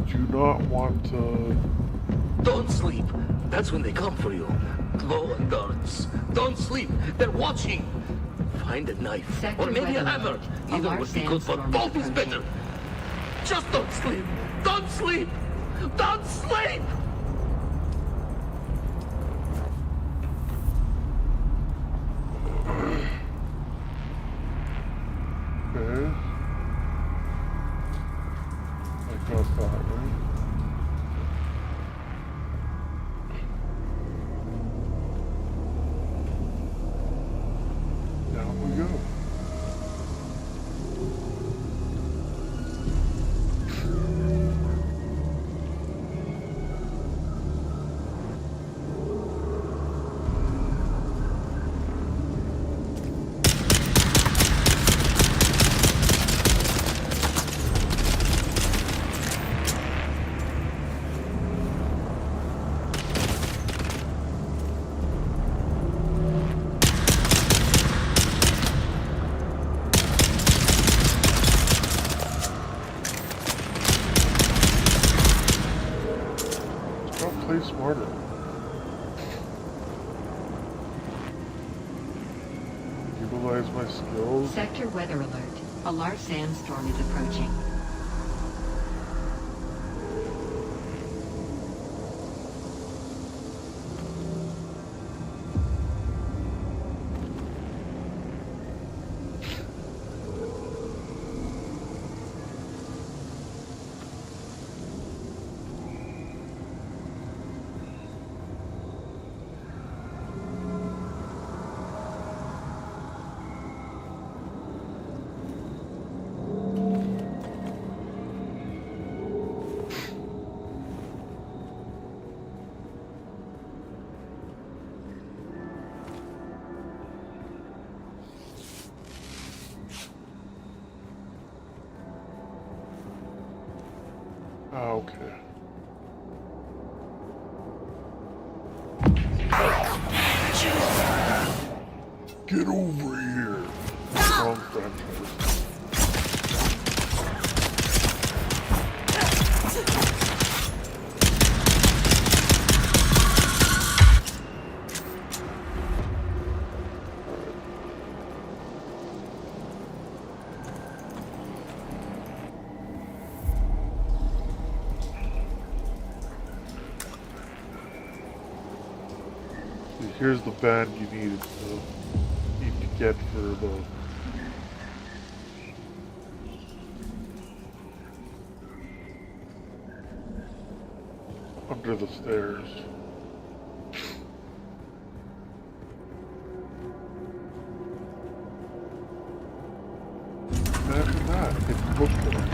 Do not want to... Don't sleep. That's when they come for you. Glowing guards. Don't sleep. They're watching. Find a knife. Or maybe a hammer. Either would be good, but both is better. Just don't sleep. Don't sleep. Don't sleep! Okay. I got that, right? Down we go. Play smarter. Utilize my skills. Sector weather alert. A large sandstorm is approaching. Okay. Get over here. Wrong franchise. Here's the band you need to get for the under the stairs. Imagine that, it's booked.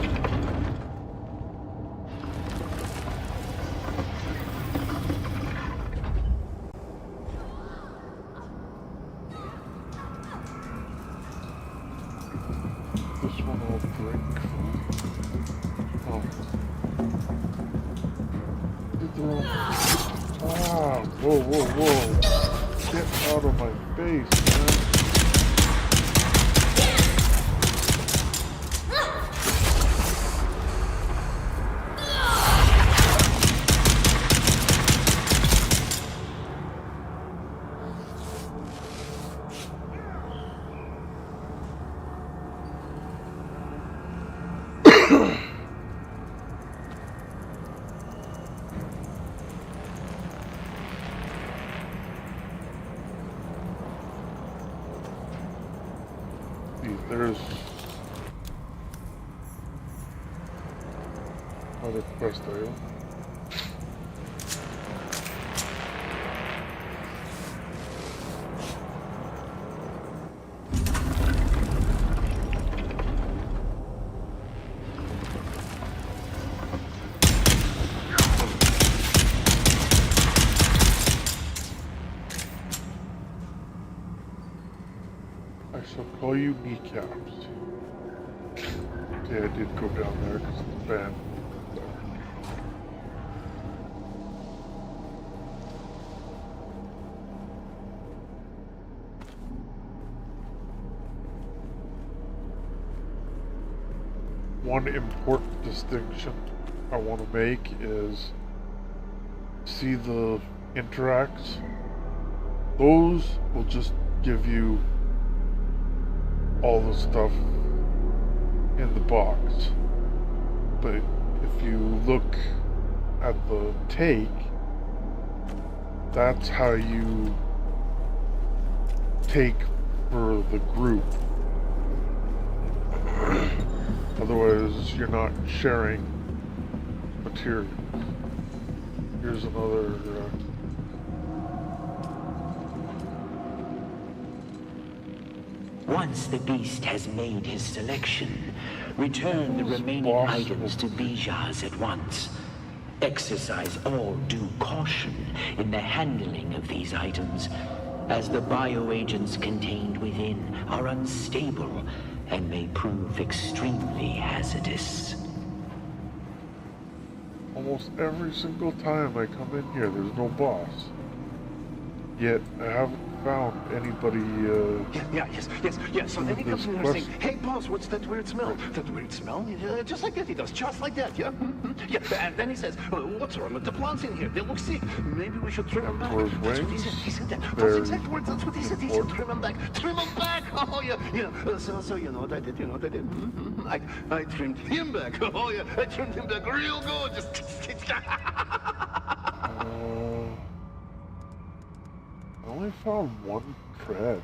Whoa, whoa, whoa. Get out of my face, man. There's another quest item. I shall call you kneecaps. Okay, I did go down there because the band. One important distinction I want to make is, see the interacts? Those will just give you all the stuff in the box. But if you look at the take, that's how you take for the group. Otherwise, you're not sharing materials. Here's another. Once the beast has made his selection, return the remaining items to Bijaz at once. Exercise all due caution in the handling of these items, as the bioagents contained within are unstable and may prove extremely hazardous. Almost every single time I come in here, there's no boss. Yet I haven't found anybody. Yeah. So then he comes in there saying, "Hey, boss, what's that weird smell? That weird smell?" Just like that, he does, just like that. Yeah. Yeah. And then he says, "What's wrong with the plants in here? They look sick. Maybe we should trim them back." That's what he said. He said that. Those exact words. That's what he said. He said, "Trim them back. Trim them back." Oh yeah. So you know what I did? You know what I did? I trimmed him back. Oh yeah. I trimmed him back real good. Just. I only found one tread.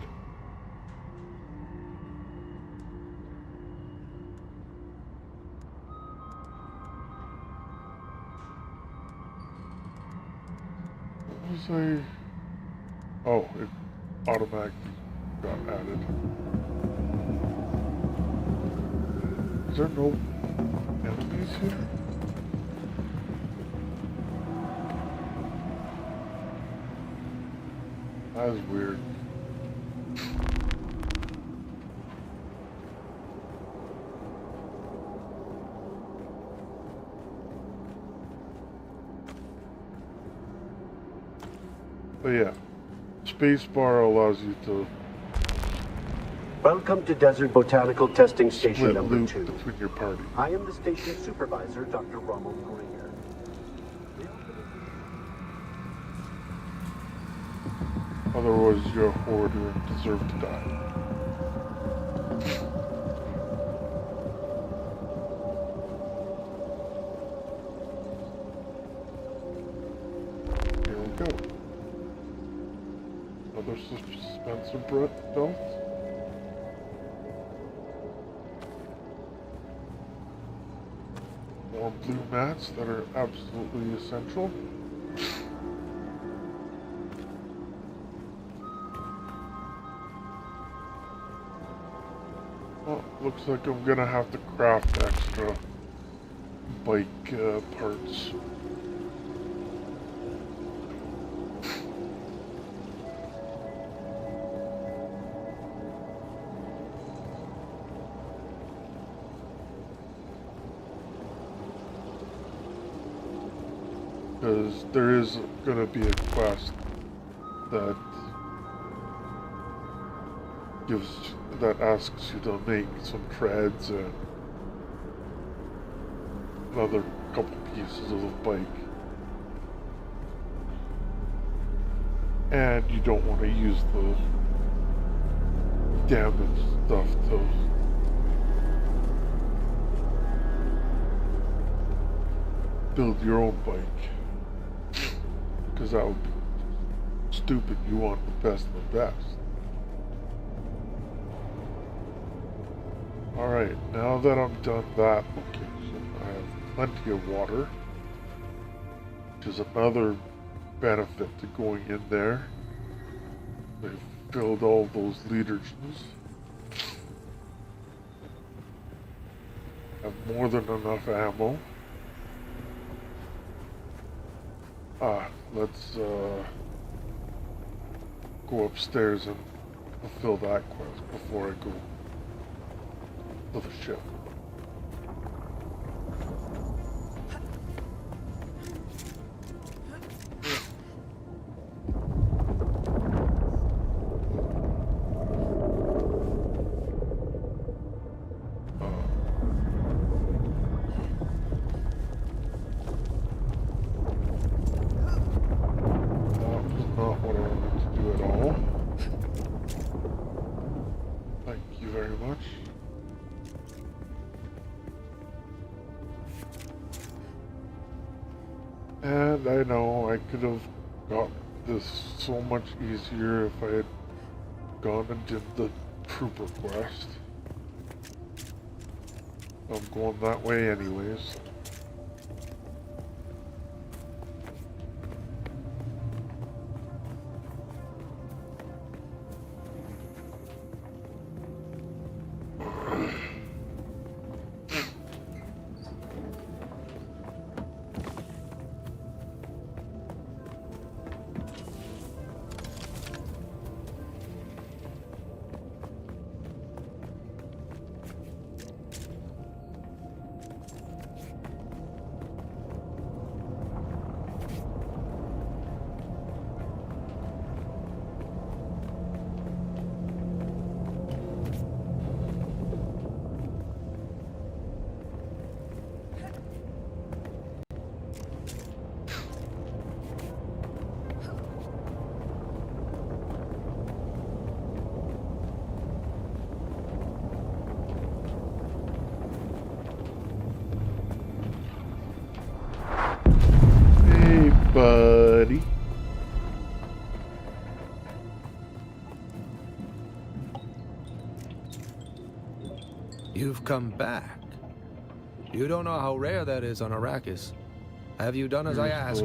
What was I? Oh, it automatically got added. Is there no enemies here? That is weird. But yeah, spacebar allows you to Welcome to Desert Botanical Testing Station split number loot 2. between your party. I am the station supervisor, Dr. Rommel Greer. Otherwise, you're a hoarder and deserve to die. Here we go. Another Spencer belt. More blue mats that are absolutely essential. Well, looks like I'm gonna have to craft extra bike parts. Because there is gonna be a quest that asks you to make some treads and another couple pieces of the bike. And you don't want to use the damaged stuff to build your own bike. Because that would be stupid. You want the best of the best. Alright, now that I'm done that location, I have plenty of water, which is another benefit to going in there. They've filled all those leadergens. Have more than enough ammo. Let's go upstairs and fulfill that quest before I go to the ship. And I know I could have got this so much easier if I had gone and did the trooper quest. I'm going that way anyways. Hey, buddy. You've come back. You don't know how rare that is on Arrakis. Have you done as I asked?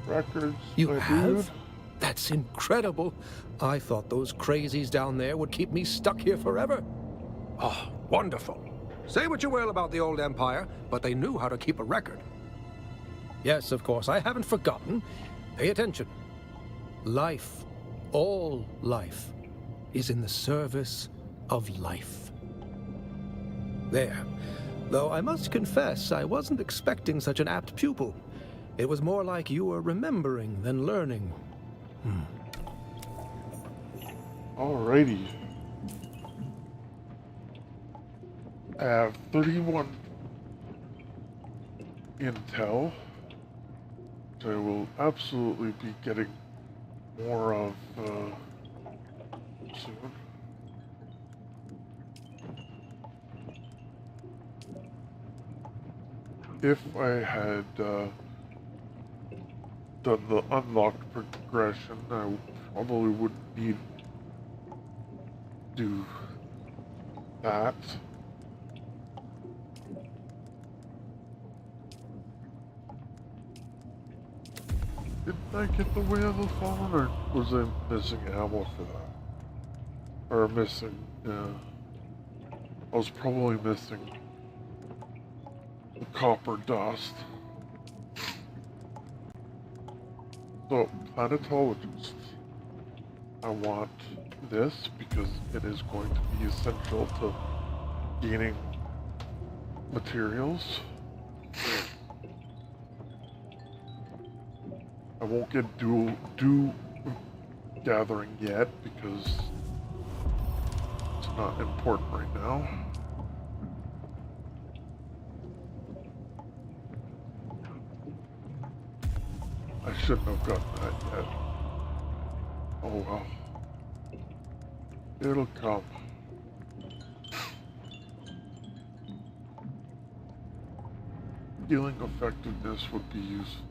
Records. You my have? dude. That's incredible. I thought those crazies down there would keep me stuck here forever. Oh, wonderful. Say what you will about the old Empire, but they knew how to keep a record. Yes, of course, I haven't forgotten. Pay attention. Life, all life, is in the service of life. There. Though I must confess, I wasn't expecting such an apt pupil. It was more like you were remembering than learning. Alrighty. I have 31 intel, which I will absolutely be getting more of soon. If I had done the unlocked progression, I probably wouldn't need to do that. Didn't I get the Way of the Fallen, or was I missing ammo for that? Or missing, I was probably missing the copper dust. So, planetologist. I want this because it is going to be essential to gaining materials. I won't get dew gathering yet because it's not important right now. I shouldn't have gotten that yet. Oh well. It'll come. Healing effectiveness would be useful.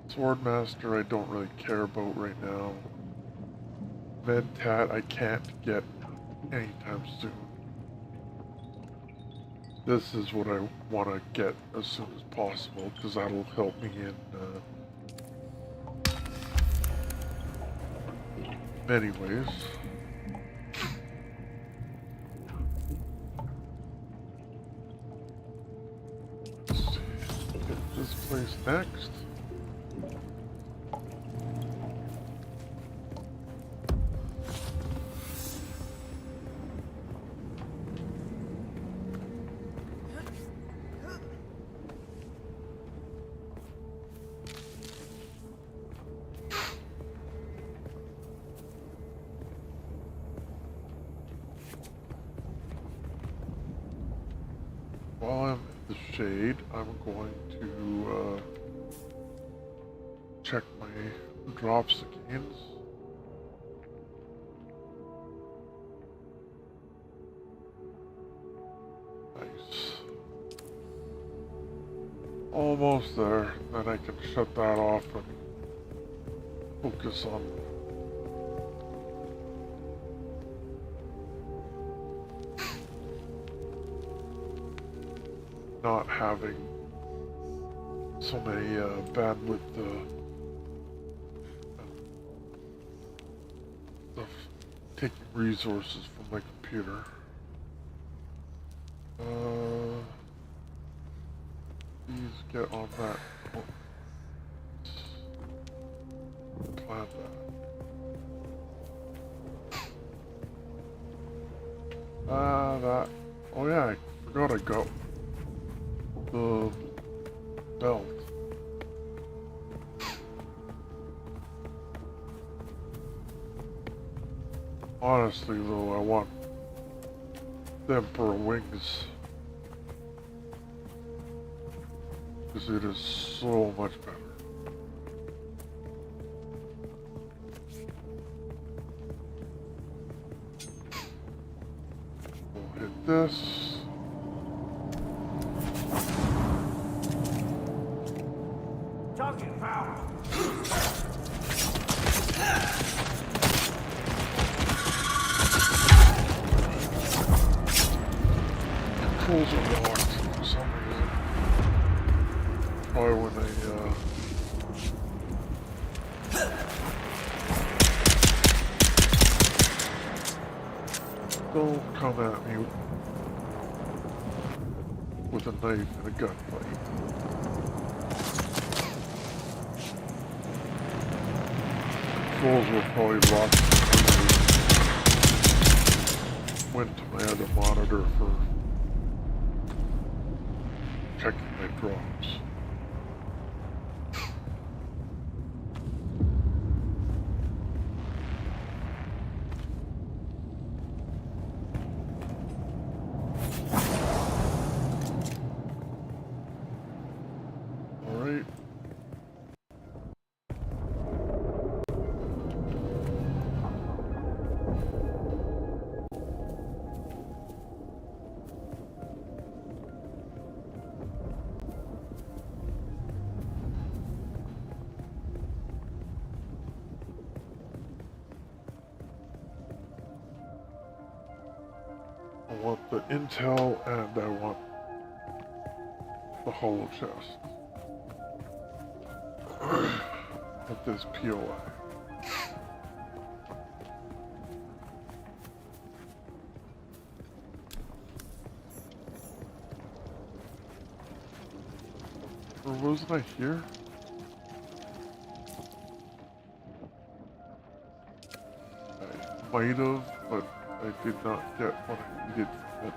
Swordmaster I don't really care about right now. Medtat I can't get anytime soon. This is what I want to get as soon as possible because that'll help me in many ways. Let's see. Get this place next. While I'm in the shade, I'm going to check my drops again. Almost there. Then I can shut that off and focus on not having so many bandwidth of taking resources from my computer. Please get on that. Plan that. That. Oh yeah, I forgot I got the belt. Honestly though, I want the Emperor wings. Because it is so much better. We'll hit this. Target power. Controls are locked for some reason. Probably when they don't come at me with a knife and a gunfight. Controls were probably locked when I went to my other monitor for checking my drops. Alright. I want the intel and I want the holo chest. With this POI. Or wasn't I here? I might have, but I did not get what I needed from it.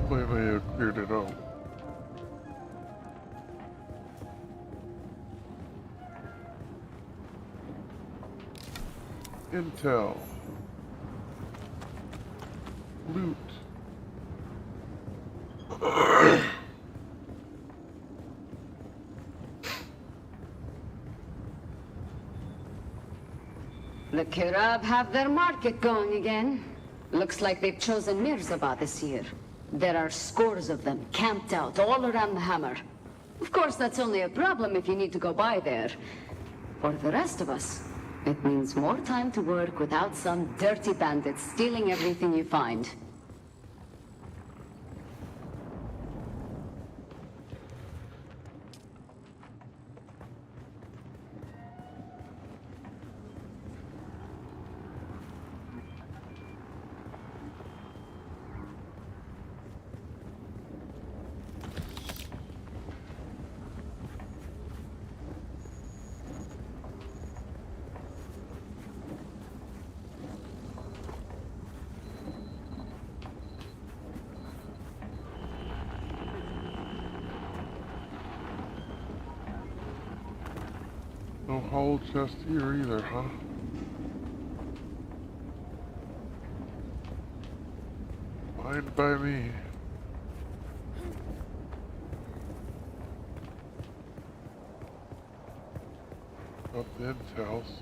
Hopefully they have cleared it out. Intel. Loot. The Kirab have their market going again. Looks like they've chosen Mirzabah this year. There are scores of them camped out all around the Hammer. Of course, that's only a problem if you need to go by there. For the rest of us, it means more time to work without some dirty bandits stealing everything you find. No hollow chest here either, huh? Fine by me. Up Ed's house.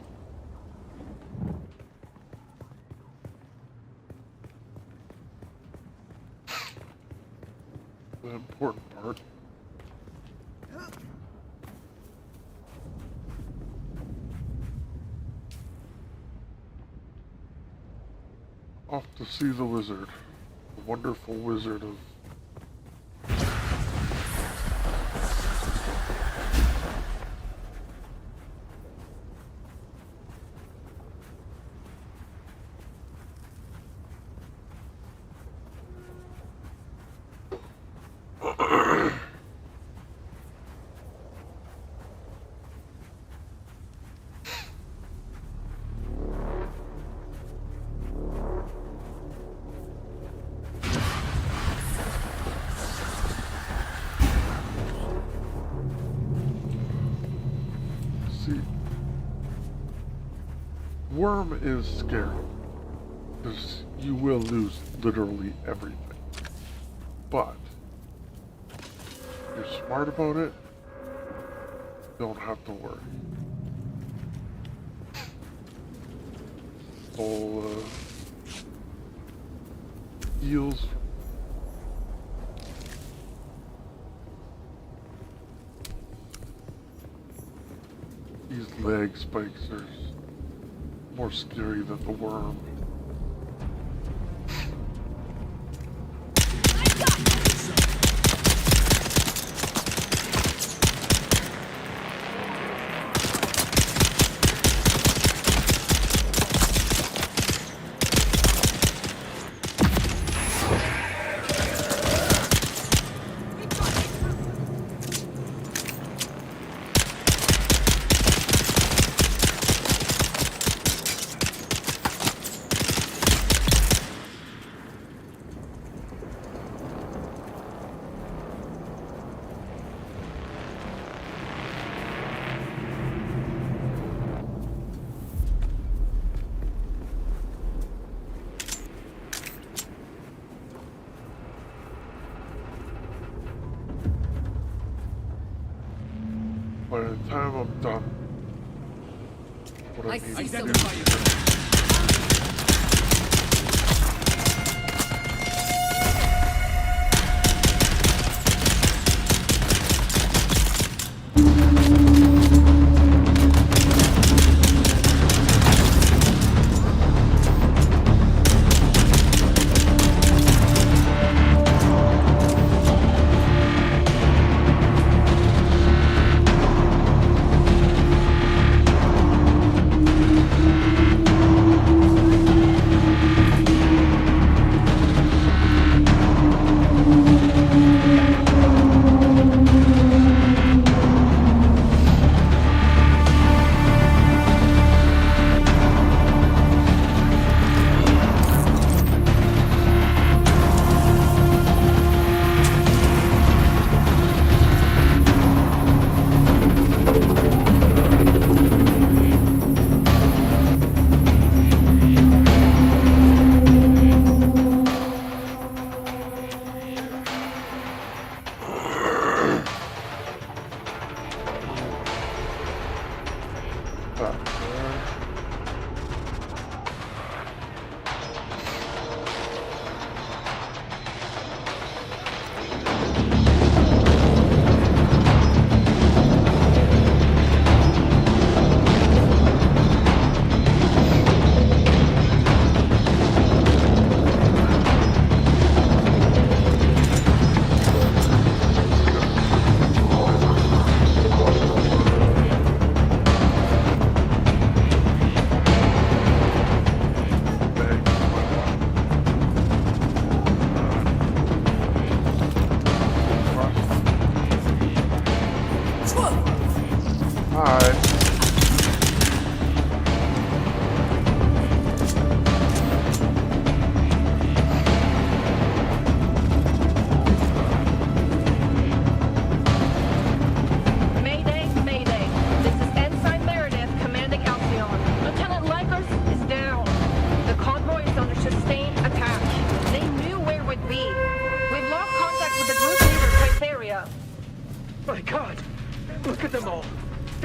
The important part. Off to see the wizard. The wonderful wizard of... See, Worm is scary, because you will lose literally everything. But, if you're smart about it, you don't have to worry. All heals. These leg spikes are more scary than the worm. By the time I'm done, what I need to do.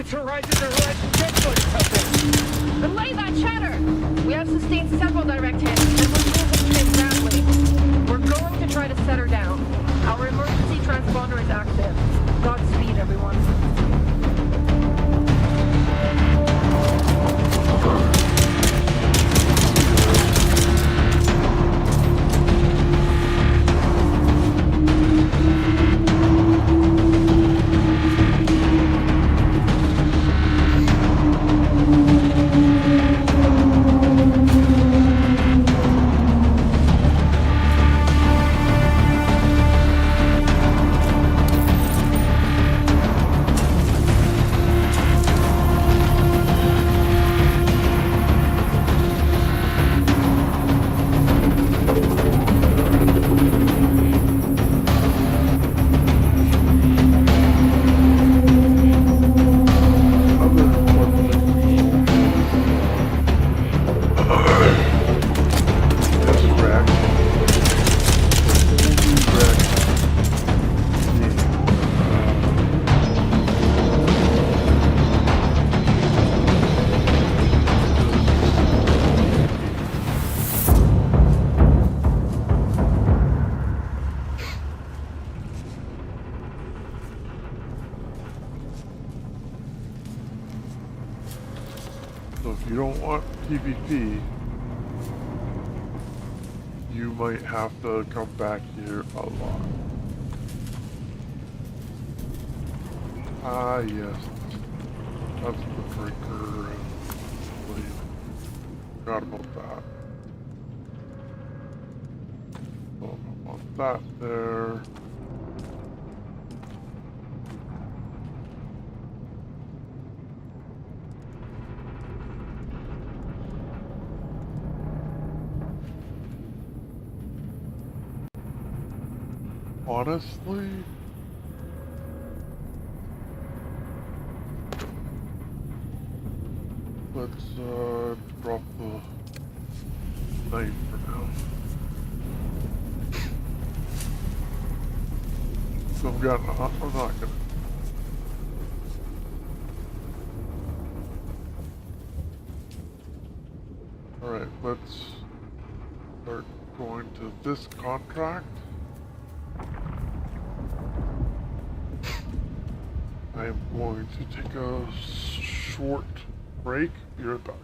Which horizons are horizon 10 going to help us? Relay that chatter! We have sustained several direct hits, and we're moving things rapidly. We're going to try to set her down. Our emergency transponder is active. Godspeed, everyone. So if you don't want PvP, you might have to come back here a lot. Ah, yes. That's the drinker. Forgot about that. So I don't want that there. Honestly, let's drop the knife for now. So I'm not gonna. Alright, let's start going to this contract. I am going to take a short break. Be right back.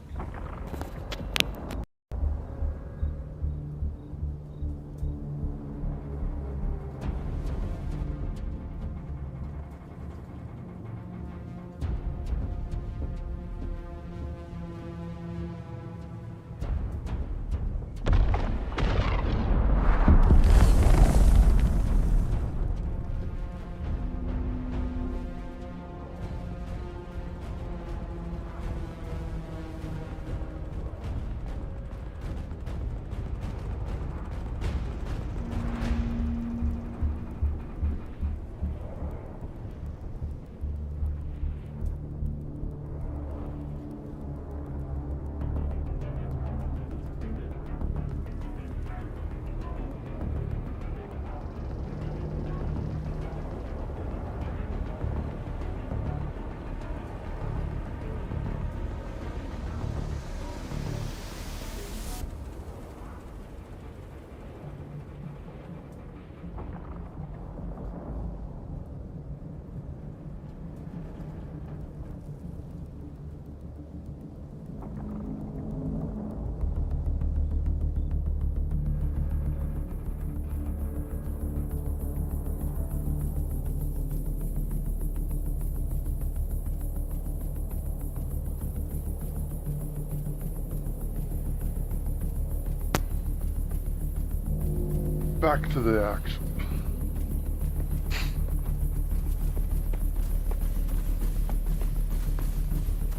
Back to the action.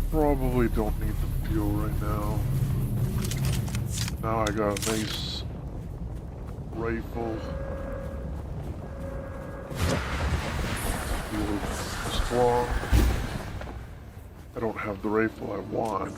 Probably don't need the fuel right now. Now I got a nice rifle. Feels strong. I don't have the rifle I want.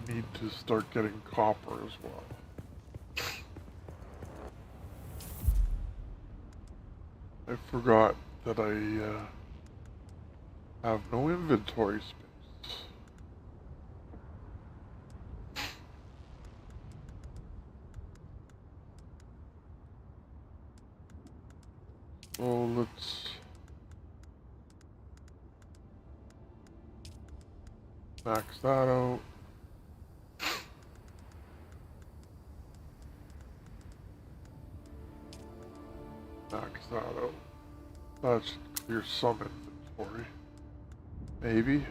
need to start getting copper as well. I forgot that I have no inventory space. So let's max that out. Max that out. That should clear some inventory. Maybe.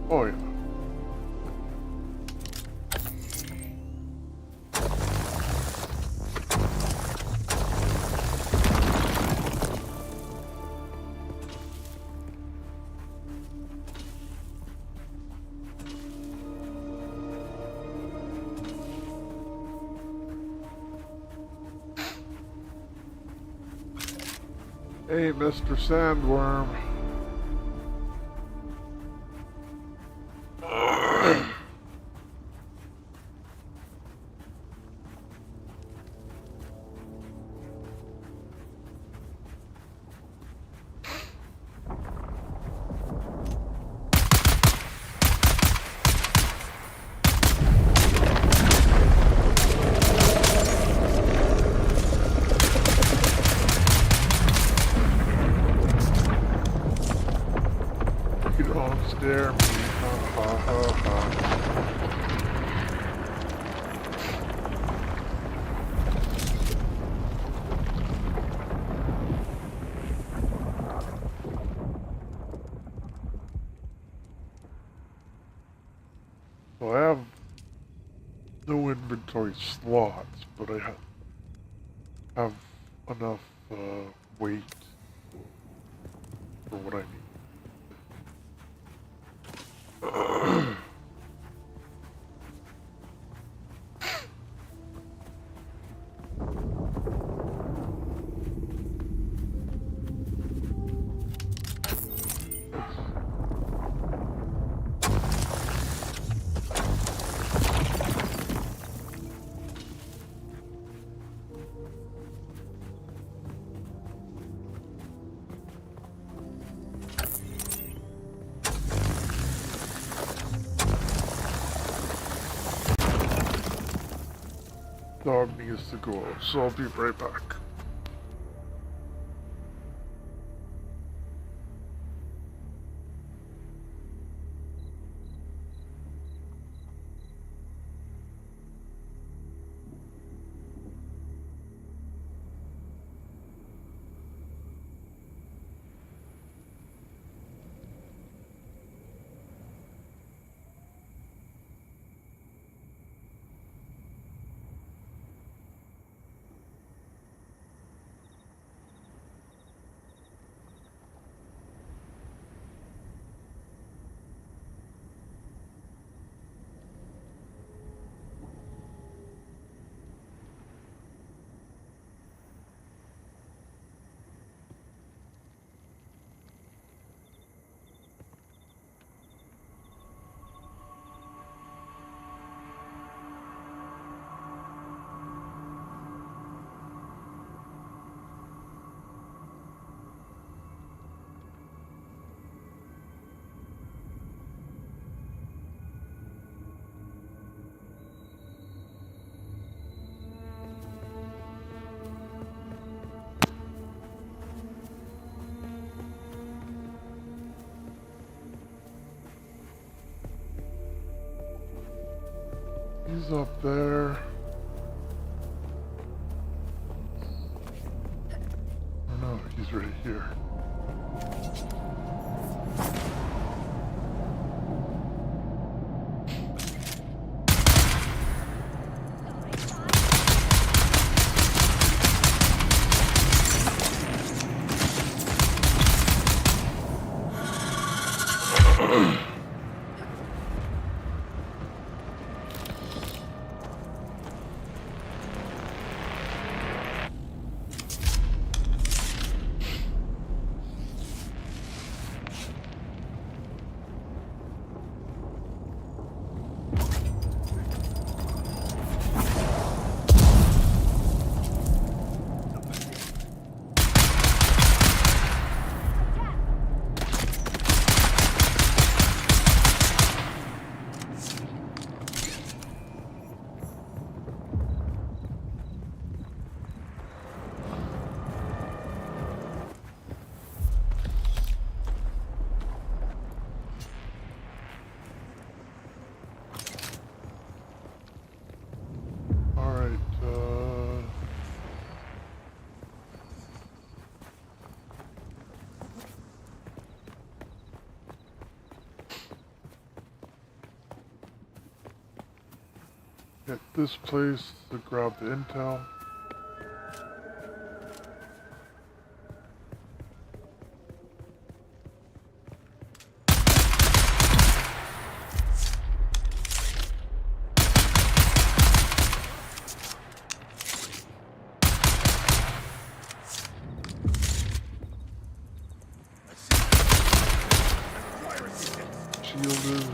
Oh yeah. Hey, Mr. Sandworm. Dare me. Ha ha ha ha. So I have no inventory slots, but I have enough weight for what I need. Dog needs to go, so I'll be right back. He's up there. Oh no, he's right here. At this place to grab the intel. Shielded.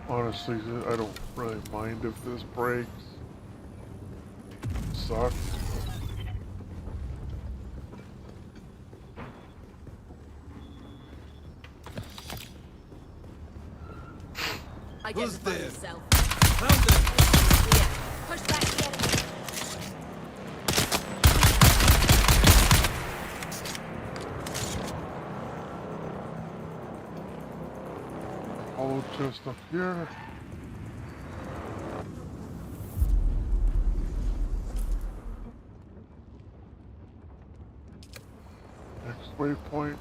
Honestly, I don't really mind if this breaks. Sucks. Who's there? Found them. Push back the enemy. Hollow chest up here. Next waypoint.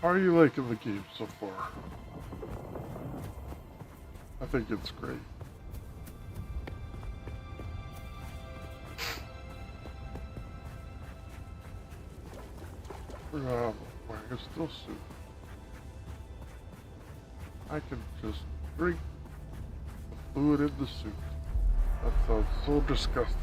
How are you liking the game so far? I think it's great. Wearing a still suit. I can just drink the fluid in the suit. That sounds so disgusting.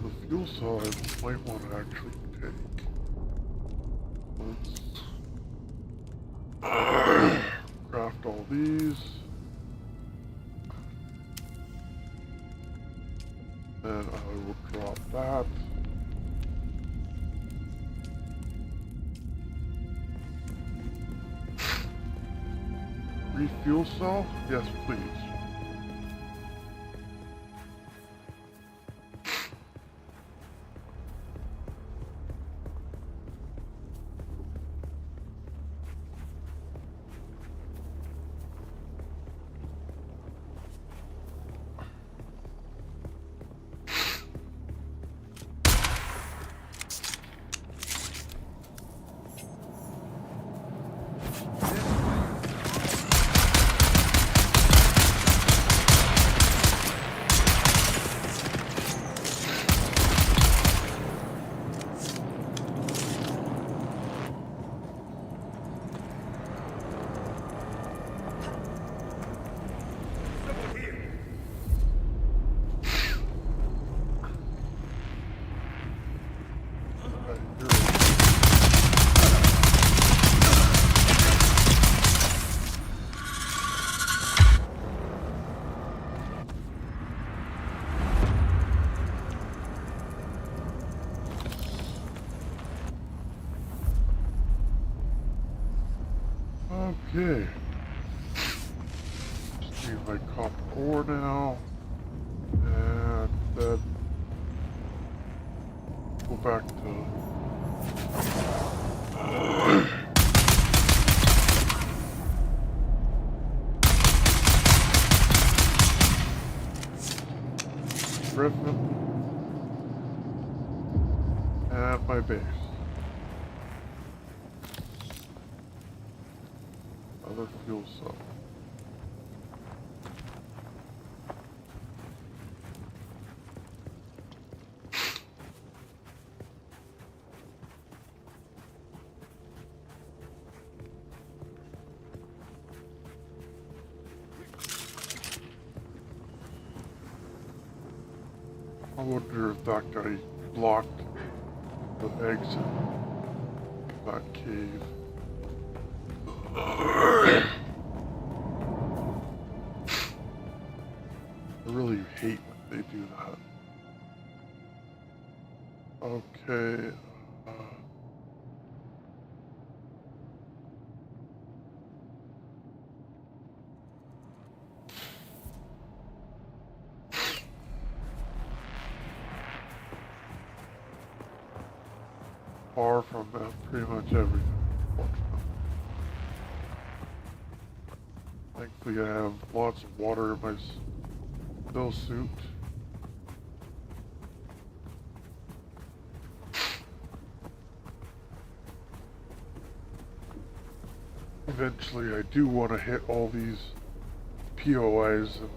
The fuel cell I might want to actually take. Let's craft all these. Then I will drop that. Refuel cell? Yes, please. Okay. Just need my copper ore now. And then go back to Griffin and my base. Other fuel cell. I wonder if that guy blocked the exit of that cave. I really hate when they do that. Okay. Far from pretty much everything. Thankfully I have lots of water in my still suit. eventually I do want to hit all these POIs and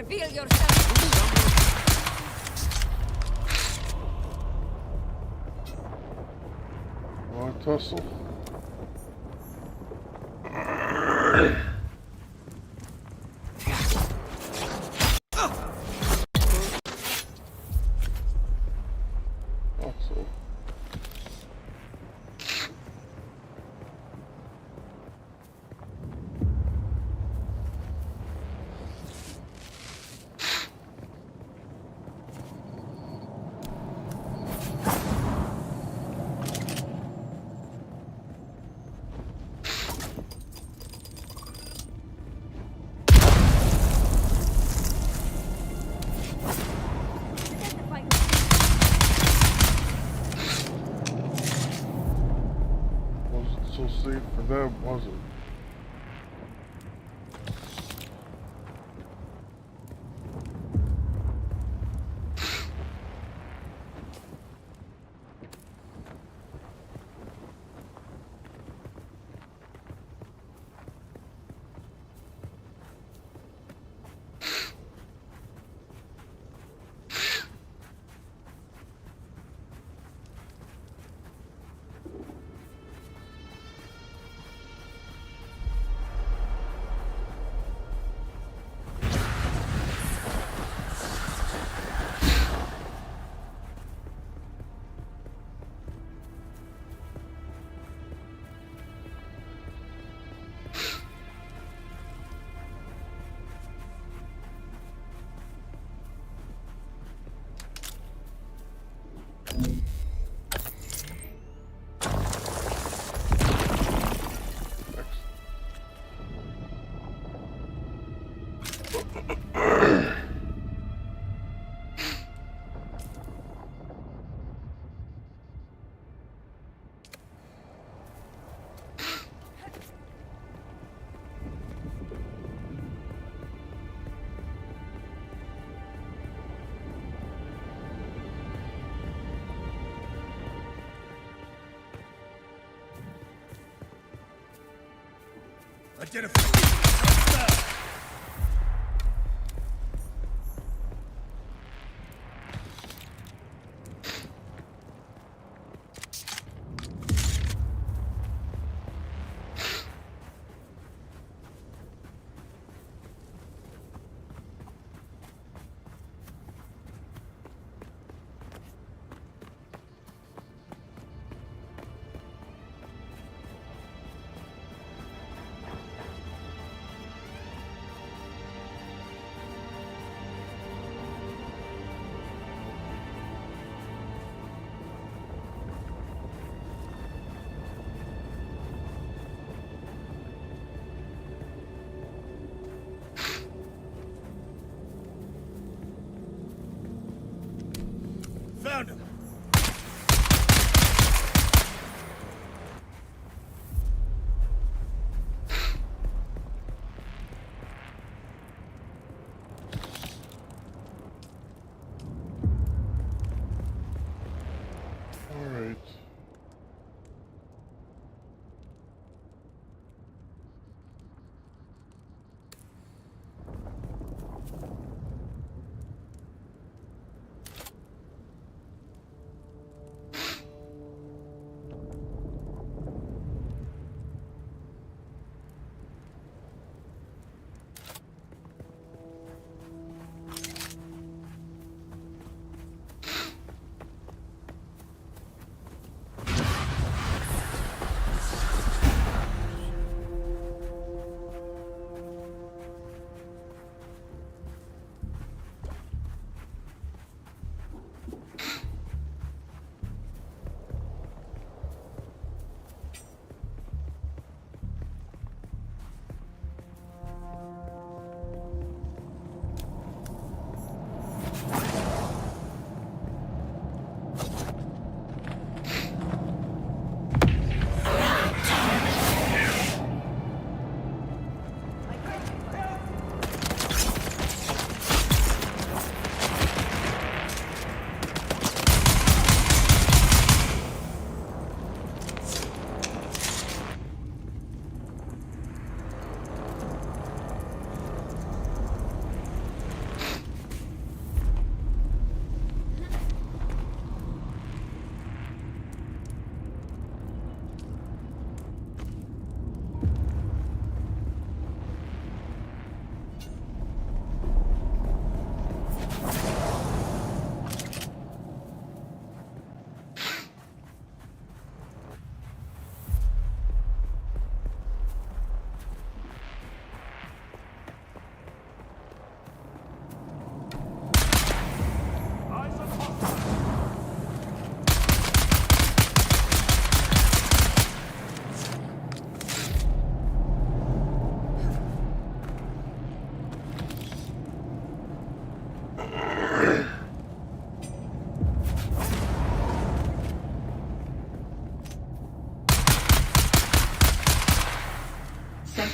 Reveal yourself. want to tussle. Also. Wasn't so safe for them, was it? Found him. All right.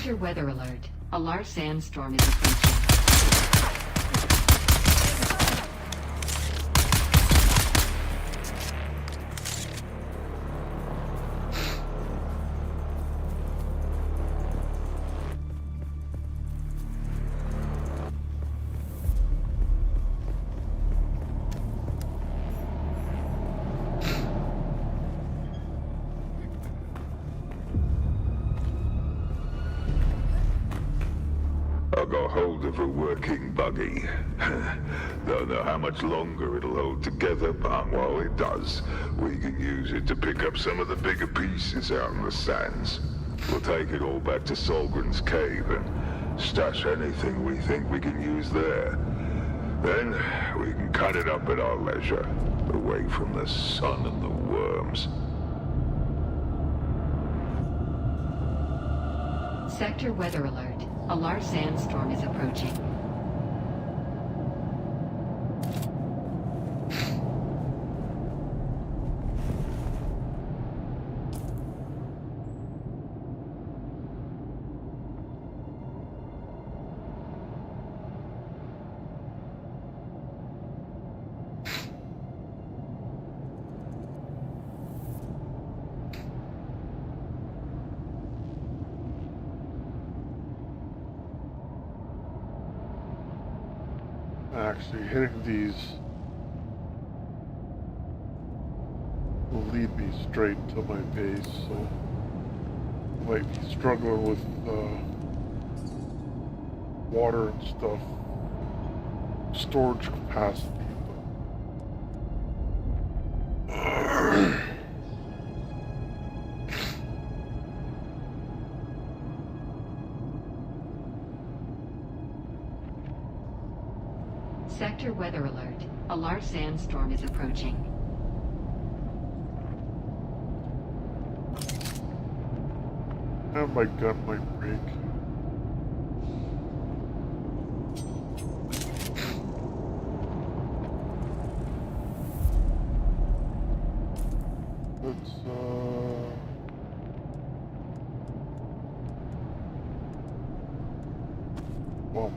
Sector weather alert. A large sandstorm is approaching. I got hold of a working buggy. Don't know how much longer it'll hold together, but while it does, we can use it to pick up some of the bigger pieces out in the sands. We'll take it all back to Solgren's cave and stash anything we think we can use there. Then we can cut it up at our leisure, away from the sun and the worms. Sector weather alert. A large sandstorm is approaching. Actually, hitting these will lead me straight to my base, so I might be struggling with water and stuff, storage capacity. Sector weather alert. A large sandstorm is approaching. And my gun might break. Let's well,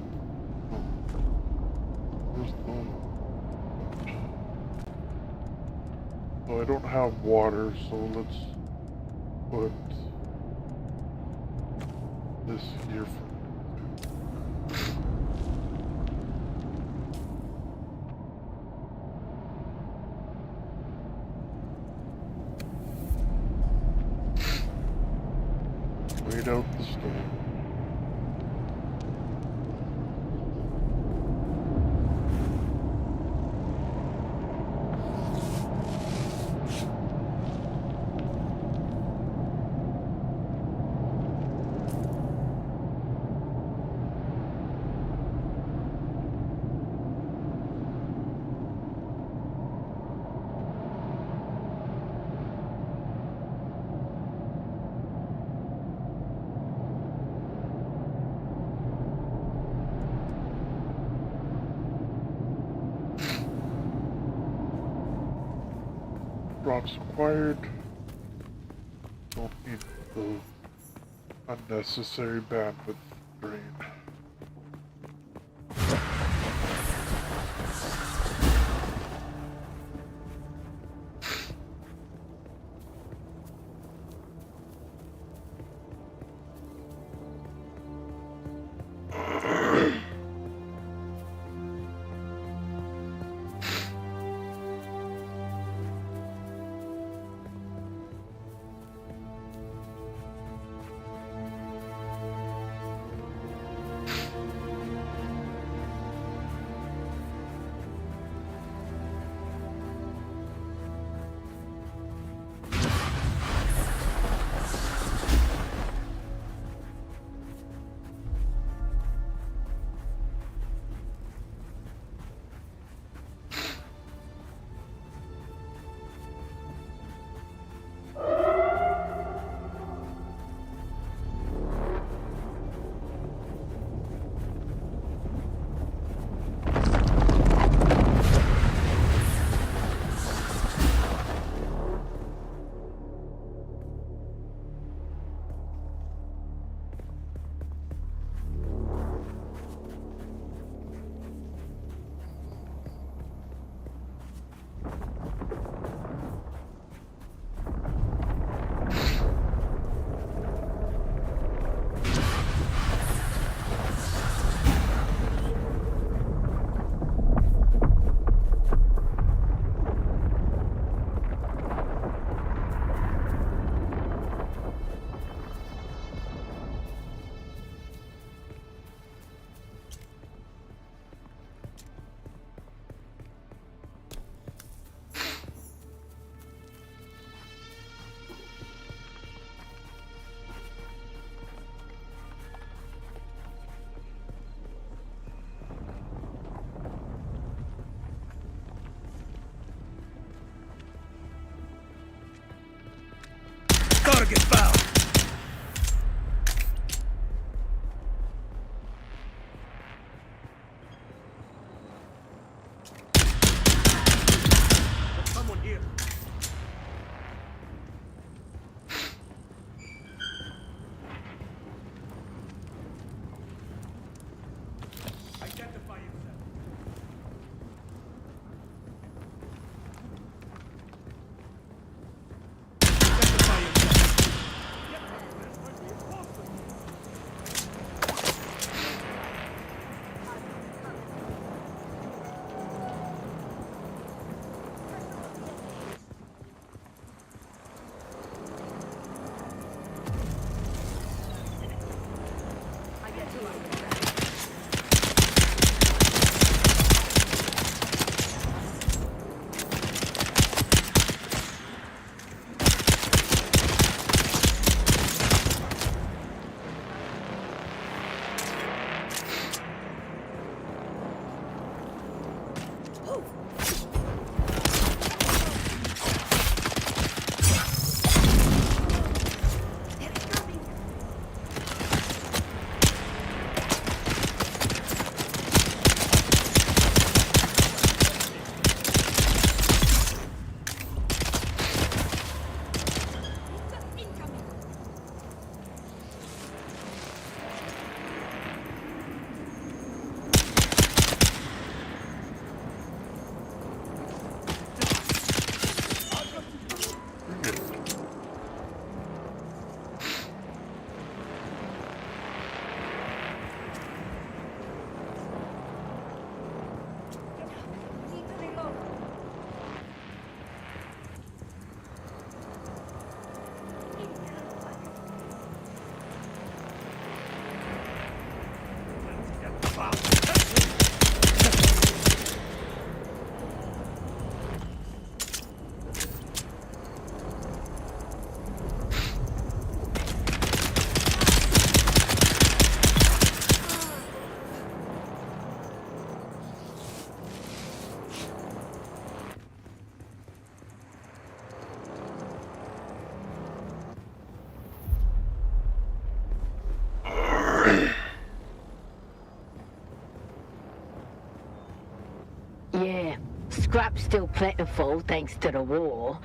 where's the... So I don't have water, so let's put this here for wait out the storm. Drops acquired. Don't need the unnecessary bandwidth drain. Target found. There's someone here. Identify yourself. Yeah, scrap's still plentiful thanks to the war.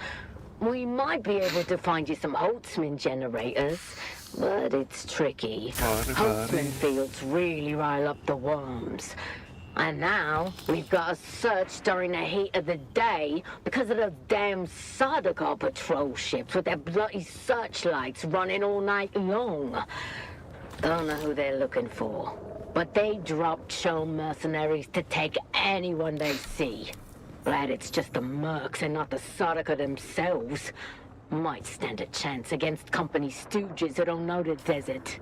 We might be able to find you some Holtzman generators, but it's tricky. Holtzman fields really rile up the worms. And now, we've got to search during the heat of the day because of those damn Sardaukar patrol ships with their bloody searchlights running all night long. Don't know who they're looking for, but they drop Chol mercenaries to take anyone they see. Glad it's just the mercs and not the Sardaukar themselves. Might stand a chance against company stooges who don't know the desert.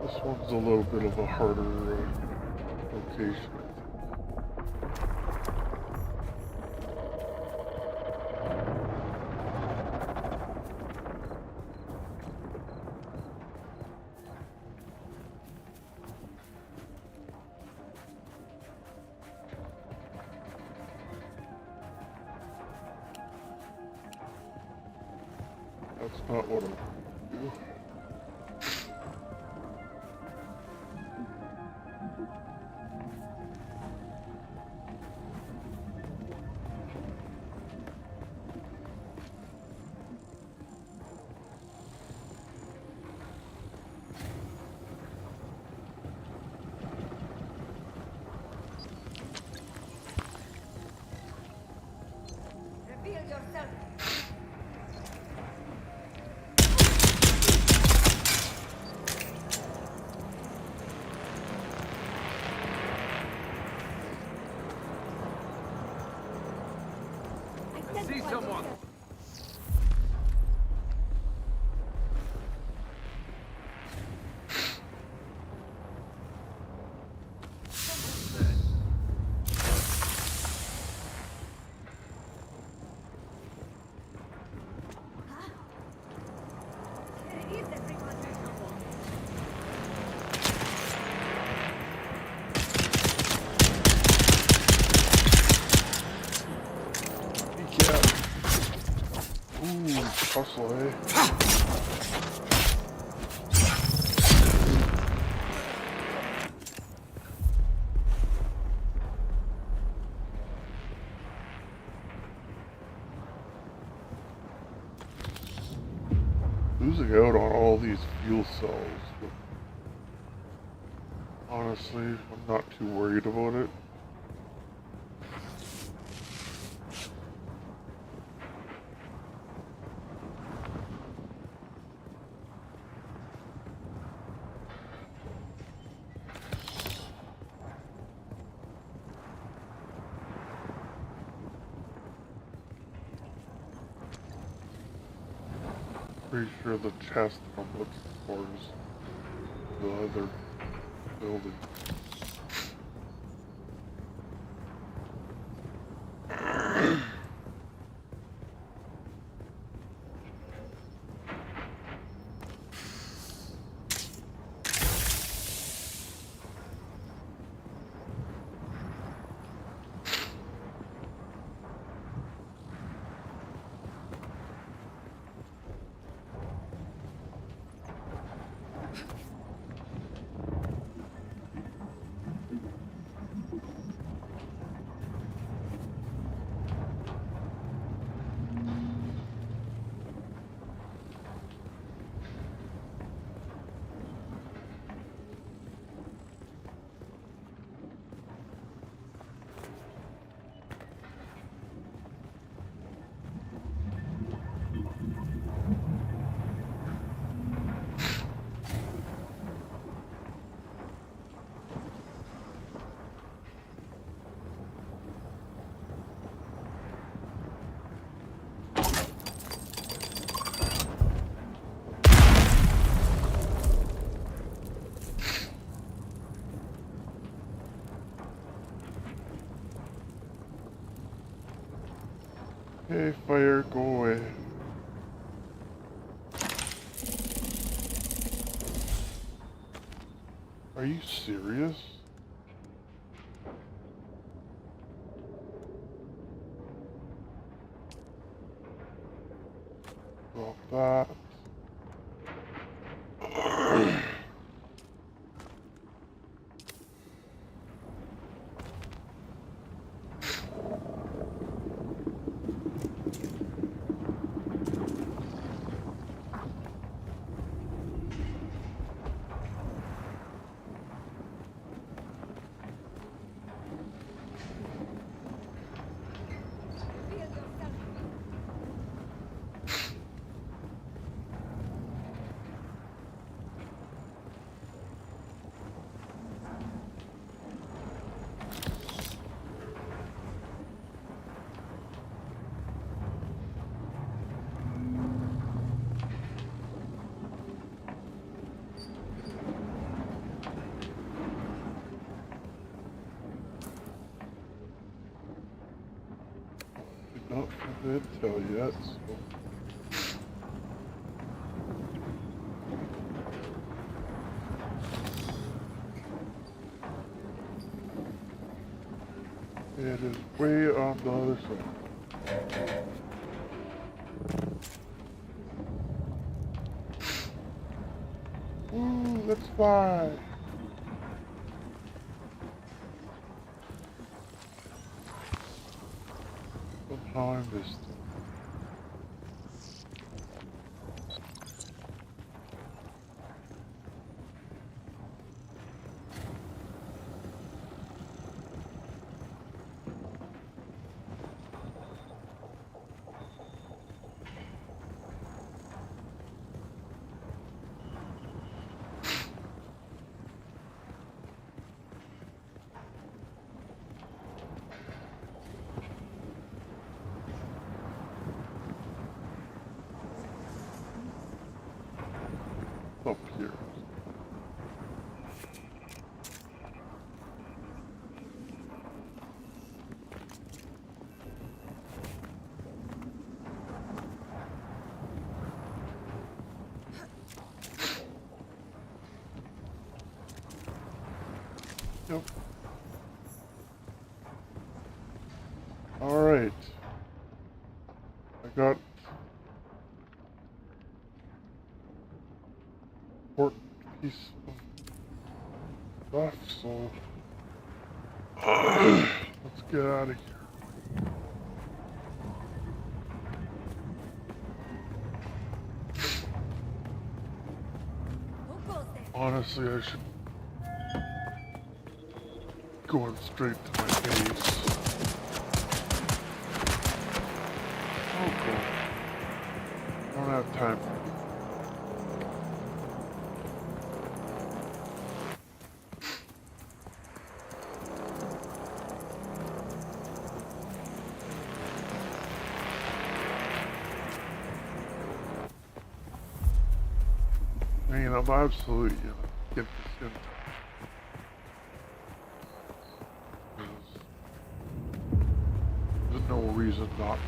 This one's a little bit of a harder location. That's not what I'm doing. see someone. Hustle, eh? Losing out on all these fuel cells. But honestly, I'm not too worried about it. Pretty sure the chest complex towards the other building. Hey, fire, go away. Are you serious? Drop that. Not for the intel yet, so. It is way on the other side. Ooh, let's fly. Somehow I missed it. up here. Yep. All right. I got important piece of stuff, so let's get out of here. Honestly, I should go straight to my base. Okay. I don't have time for it. I mean, I'm absolutely gonna get this in. There's no reason not to.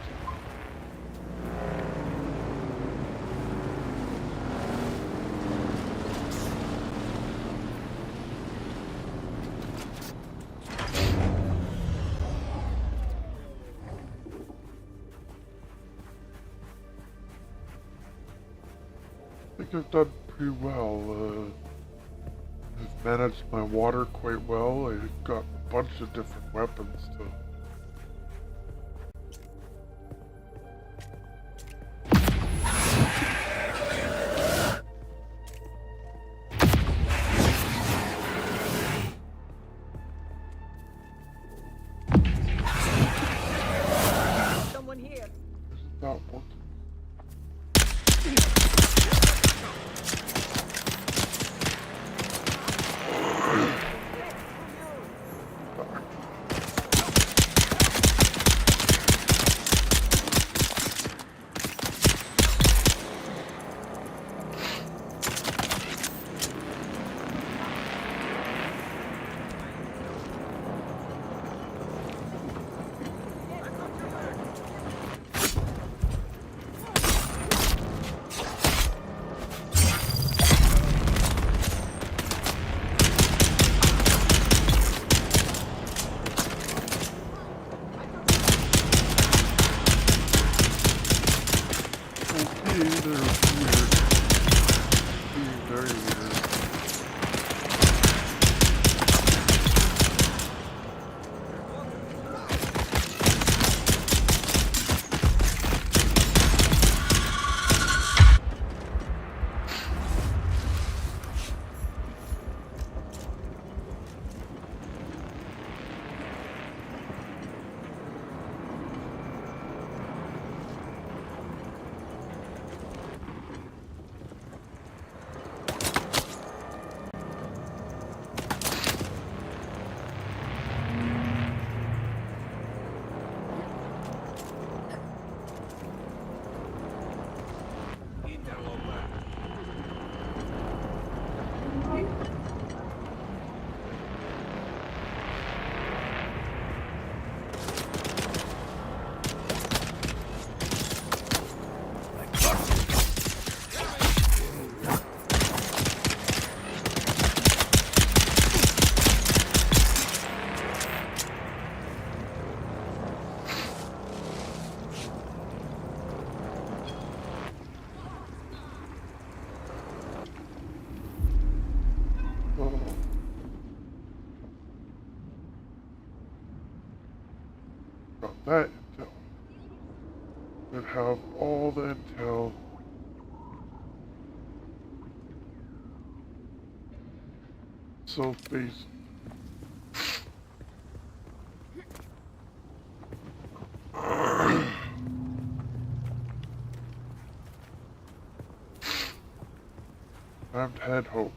I think I've done pretty well. I've managed my water quite well. I've got a bunch of different weapons to... Someone here. Isn't that one? Got that intel. Should have all the intel. So base. Time to head home.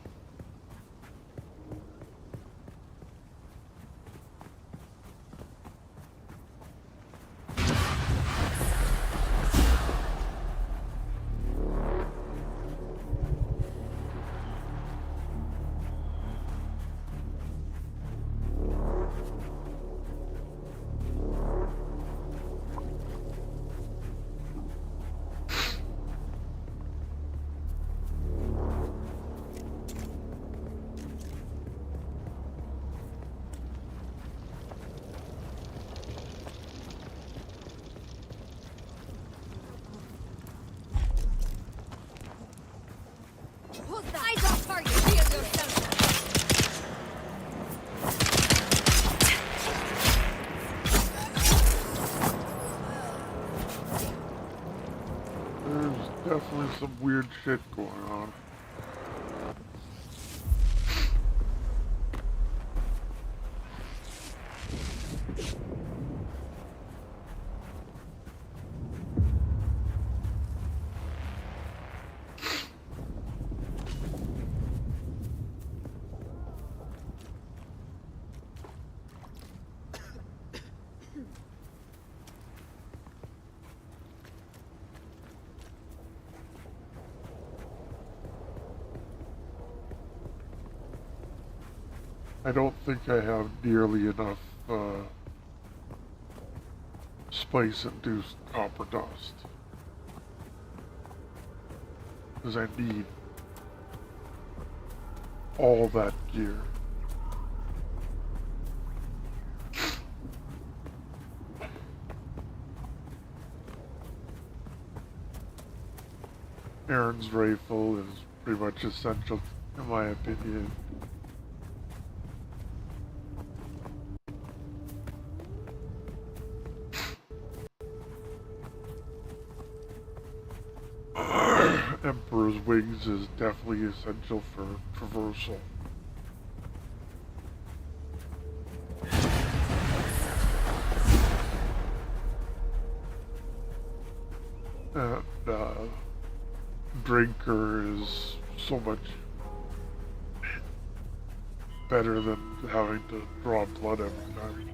definitely some weird shit going on. I don't think I have nearly enough spice-induced copper dust. Because I need all that gear. Aaron's rifle is pretty much essential, in my opinion. Emperor's wings is definitely essential for traversal. And drinker is so much better than having to draw blood every time.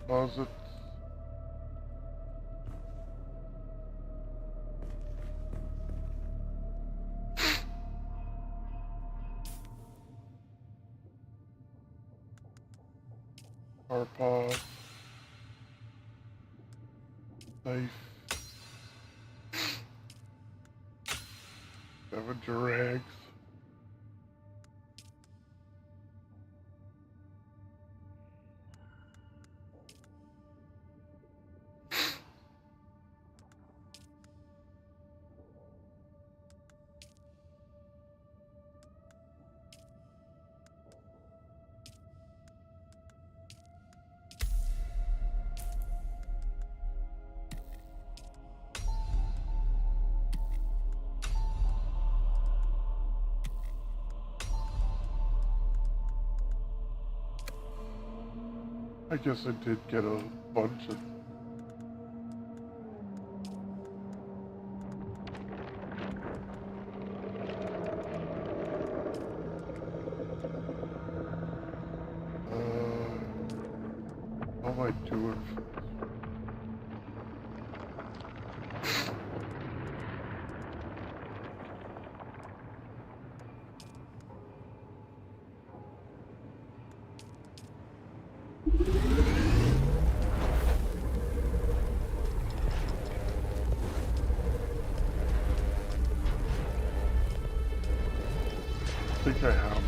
Closet. Arpaw. Knife. Scavenger rags. I guess I did get a bunch of... How am I doing? I think I have.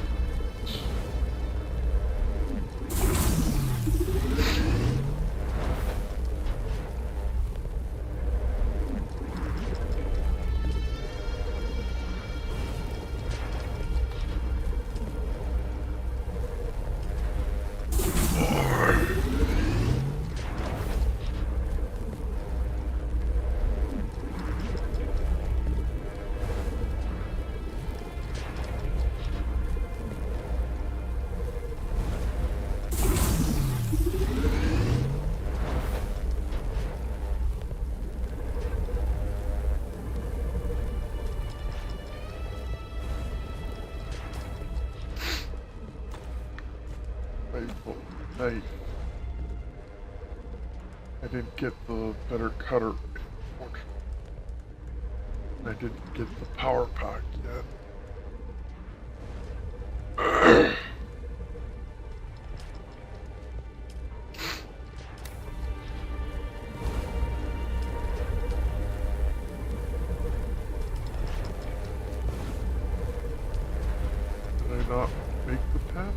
Knife. I didn't get the better cutter, unfortunately. I didn't get the power pack yet. Did I not make the paths?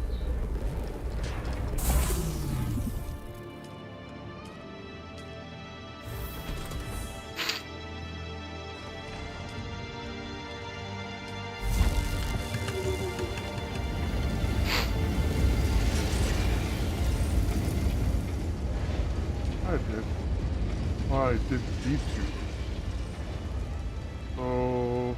I did. I didn't need to. So...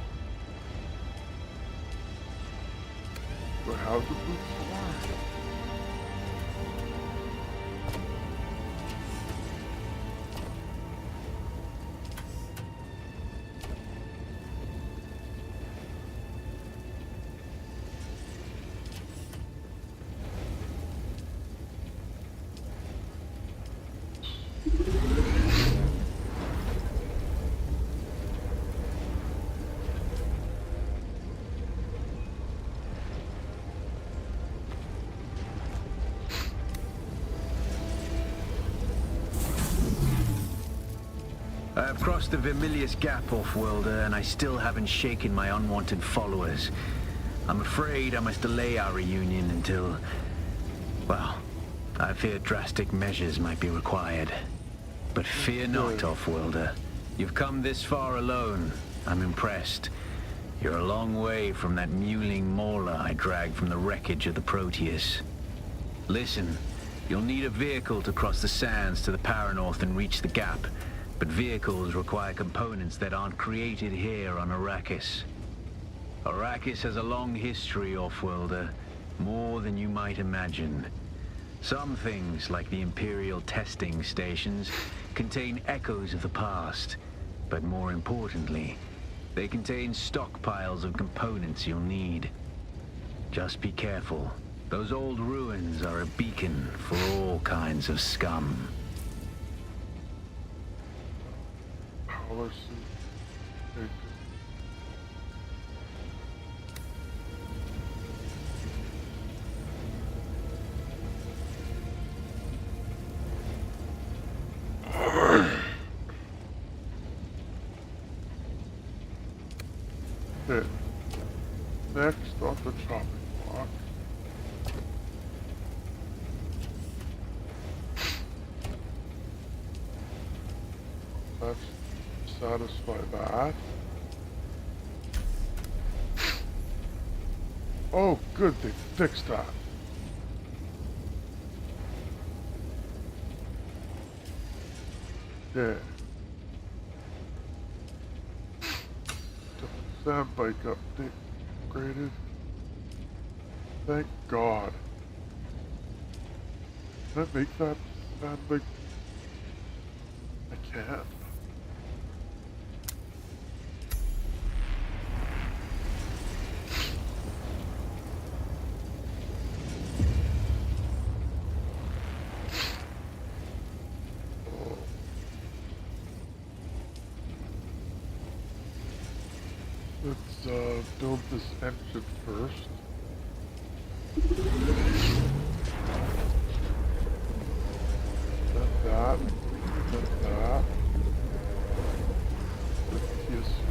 do I have to move forward? I have crossed the Vermilius Gap, off-worlder, and I still haven't shaken my unwanted followers. I'm afraid I must delay our reunion until... well, I fear drastic measures might be required. But fear not, off-worlder. You've come this far alone. I'm impressed. You're a long way from that mewling mauler I dragged from the wreckage of the Proteus. Listen, you'll need a vehicle to cross the sands to the Paranorth and reach the Gap. But vehicles require components that aren't created here on Arrakis. Arrakis has a long history, off-worlder, more than you might imagine. Some things, like the Imperial testing stations, contain echoes of the past. But more importantly, they contain stockpiles of components you'll need. Just be careful. Those old ruins are a beacon for all kinds of scum. Power suit. Okay. Okay. Next on the chopping block. Let's satisfy that. Oh, good, they fixed that. Yeah. Sand bike upgraded. Thank God. Can I make that sand bike? I can't. Let's build this engine first. Then that. Then that. The TSV.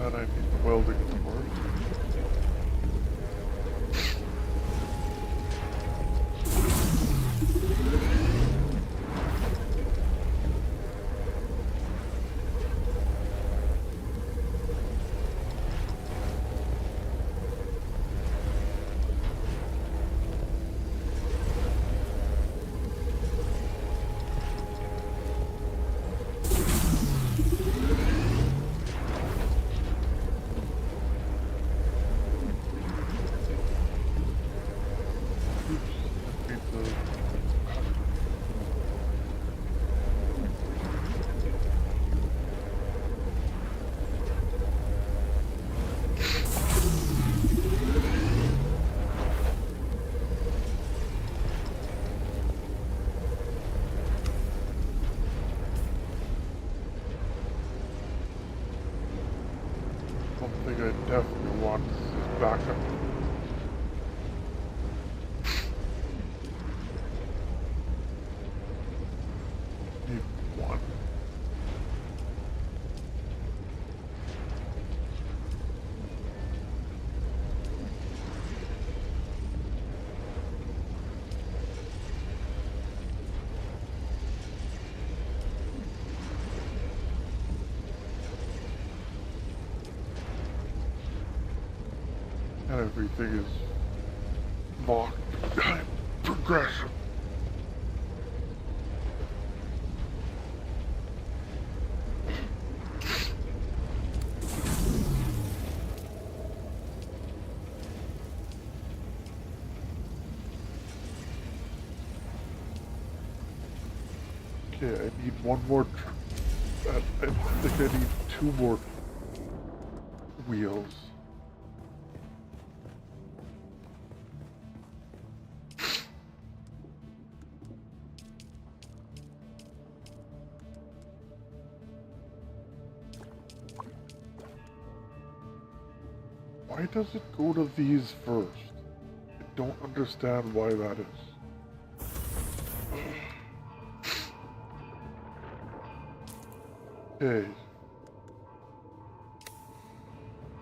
And I need welding to work. Something I definitely want is backup. Need one. And everything is locked behind progression. Okay, I need one more. I think I need 2 more wheels. Why does it go to these first? I don't understand why that is. Okay.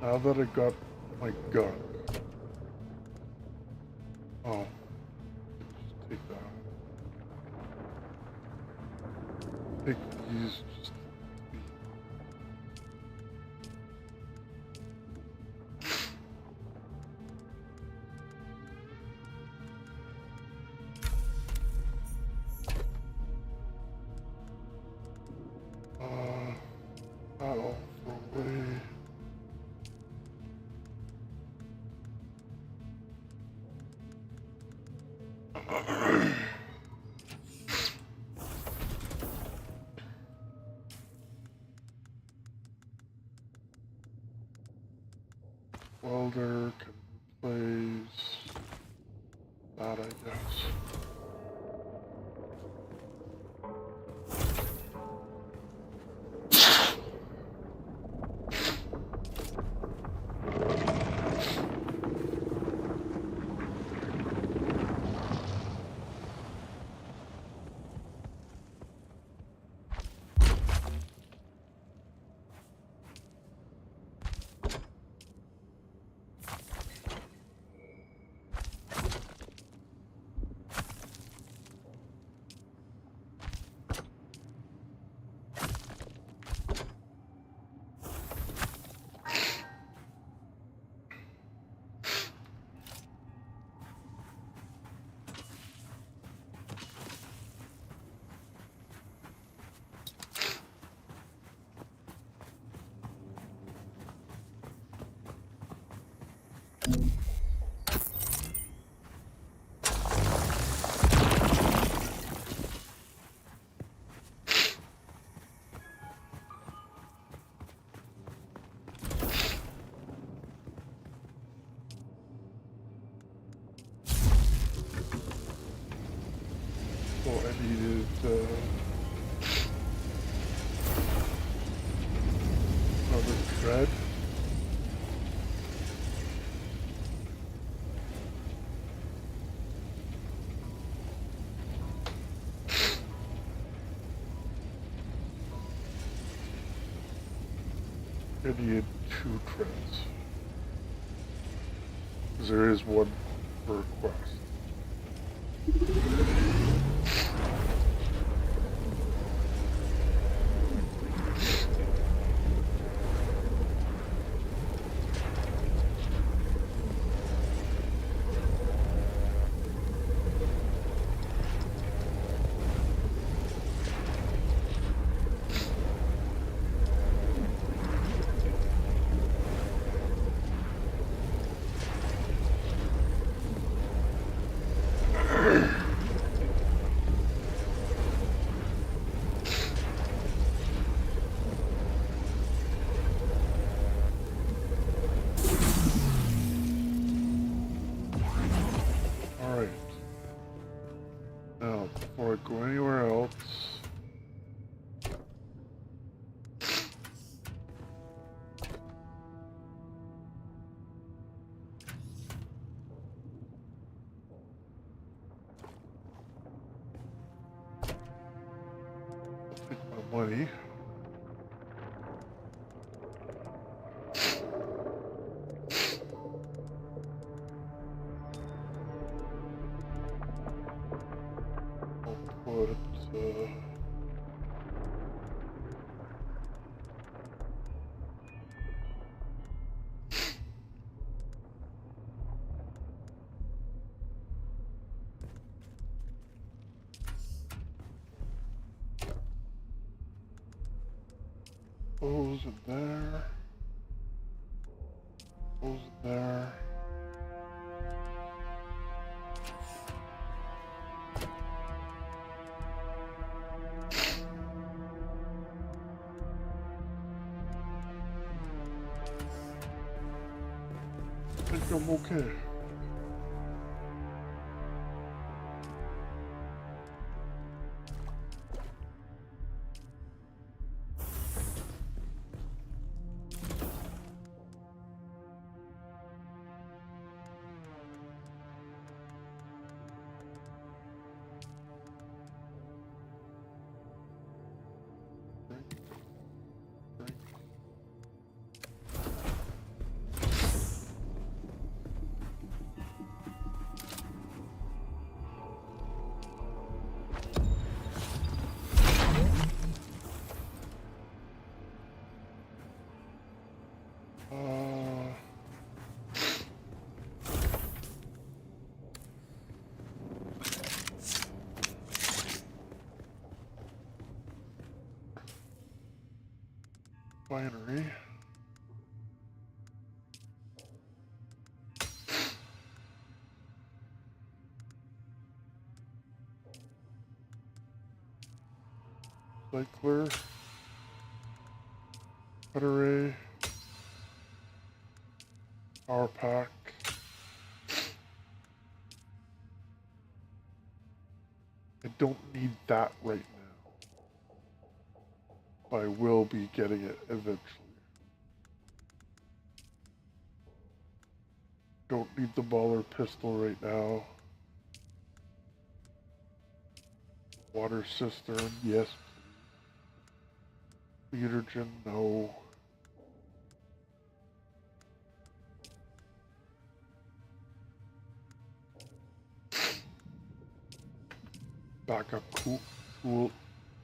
Now that I got my gun. Oh. Just take that. Take these. Just that'll throw away. Welder can replace that, I guess. So I needed another thread. I need 2 threads. Because there is one per quest. Alright. Now, before I go anywhere else, take my money. I'll put Those in there. Those in there. I think I'm okay. Binary. Cycler. Array. Power pack. I don't need that right now. I will be getting it eventually. Don't need the baller pistol right now. Water cistern, yes. Mutagen, no. Backup tool,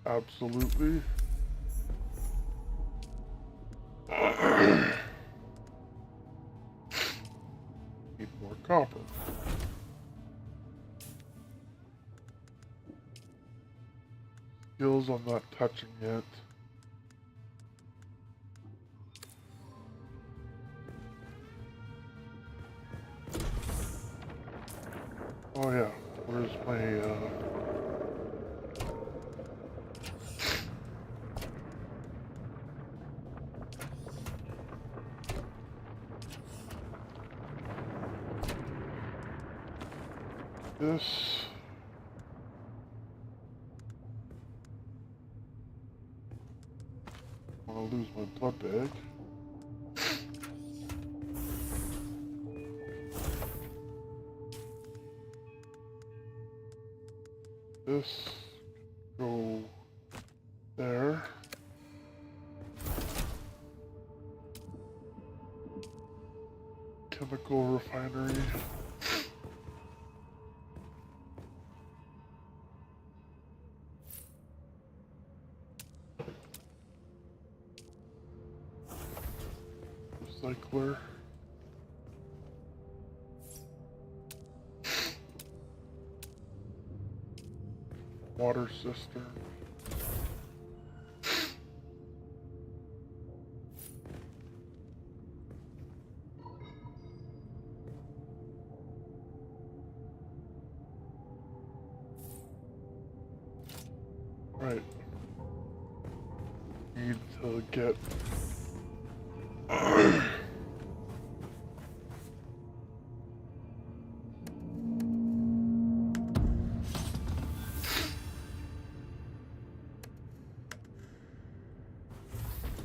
absolutely. Need more copper. Skills I'm not touching yet. Oh yeah, where's my this? I want to lose my blood bag. This go there. Chemical refinery. Recycler. Water cistern. Right. Need to get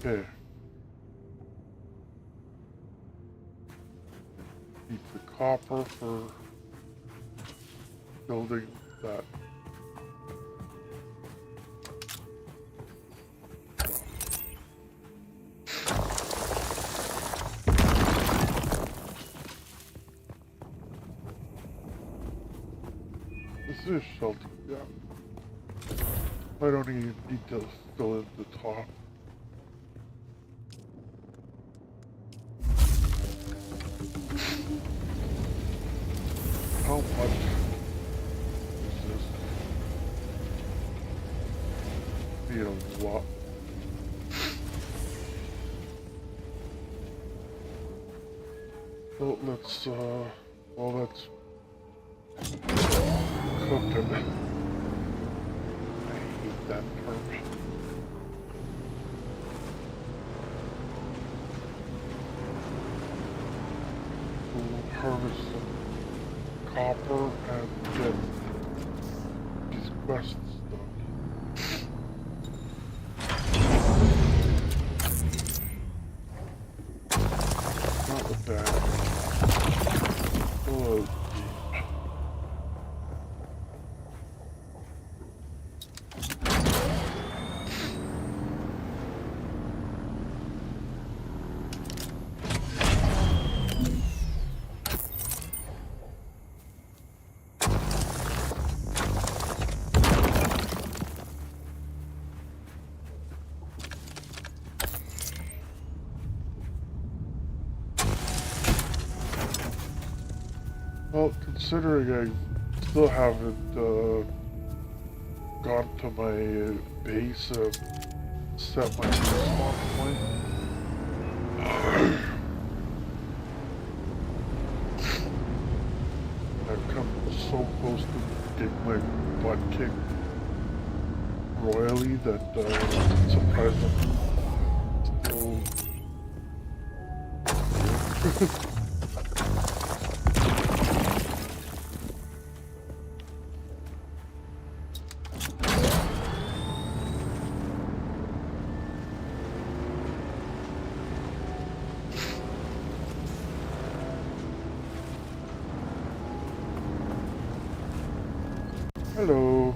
okay. Need the copper for building that. This is shelter, yeah. I don't even need to fill in the top. How much is this? Need a lot. Well, let's cook it. I hate that term. We'll harvest some copper and get these quests done. Not a bad. Oh. Well, considering I still haven't gone to my base and set my respawn point. I've come so close to getting my butt kicked royally that I'm surprised I'm still... Hello.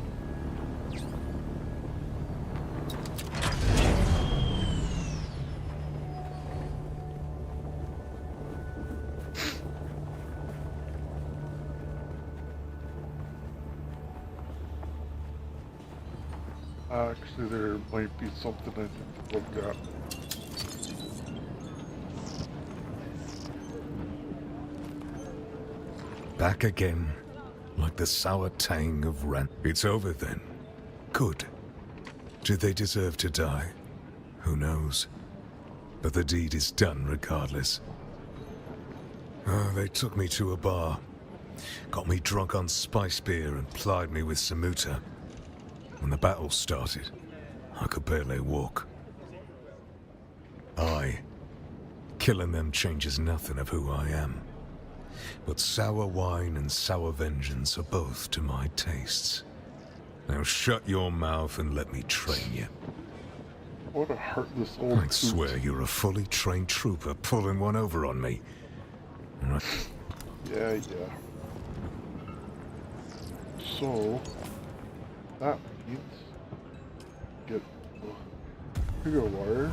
Actually, there might be something I need to look at. Back again, like the sour tang of Ren. It's over then. Good. Did they deserve to die? Who knows? But the deed is done regardless. Oh, they took me to a bar. Got me drunk on spice beer and plied me with samuta. When the battle started, I could barely walk. Killing them changes nothing of who I am. But sour wine and sour vengeance are both to my tastes. Now shut your mouth and let me train you. What a heartless old I'd swear you're a fully trained trooper pulling one over on me. Yeah. So, that means get the trigger wire,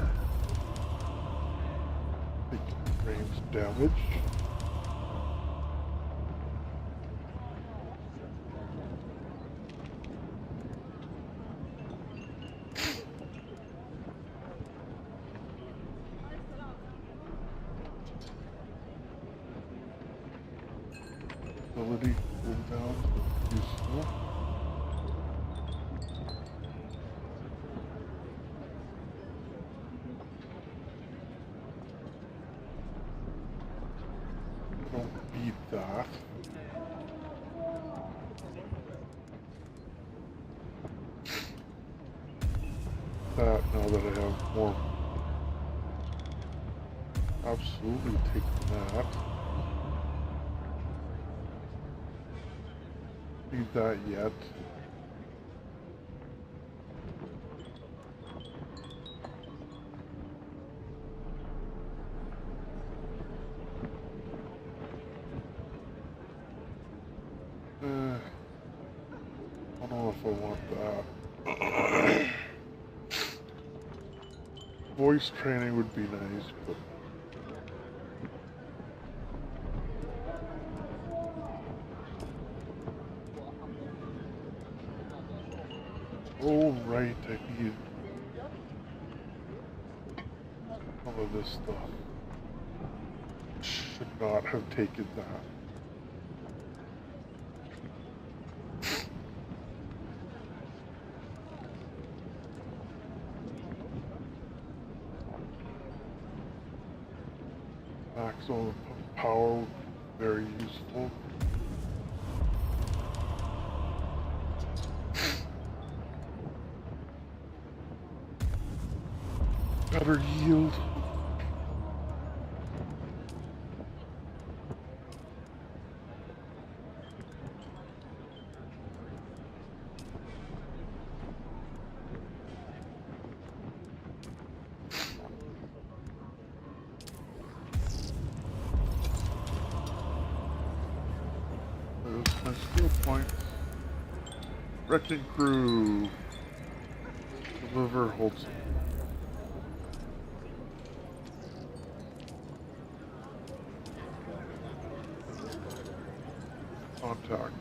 take range damage. Ability cooldown is useful. I don't need that. Now that I have more. Absolutely take that. Need that yet. I don't know if I want that. Voice training would be nice, but oh right, I need some of this stuff. Should not have taken that. Maximum power would be very useful. Better yield. There's my skill points. Wrecking crew. Deliver Holson. Contact.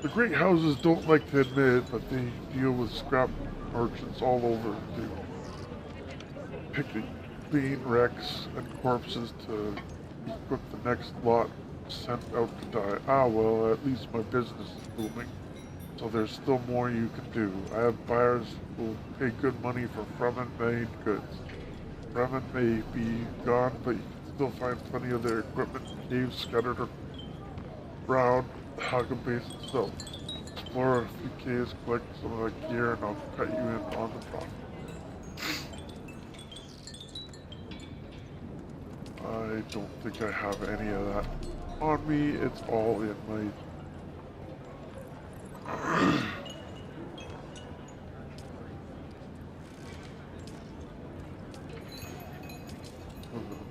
The great houses don't like to admit it, but they deal with scrap merchants all over. They picking clean wrecks and corpses to equip the next lot sent out to die. Ah, well, at least my business is booming, so there's still more you can do. I have buyers who will pay good money for Fremen-made goods. Fremen may be gone, but you can still find plenty of their equipment in caves scattered around Hagen Base itself. Explore a few caves, collect some of that gear, and I'll cut you in on the profit. I don't think I have any of that on me. It's all in my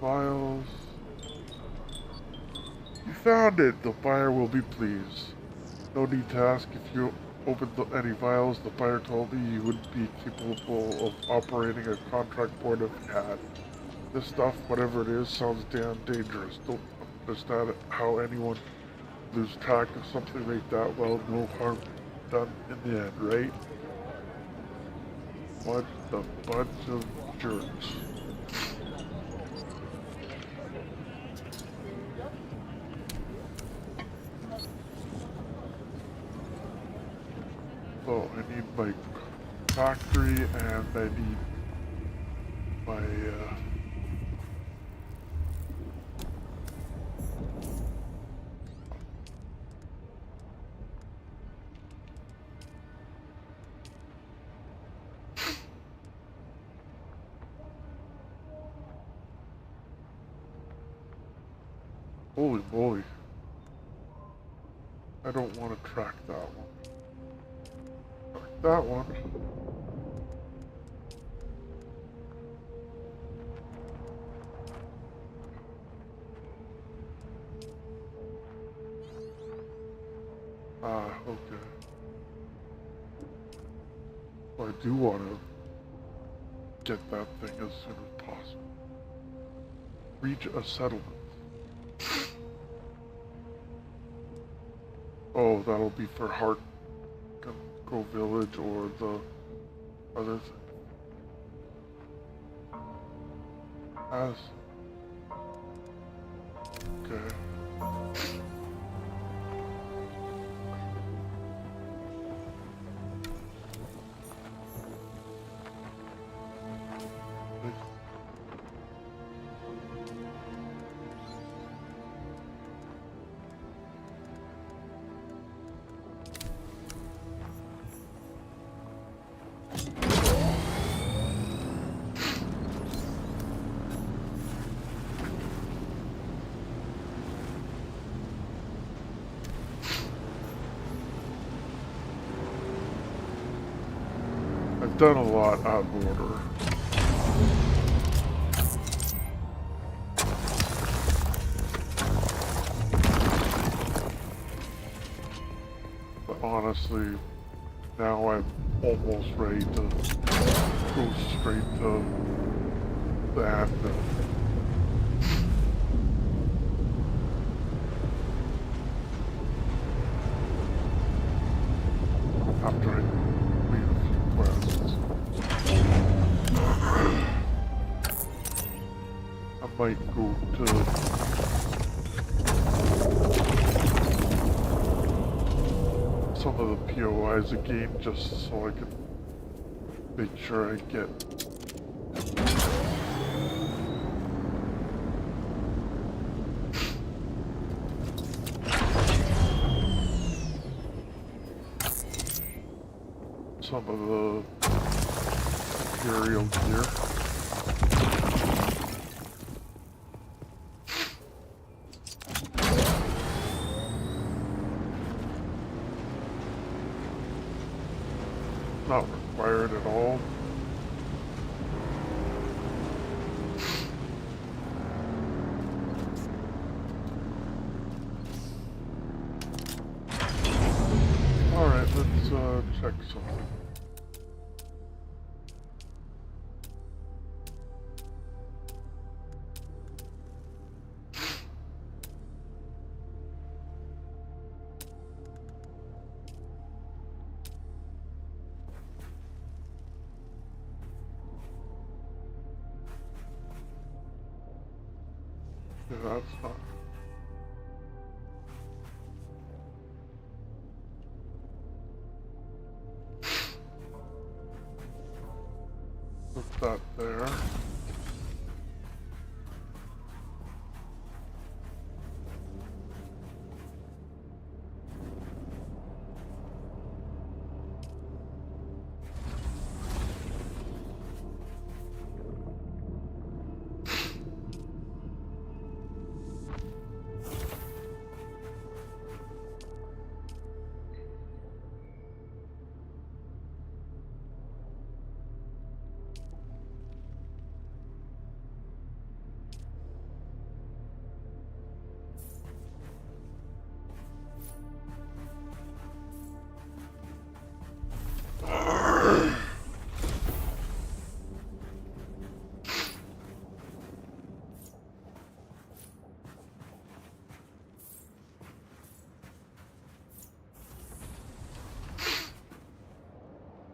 vials. You found it. The buyer will be pleased. No need to ask if you opened any vials. The buyer told me you would be capable of operating a contract board if you had. This stuff, whatever it is, sounds damn dangerous. Don't understand how anyone lose track of something like that. Well, no harm done in the end, right? What a bunch of jerks. So I need my factory and I need my holy moly. I don't want to track that one. Track that one. Ah, okay. So I do want to get that thing as soon as possible. Reach a settlement. Oh, that'll be for Heart Go Village or the other thing. As. Okay. I've done a lot out of order. But honestly, now I'm almost ready to go straight to the admin. After I leave a few quests. I might go to some of the POIs again just so I can make sure I get some of the Imperial gear. Not required at all. Alright, let's check something. Yeah, that's not. Put that there.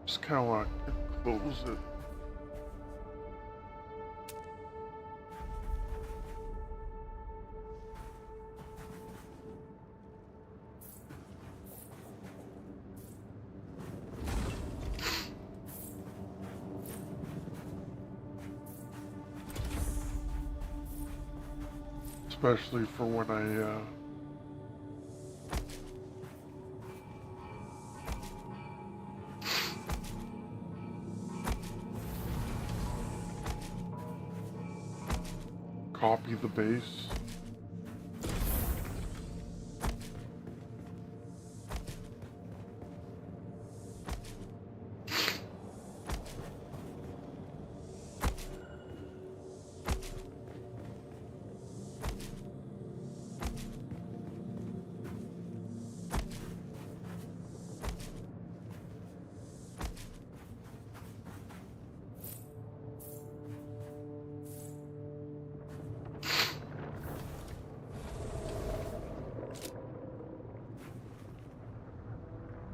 Just kind of want to close it. Especially for when I copy the base.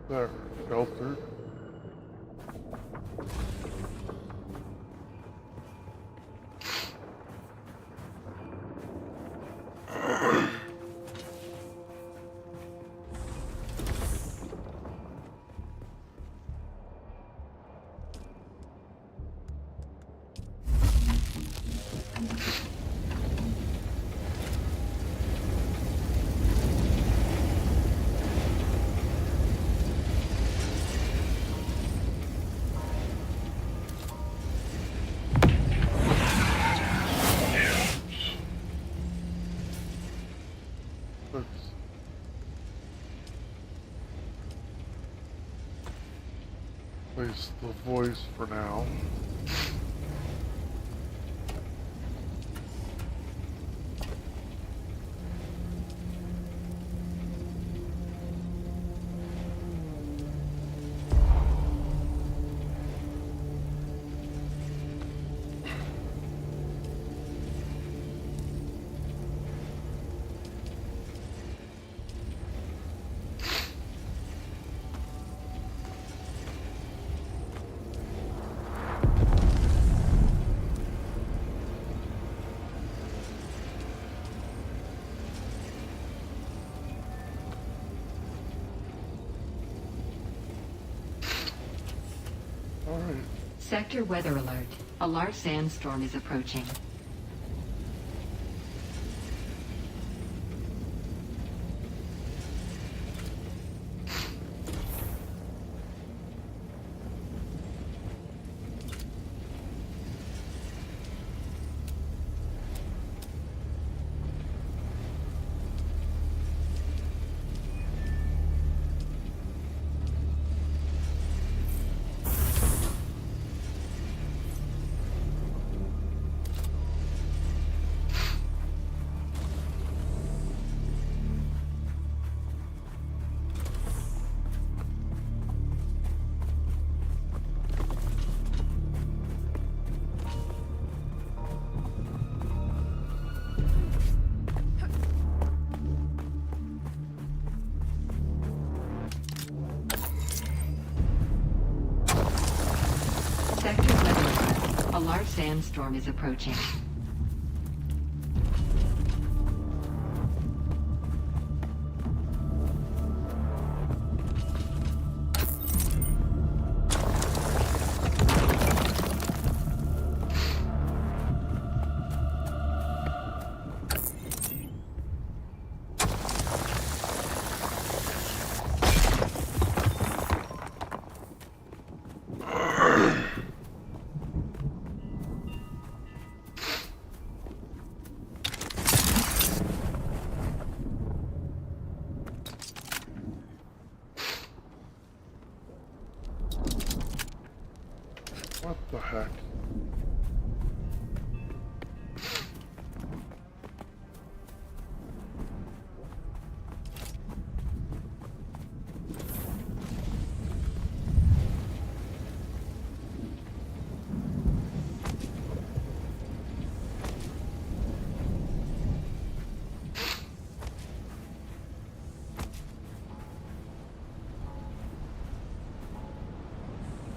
There, sheltered. Place the voice for now. Sector weather alert. A large sandstorm is approaching. sandstorm is approaching. What the heck?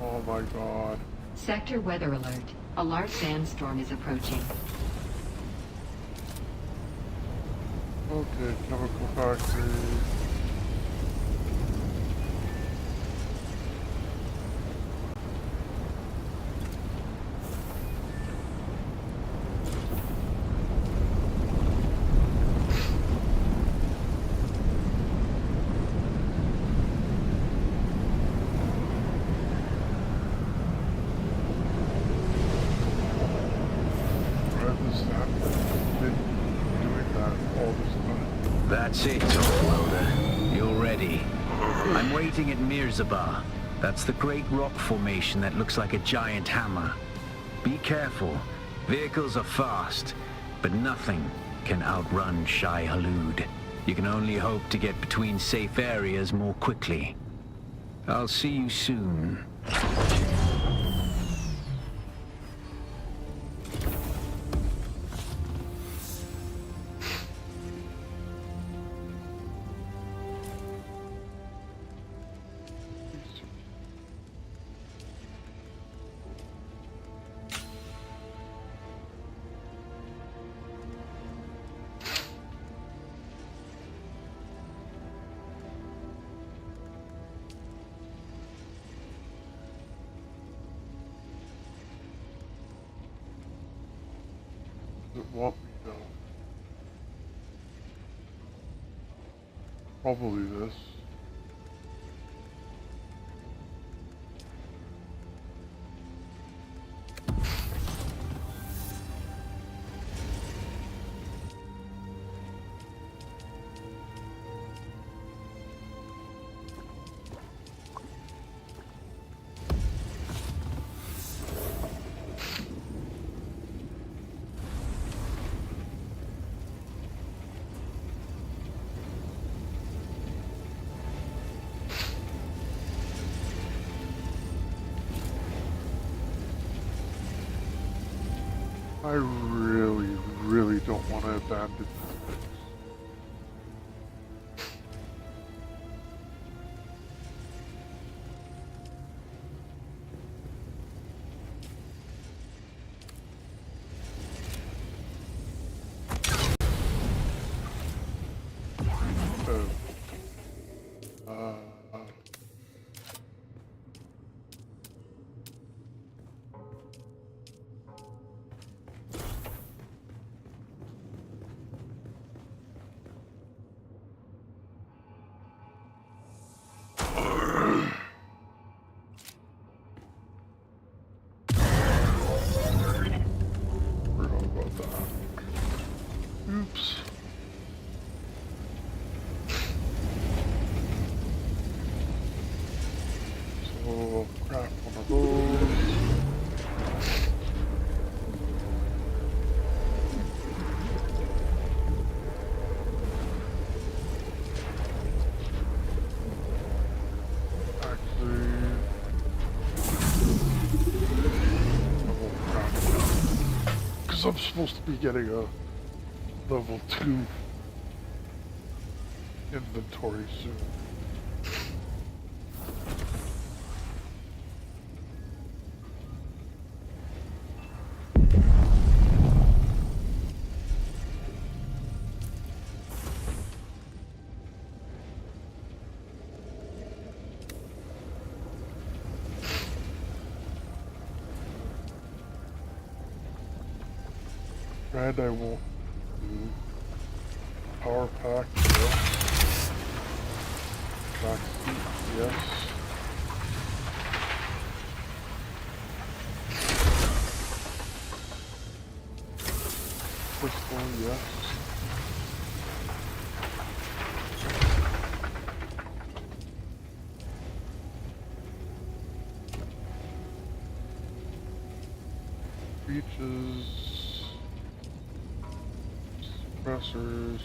Oh my god. Sector weather alert. A large sandstorm is approaching. Okay, chemical factory. That's it, offloader. You're ready. I'm waiting at Mirzabar. That's the great rock formation that looks like a giant hammer. Be careful. Vehicles are fast, but nothing can outrun Shai Halud. You can only hope to get between safe areas more quickly. I'll see you soon. Does it want me though? Probably this. I really, really don't want to abandon this place. Oops. So, crap, one of those. Because I'm supposed to be getting a level 2 inventory soon. Red I won't do. Power pack, yes. Back seat, yes. Pistol, yes. Breaches, suppressors,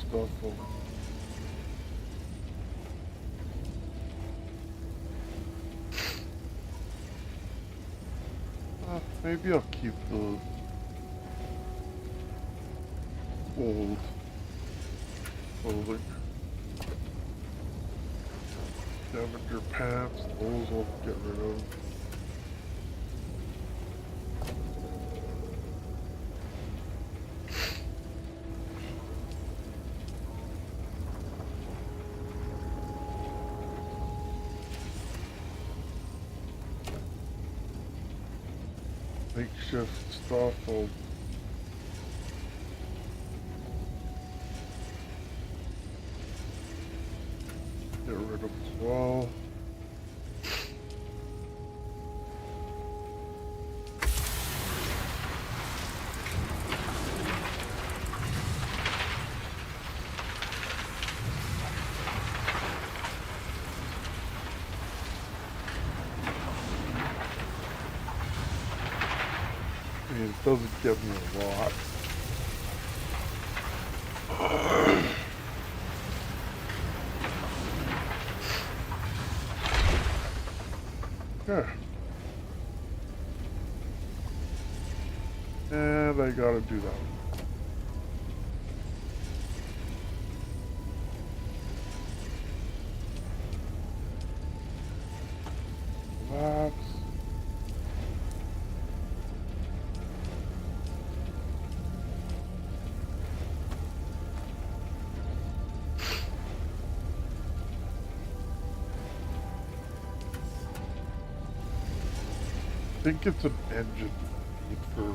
stuff. Maybe I'll keep the old clothing. Scavenger pants, those I'll get rid of. Makeshift stuff, I'll get rid of as well. I mean, it doesn't give me a lot. Yeah. And I gotta do that. That's I think it's an engine for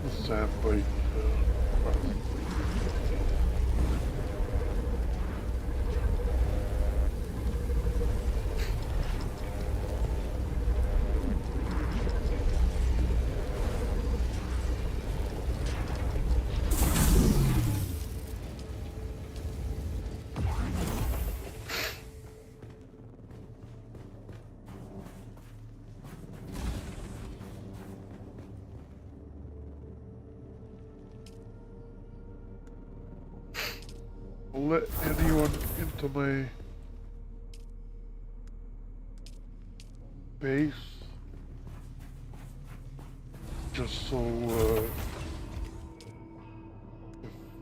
the sand bike. Let anyone into my base just so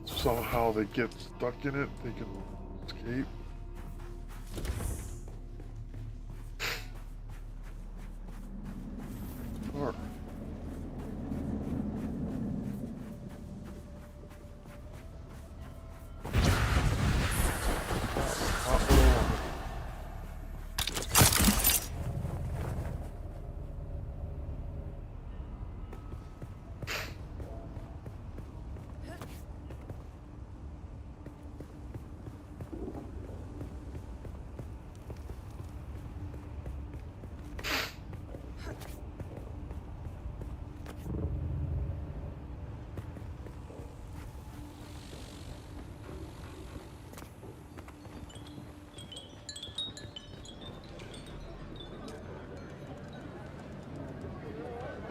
if somehow they get stuck in it, they can escape. Alright.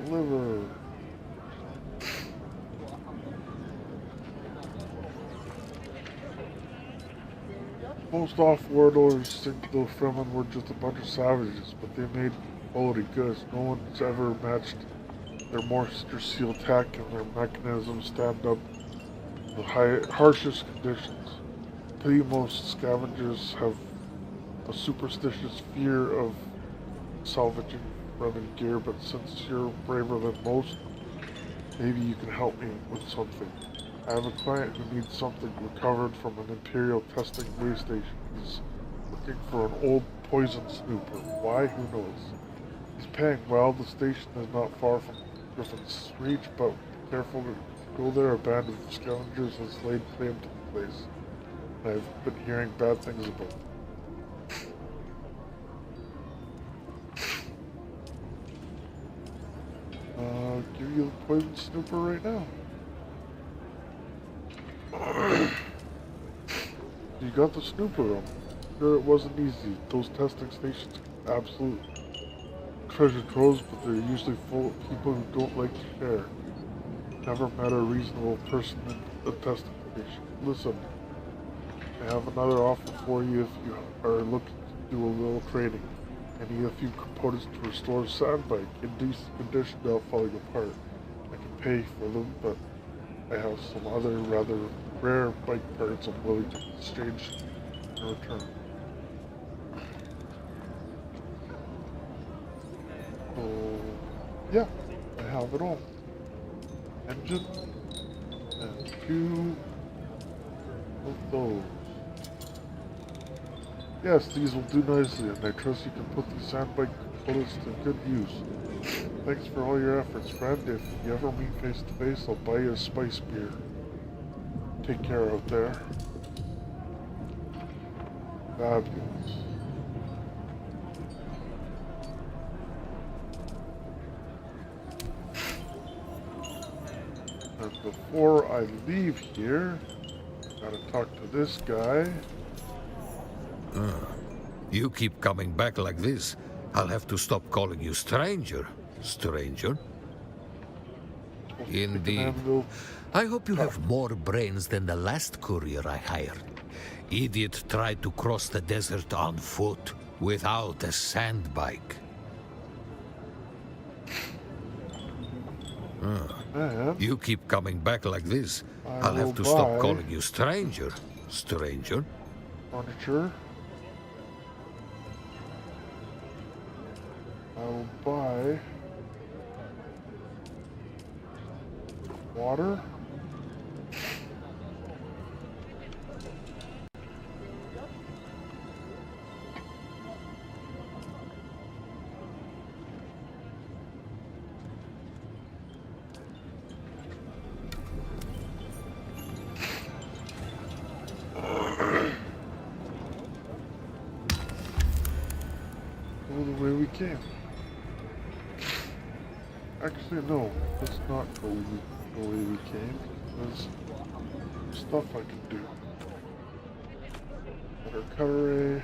Deliver. Most off-worlders think the Fremen were just a bunch of savages, but they made quality goods. No one's ever matched their moisture seal tech, and their mechanisms stand up to the harshest conditions. Today, most scavengers have a superstitious fear of salvaging Fremen gear, but since you're braver than most, maybe you can help me with something. I have a client who needs something recovered from an Imperial testing way station. He's looking for an old poison snooper. Why? Who knows? He's paying well. The station is not far from Griffin's reach, but be careful to go there. A band of scavengers has laid claim to the place, and I've been hearing bad things about them. I'll give you the poison snooper right now. You got the snooper room. Sure, it wasn't easy. Those testing stations can absolute treasure troves, but they're usually full of people who don't like to share. Never met a reasonable person in a testing station. Listen, I have another offer for you if you are looking to do a little trading. I need a few components to restore a sandbike in decent condition without falling apart. I can pay for them, but I have some other rather rare bike parts I'm willing to exchange in return. So, yeah, I have it all. Engine, and 2 of those. Yes, these will do nicely, and I trust you can put these sandbike components to good use. Thanks for all your efforts, friend. If you ever meet face to face, I'll buy you a spice beer. Take care out there. Fabulous. And before I leave here, gotta talk to this guy. You keep coming back like this, I'll have to stop calling you stranger, stranger. Indeed. I hope you have more brains than the last courier I hired. Idiot tried to cross the desert on foot, without a sandbike. You keep coming back like this, I'll have to stop calling you stranger, stranger. Furniture. I will buy water. Go the way we came. Actually, no, let's not go the way we came. There's stuff I can do. Better cutlery.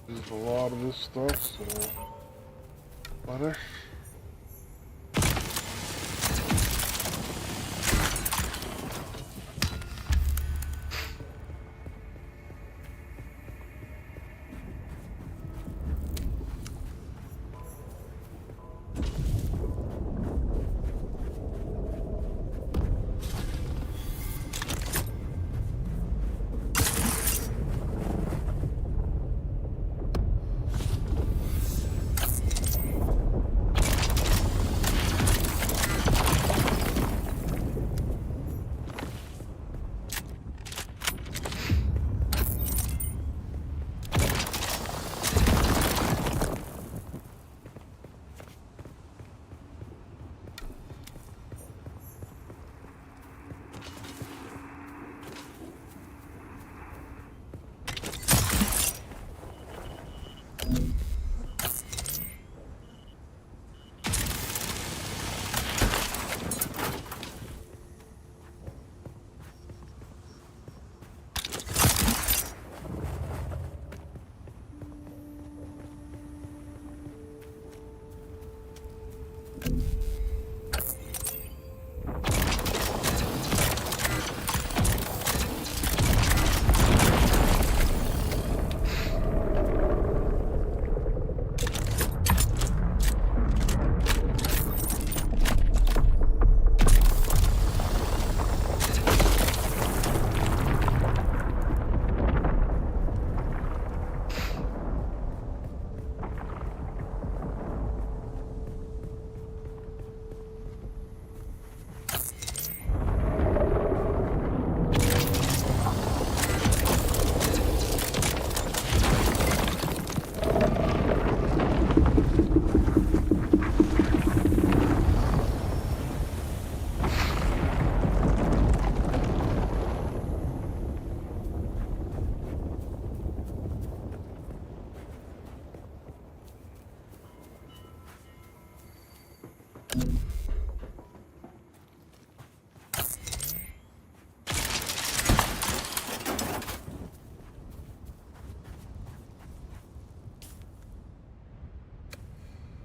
There's a lot of this stuff, so finish.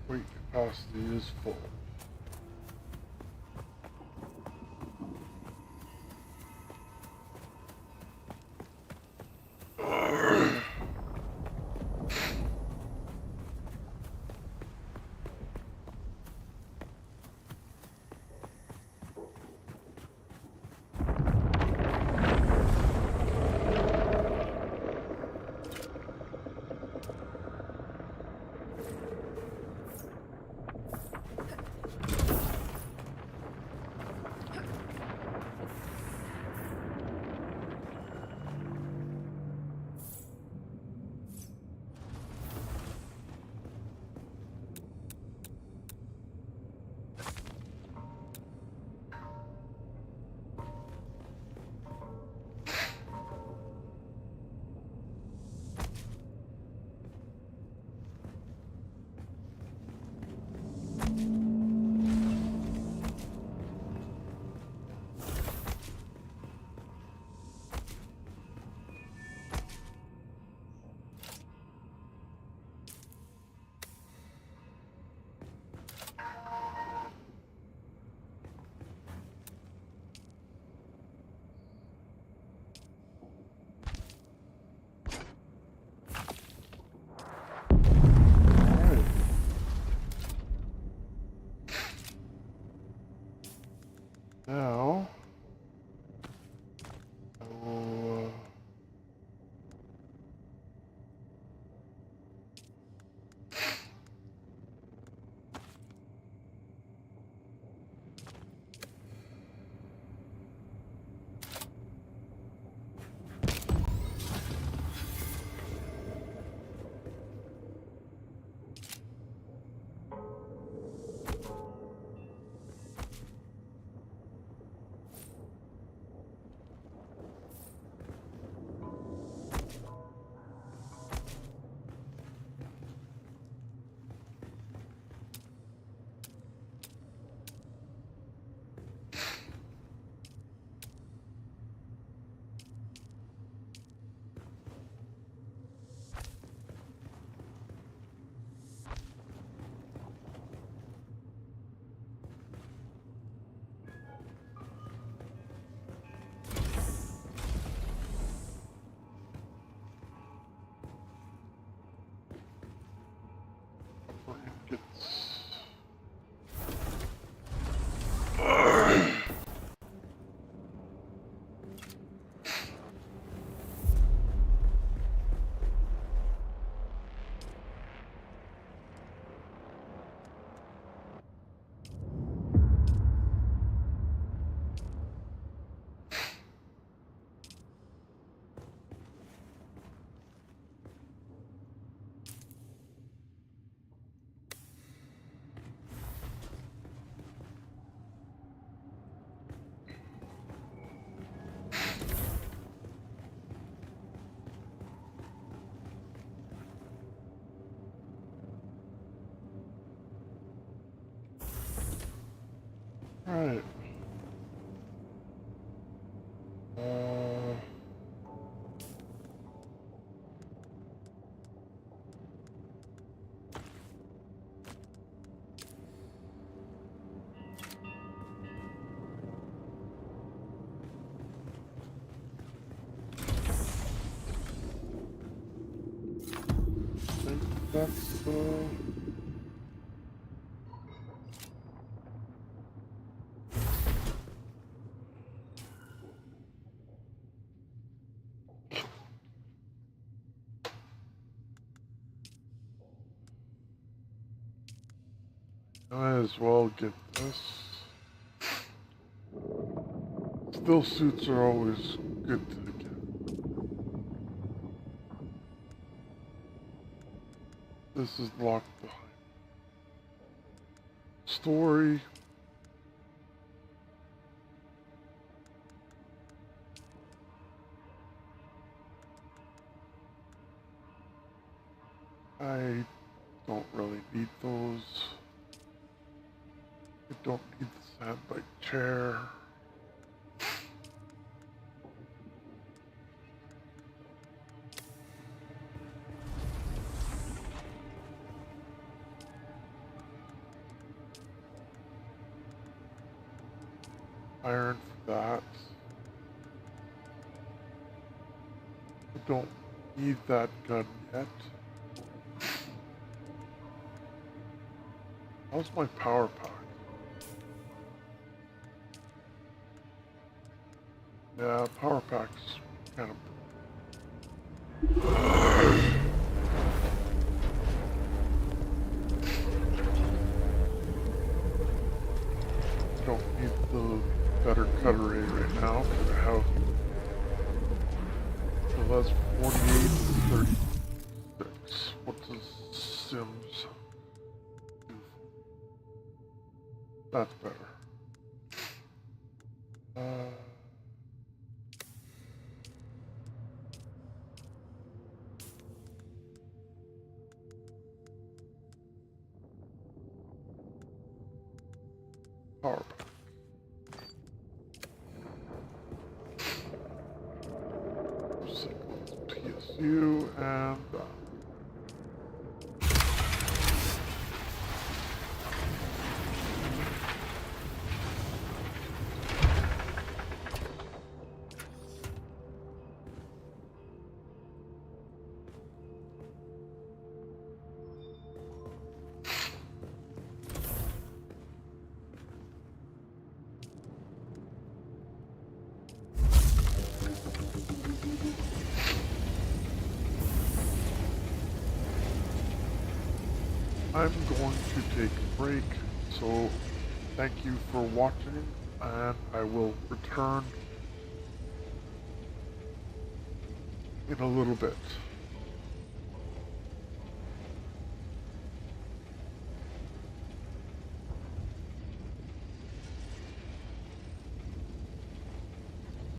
Weight capacity is full. Now, I will, That's might as well get this. Still suits are always good to get. This is locked behind. Story. I don't really need those. I don't need the sandbite chair. Iron for that. I don't need that gun yet. How's my power pack? Yeah, power pack's kind of... Don't need the better cutter rate right now because I have... So that's 48 to 36. What does Sims do? That's better. Power pack. PSU and I'm going to take a break, so thank you for watching, and I will return in a little bit.